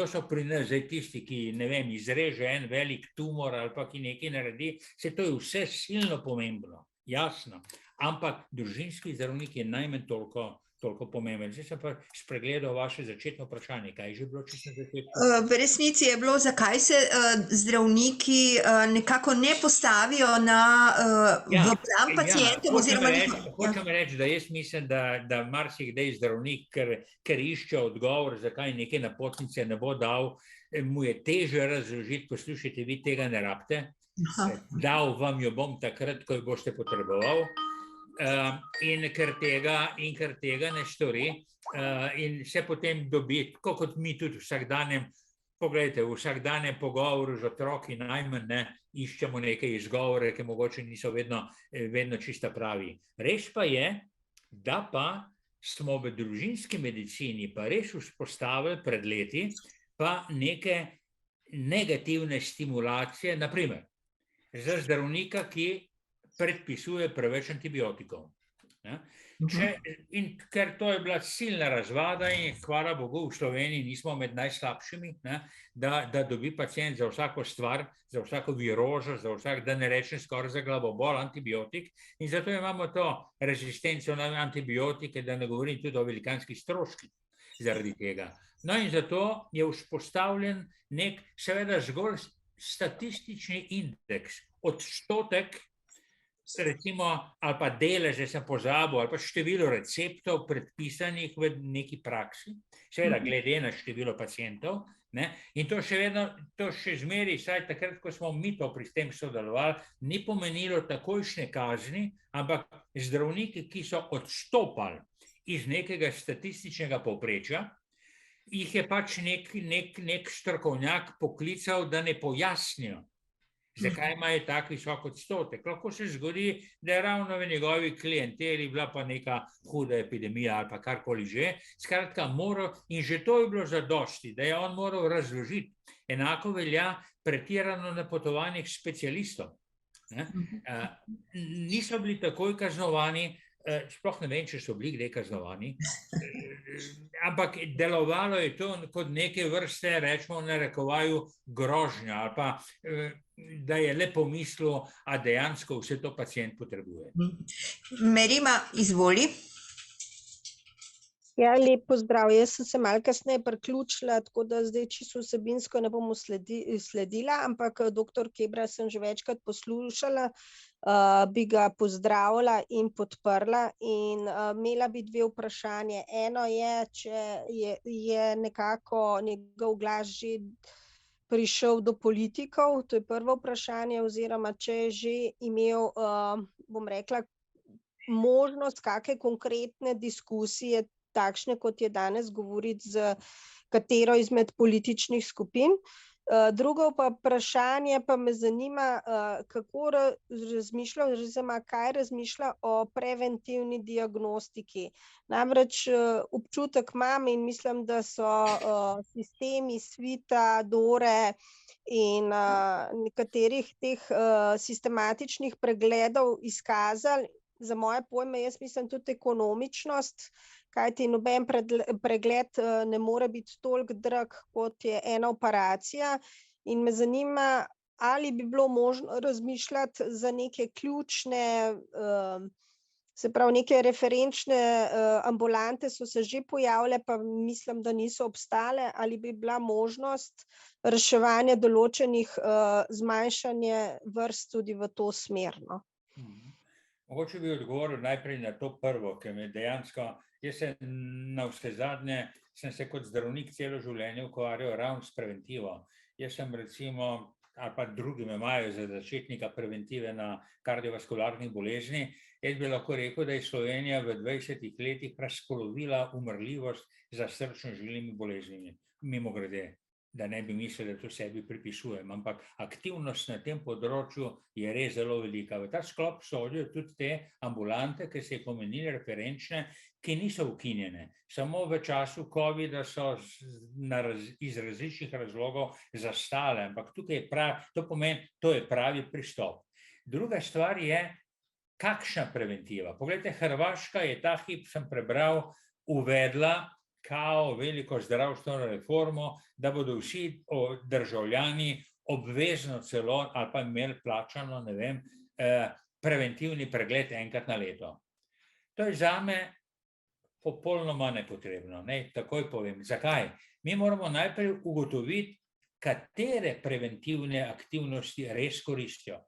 so pri nas, zdaj tisti, ki, ne vem, izreže en velik tumor ali pa ki nekaj naredi, se to je vse silno pomembno, jasno, ampak družinski zdravnik je najmanj toliko pomemben. Zdaj sem pa spregledal vaše začetno vprašanje, kaj je že bilo čisto na začetku? V resnici je bilo, zakaj se zdravniki nekako ne postavijo v bran pacientom oziroma Hočem reči, da jaz mislim, da marsikdaj zdravnik, ker išče odgovor, zakaj neke napotnice ne bo dal, mu je težje razložiti, poslušajte, vi tega ne rabite, dal vam jo bom takrat, ko jo boste potreboval. In ker tega ne stori in se potem dobi, tako kot mi tudi v vsakdanjem pogovoru z otroki najmanj iščemo neke izgovore, ki mogoče niso vedno čisto pravi. Res pa je, da pa smo v družinski medicini pa res vzpostavili pred leti pa neke negativne stimulacije, naprimer, za zdravnika, ki predpisuje preveč antibiotikov. In ker to je bila silna razvada in hvala Bogu v Sloveniji nismo med najslabšimi, da dobi pacient za vsako stvar, za vsako virozo, za vsak, da ne rečem skoraj za glavobol, antibiotik in zato imamo to rezistenco na antibiotike, da ne govorim tudi o velikanskih stroških zaradi tega. No in zato je vzpostavljen nek seveda zgolj statistični indeks, odstotek recimo, ali pa deleže sem pozabil, ali pa število receptov predpisanih v neki praksi, seveda glede na število pacientov, in to še zmeri, saj takrat, ko smo mi to pri tem sodelovali, ni pomenilo takojšnje kazni, ampak zdravniki, ki so odstopali iz nekega statističnega povprečja, jih je pač nek strokovnjak poklical, da ne pojasnijo, zakaj imajo tak visok odstotek. Lahko se zgodi, da je ravno v njegovi klienteli bila pa neka huda epidemija ali pa karkoli že. Skratka, in že to je bilo zadosti, da je on moral razložiti. Enako velja pretirano napotovanje k specialistom. Niso bili takoj kaznovani, sploh ne vem, če so bili kdaj kaznovani, ampak delovalo je to kot neke vrste, rečemo v narekovaju, grožnja ali pa da je le pomislil, a dejansko vse to pacient potrebuje. Merima, izvoli. Ja, lep pozdrav. Jaz sem se malo kasneje priključila, tako da zdaj čisto vsebinsko ne bom sledila, ampak doktor Kebra sem že večkrat poslušala, bi ga pozdravila in podprla in imela bi dve vprašanje. Eno je, če je nekako njegov glas že prišel do politikov, to je prvo vprašanje, oziroma če je že imel, bom rekla, možnost kakšne konkretne diskusije, takšne, kot je danes, govoriti z katero izmed političnih skupin. Drugo pa vprašanje pa me zanima, kako razmišlja oziroma kaj razmišlja o preventivni diagnostiki. Namreč občutek imam in mislim, da so sistemi Svita, Dore in nekaterih teh sistematičnih pregledov izkazali, za moje pojme, jaz mislim tudi ekonomičnost, kajti noben pregled ne more biti toliko drag, kot je ena operacija. In me zanima, ali bi bilo možno razmišljati za neke ključne, se pravi, neke referenčne ambulante so se že pojavile, pa mislim, da niso obstale, ali bi bila možnost reševanja določenih zmanjšanje vrst tudi v to smer. Mogoče bi odgovoril najprej na to prvo, ker me dejansko, jaz se navsezadnje sem se kot zdravnik celo življenje ukvarjal ravno s preventivo. Jaz sem recimo, ali pa drugi me imajo za začetnika preventive na kardiovaskularnih bolezni, jaz bi lahko rekel, da je Slovenija v 20 letih razpolovila umrljivost za srčno-žilnimi boleznimi, mimogrede. da ne bi mislili, da to sebi pripisujem, ampak aktivnost na tem področju je res zelo velika. V ta sklop sodijo tudi te ambulante, ki se jih omenili, referenčne, ki niso ukinjene. Samo v času covida so iz različnih razlogov zastale, ampak tukaj to pomeni, to je pravi pristop. Druga stvar je, kakšna preventiva. Poglejte, Hrvaška je ta hip, sem prebral, uvedla kao veliko zdravstveno reformo, da bodo vsi državljani obvezno celo ali pa imeli plačano, ne vem, preventivni pregled enkrat na leto. To je zame popolnoma nepotrebno, ne, takoj povem. Zakaj? Mi moramo najprej ugotoviti, katere preventivne aktivnosti res koristijo.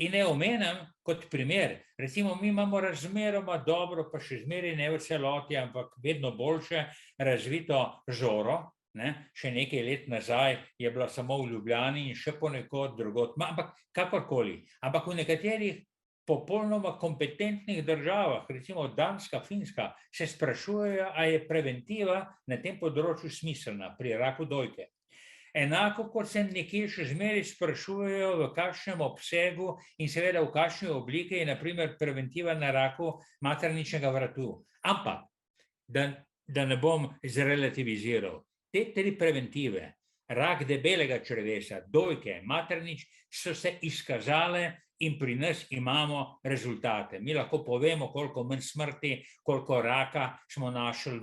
In ne omenim kot primer, recimo mi imamo razmeroma dobro, pa še zmeraj ne v celoti, ampak vedno boljše razvito Žoro, ne? Še nekaj let nazaj je bila samo v Ljubljani in še ponekod drugod, ampak kakorkoli. Ampak v nekaterih popolnoma kompetentnih državah, recimo Danska, Finska, se sprašujejo, a je preventiva na tem področju smiselna pri raku dojke. Enako kot se nekje še zmeraj sprašujejo, v kakšnem obsegu in seveda v kakšni obliki je na primer preventiva na raku materničnega vratu. Ampak, da ne bom zrelativiziral, te tri preventive, rak debelega črevesa, dojke, maternič, so se izkazale in pri nas imamo rezultate. Mi lahko povemo, koliko manj smrti, koliko raka smo našli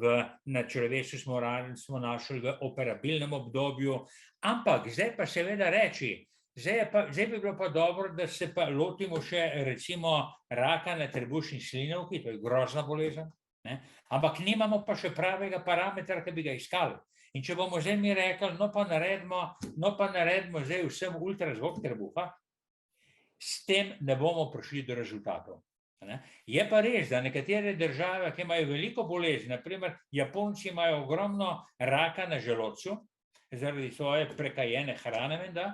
na črevesu, smo našli v operabilnem obdobju, ampak zdaj pa seveda reči, zdaj bi bilo pa dobro, da se pa lotimo še recimo raka na trebušni slinavki, to je grozna bolezen, ne? Ampak nimamo pa še pravega parametra, ki bi ga iskali. In če bomo zdaj mi rekli, no pa naredimo zdaj vsem ultrazvok trebuha, s tem ne bomo prišli do rezultatov. Je pa res, da nekatere države, ki imajo veliko bolezni, naprimer Japonci imajo ogromno raka na želodcu, zaradi svoje prekajene hrane, menda,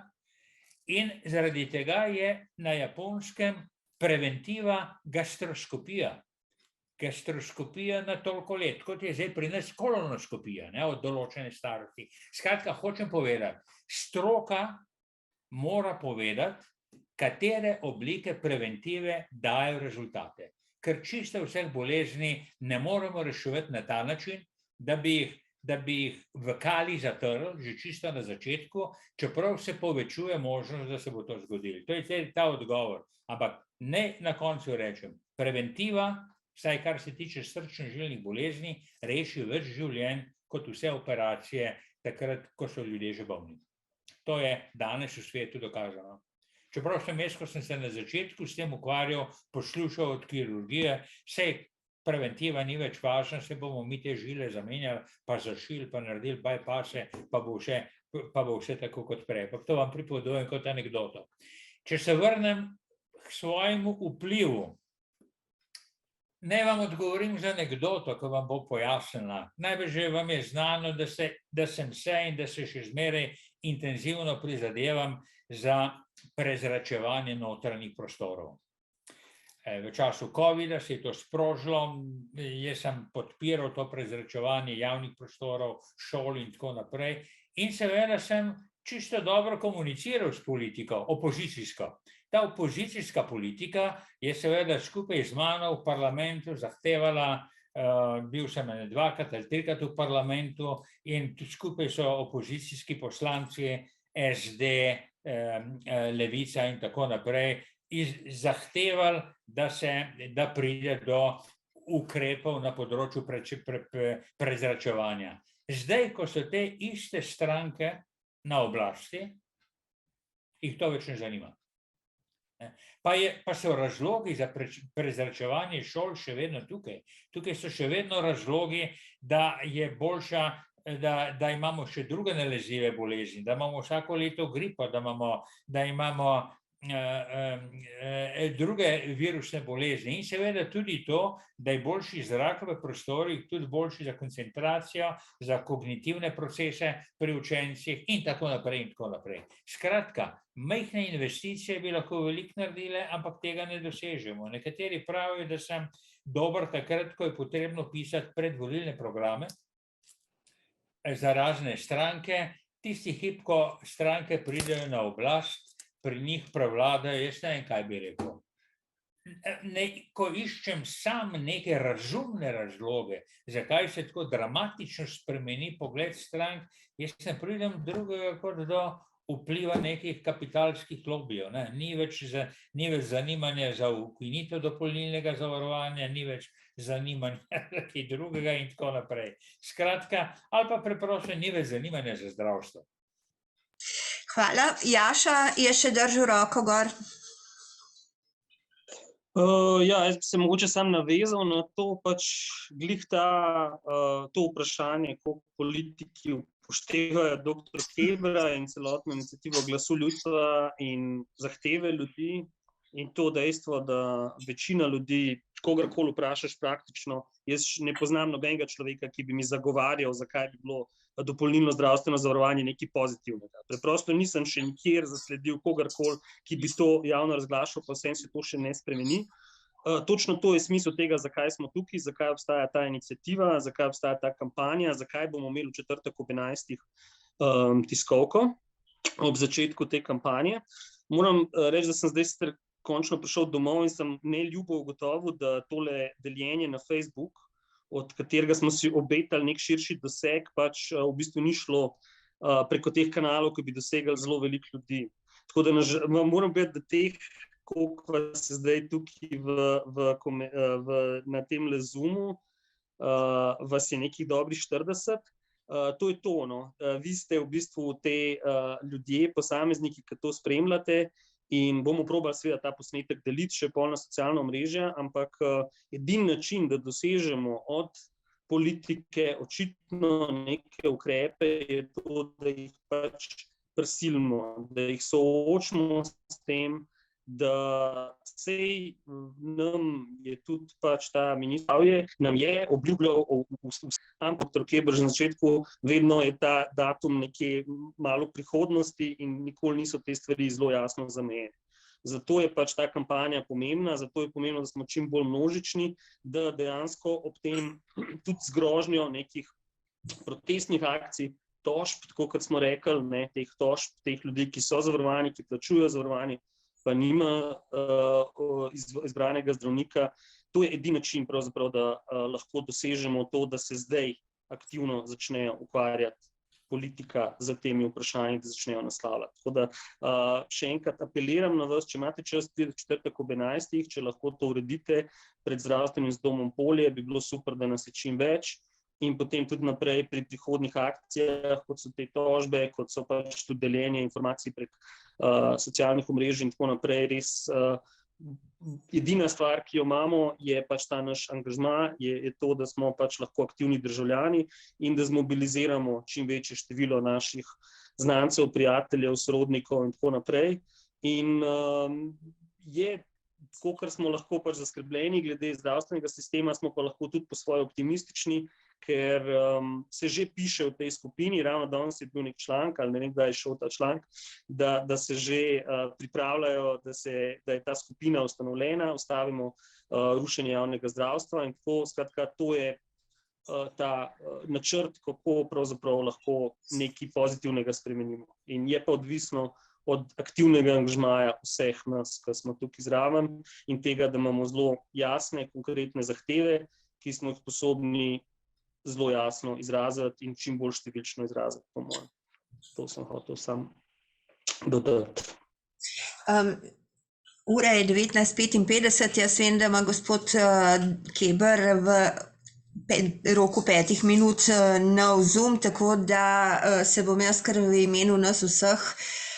in zaradi tega je na Japonskem preventiva gastroskopija. Gastroskopija na toliko let, kot je zdaj pri nas kolonoskopija, ne, od določene starosti. Skratka, hočem povedati, stroka mora povedati, katere oblike preventive dajo rezultate. Ker čisto vseh bolezni ne moremo reševati na ta način, da bi jih v kali zatrli že čisto na začetku, čeprav se povečuje možnost, da se bo to zgodilo. To je ta odgovor. Ampak ne na koncu rečem, preventiva, vsaj kar se tiče srčno-žilnih bolezni, reši več življenj kot vse operacije takrat, ko so ljudje že bolni. To je danes v svetu dokazano. Čeprav sem jaz, ko sem se na začetku s tem ukvarjal, poslušal od kirurgije, sej preventiva ni več važna, se bomo mi te žile zamenjali, pa zašili, pa naredili bypasse, pa bo vse tako kot prej. Pa to vam pripovedujem kot anekdoto. Če se vrnem k svojemu vplivu, naj vam odgovorim z anekdoto, ki vam bo pojasnila. Najbrž vam je znano, da sem se in da se še zmeraj intenzivno prizadevam za prezračevanje notranjih prostorov. V času covida se je to sprožilo, jaz sem podpiral to prezračevanje javnih prostorov, šol in tako naprej in seveda sem čisto dobro komuniciral s politiko, opozicijsko. Ta opozicijska politika je seveda skupaj z mano v parlamentu zahtevala, bil sem dvakrat ali trikrat v parlamentu in skupaj so opozicijski poslanci SD, Levica in tako naprej zahtevali, da pride do ukrepov na področju prezračevanja. Zdaj, ko so te iste stranke na oblasti, jih to več ne zanima. Pa so razlogi za prezračevanje šol še vedno tukaj. Tukaj so še vedno razlogi, da je boljša, da imamo še druge nalezljive bolezni, da imamo vsako leto gripo, da imamo druge virusne bolezni in seveda tudi to, da je boljši zrak v prostorih, tudi boljši za koncentracijo, za kognitivne procese pri učencih in tako naprej in tako naprej. Skratka, majhne investicije bi lahko veliko naredile, ampak tega ne dosežemo. Nekateri pravijo, da sem dober takrat, ko je potrebno pisati predvolilne programe za razne stranke, tisti hip, ko stranke pridejo na oblast, pri njih prevladajo, jaz ne vem, kaj bi rekel. Ko iščem sam neke razumne razloge, zakaj se tako dramatično spremeni pogled strank, jaz ne pridem drugega kot do vpliva nekih kapitalskih lobijev. Ni več zanimanja za ukinitev dopolnilnega zavarovanja, ni več zanimanja za kaj drugega in tako naprej. Skratka, ali pa preprosto ni več zanimanja za zdravstvo. Hvala. Jaša je še držal roko gor. Ja, jaz bi se mogoče sam navezal na to, glih to vprašanje, koliko politiki upoštevajo dr. Kebra in celotno iniciativo Glasu ljudstva in zahteve ljudi in to dejstvo, da večina ljudi, kogarkoli vprašaš praktično, jaz ne poznam nobenega človeka, ki bi mi zagovarjal, zakaj bi bilo dopolnilno zdravstveno zavarovanje nekaj pozitivnega. Preprosto nisem še nikjer zasledil kogarkoli, ki bi to javno razglašal, pa vsem se to še ne spremeni. Točno to je smisel tega, zakaj smo tukaj, zakaj obstaja ta iniciativa, zakaj obstaja ta kampanja, zakaj bomo imeli v četrtek ob 11. tiskovko ob začetku te kampanje. Moram reči, da sem zdaj končno prišel domov in sem neljubo ugotovil, da tole deljenje na Facebook, od katerega smo si obetali nek širši doseg, v bistvu ni šlo preko teh kanalov, ki bi dosegali zelo veliko ljudi. Tako da moram biti, da teh, koliko vas je zdaj tukaj na tem Zoomu, vas je nekih dobrih 40. To je to, no. Vi ste v bistvu te ljudje, posamezniki, ki to spremljate, in bomo probali seveda ta posnetek deliti še pol na socialna omrežja, ampak edini način, da dosežemo od politike očitno neke ukrepe, je to, da jih prisilimo, da jih soočimo s tem, da sej nam je tudi ta minister, nam je obljubljal, ampak dr. Keber že na začetku, vedno je ta datum nekje malo v prihodnosti in nikoli niso te stvari zelo jasno zamejene. Zato je ta kampanja pomembna, zato je pomembno, da smo čim bolj množični, da dejansko ob tem tudi z grožnjo nekih protestnih akcij, tožb, tako kot smo rekli, teh tožb, teh ljudi, ki so zavarovani, ki plačujejo zavarovanje, pa nima izbranega zdravnika. To je edini način, pravzaprav, da lahko dosežemo to, da se zdaj aktivno začnejo ukvarjati politika z temi vprašanji, da začnejo naslavljati. Tako da še enkrat apeliram na vas, če imate čas v četrtek ob 11, če lahko to uredite pred zdravstvenim domom Polje, bi bilo super, da nas je čim več. In potem tudi naprej pri prihodnih akcijah, kot so te tožbe, kot so tudi deljenje informacij prek socialnih omrežij in tako naprej. Res edina stvar, ki jo imamo, je ta naš angažma, je to, da smo lahko aktivni državljani in da zmobiliziramo čim večje število naših znancev, prijateljev, sorodnikov in tako naprej. In je, kolikor smo lahko zaskrbljeni glede zdravstvenega sistema, smo pa lahko tudi po svoje optimistični, ker se že piše v tej skupini, ravno danes je bil nek članek, ali ne vem, kdaj je šel ta članek, da se že pripravljajo, da je ta skupina ustanovljena, ustavimo rušenje javnega zdravstva in tako, skratka, to je ta načrt, kako pravzaprav lahko nekaj pozitivnega spremenimo. In je pa odvisno od aktivnega angažmaja vseh nas, ki smo tukaj zraven in tega, da imamo zelo jasne, konkretne zahteve, ki smo jih sposobni zelo jasno izraziti in čim bolj številčno izraziti, po mojem. To sem hotel sam dodati. Ura je 19:55, jaz vem, da ima gospod Keber v roku 5 minut nov Zoom, tako da se bom jaz kar v imenu nas vseh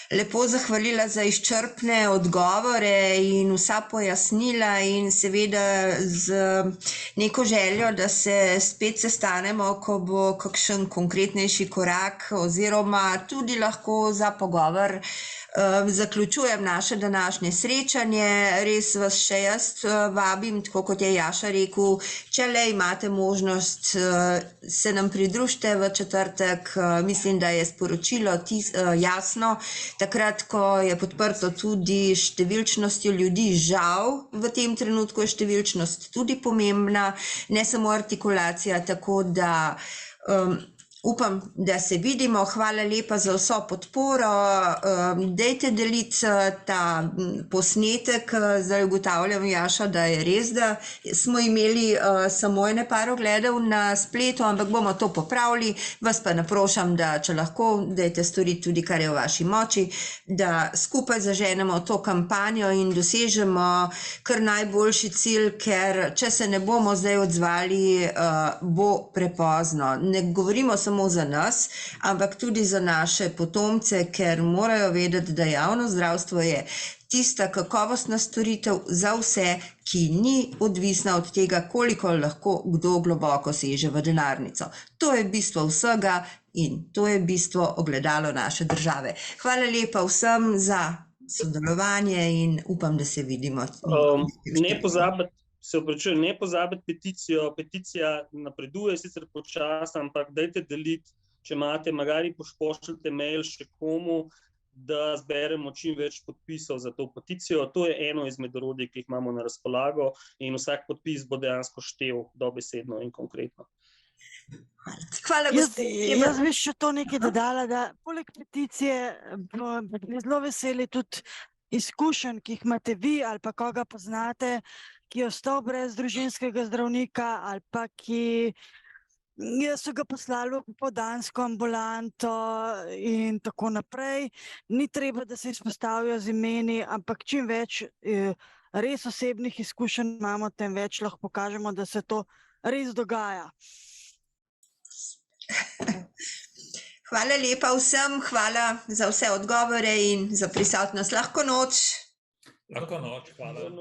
lepo zahvalila za izčrpne odgovore in vsa pojasnila in seveda z neko željo, da se spet sestanemo, ko bo kakšen konkretnejši korak oziroma tudi lahko za pogovor. Zaključujem naše današnje srečanje, res vas še jaz vabim, tako kot je Jaša rekel, če le imate možnost, se nam pridružite v četrtek, mislim, da je sporočilo jasno, takrat, ko je podprto tudi številčnostjo ljudi, žal v tem trenutku je številčnost tudi pomembna, ne samo artikulacija, tako da Upam, da se vidimo. Hvala lepa za vso podporo. Dajte deliti ta posnetek. Zdaj ugotavljam, Jaša, da je res, da smo imeli samo ene par ogledov na spletu, ampak bomo to popravili. Vas pa naprošam, da če lahko, dajte storiti tudi, kar je v vaši moči, da skupaj zaženemo to kampanjo in dosežemo kar najboljši cilj, ker če se ne bomo zdaj odzvali, bo prepozno. Ne govorimo samo za nas, ampak tudi za naše potomce, ker morajo vedeti, da javno zdravstvo je tista kakovostna storitev za vse, ki ni odvisna od tega, koliko lahko kdo globoko seže v denarnico. To je bistvo vsega in to je bistvo ogledalo naše države. Hvala lepa vsem za sodelovanje in upam, da se vidimo. Ne pozabiti peticijo. Peticija napreduje sicer počasno, ampak dajte deliti, če imate, magari pošljite mail še komu, da zberemo čim več podpisov za to peticijo. To je eno izmed orodij, ki jih imamo na razpolago in vsak podpis bo dejansko štel dobesedno in konkretno. Hvala, jaz bi še to nekaj dodala, da poleg peticije bi zelo veseli tudi izkušenj, ki jih imate vi ali pa koga poznate, ki je ostal brez družinskega zdravnika ali pa ki so ga poslali v popoldansko ambulanto in tako naprej. Ni treba, da se izpostavijo z imeni, ampak čim več res osebnih izkušenj imamo, tem več lahko pokažemo, da se to res dogaja. Hvala lepa vsem, hvala za vse odgovore in za prisotnost. Lahko noč. Lahko noč, hvala.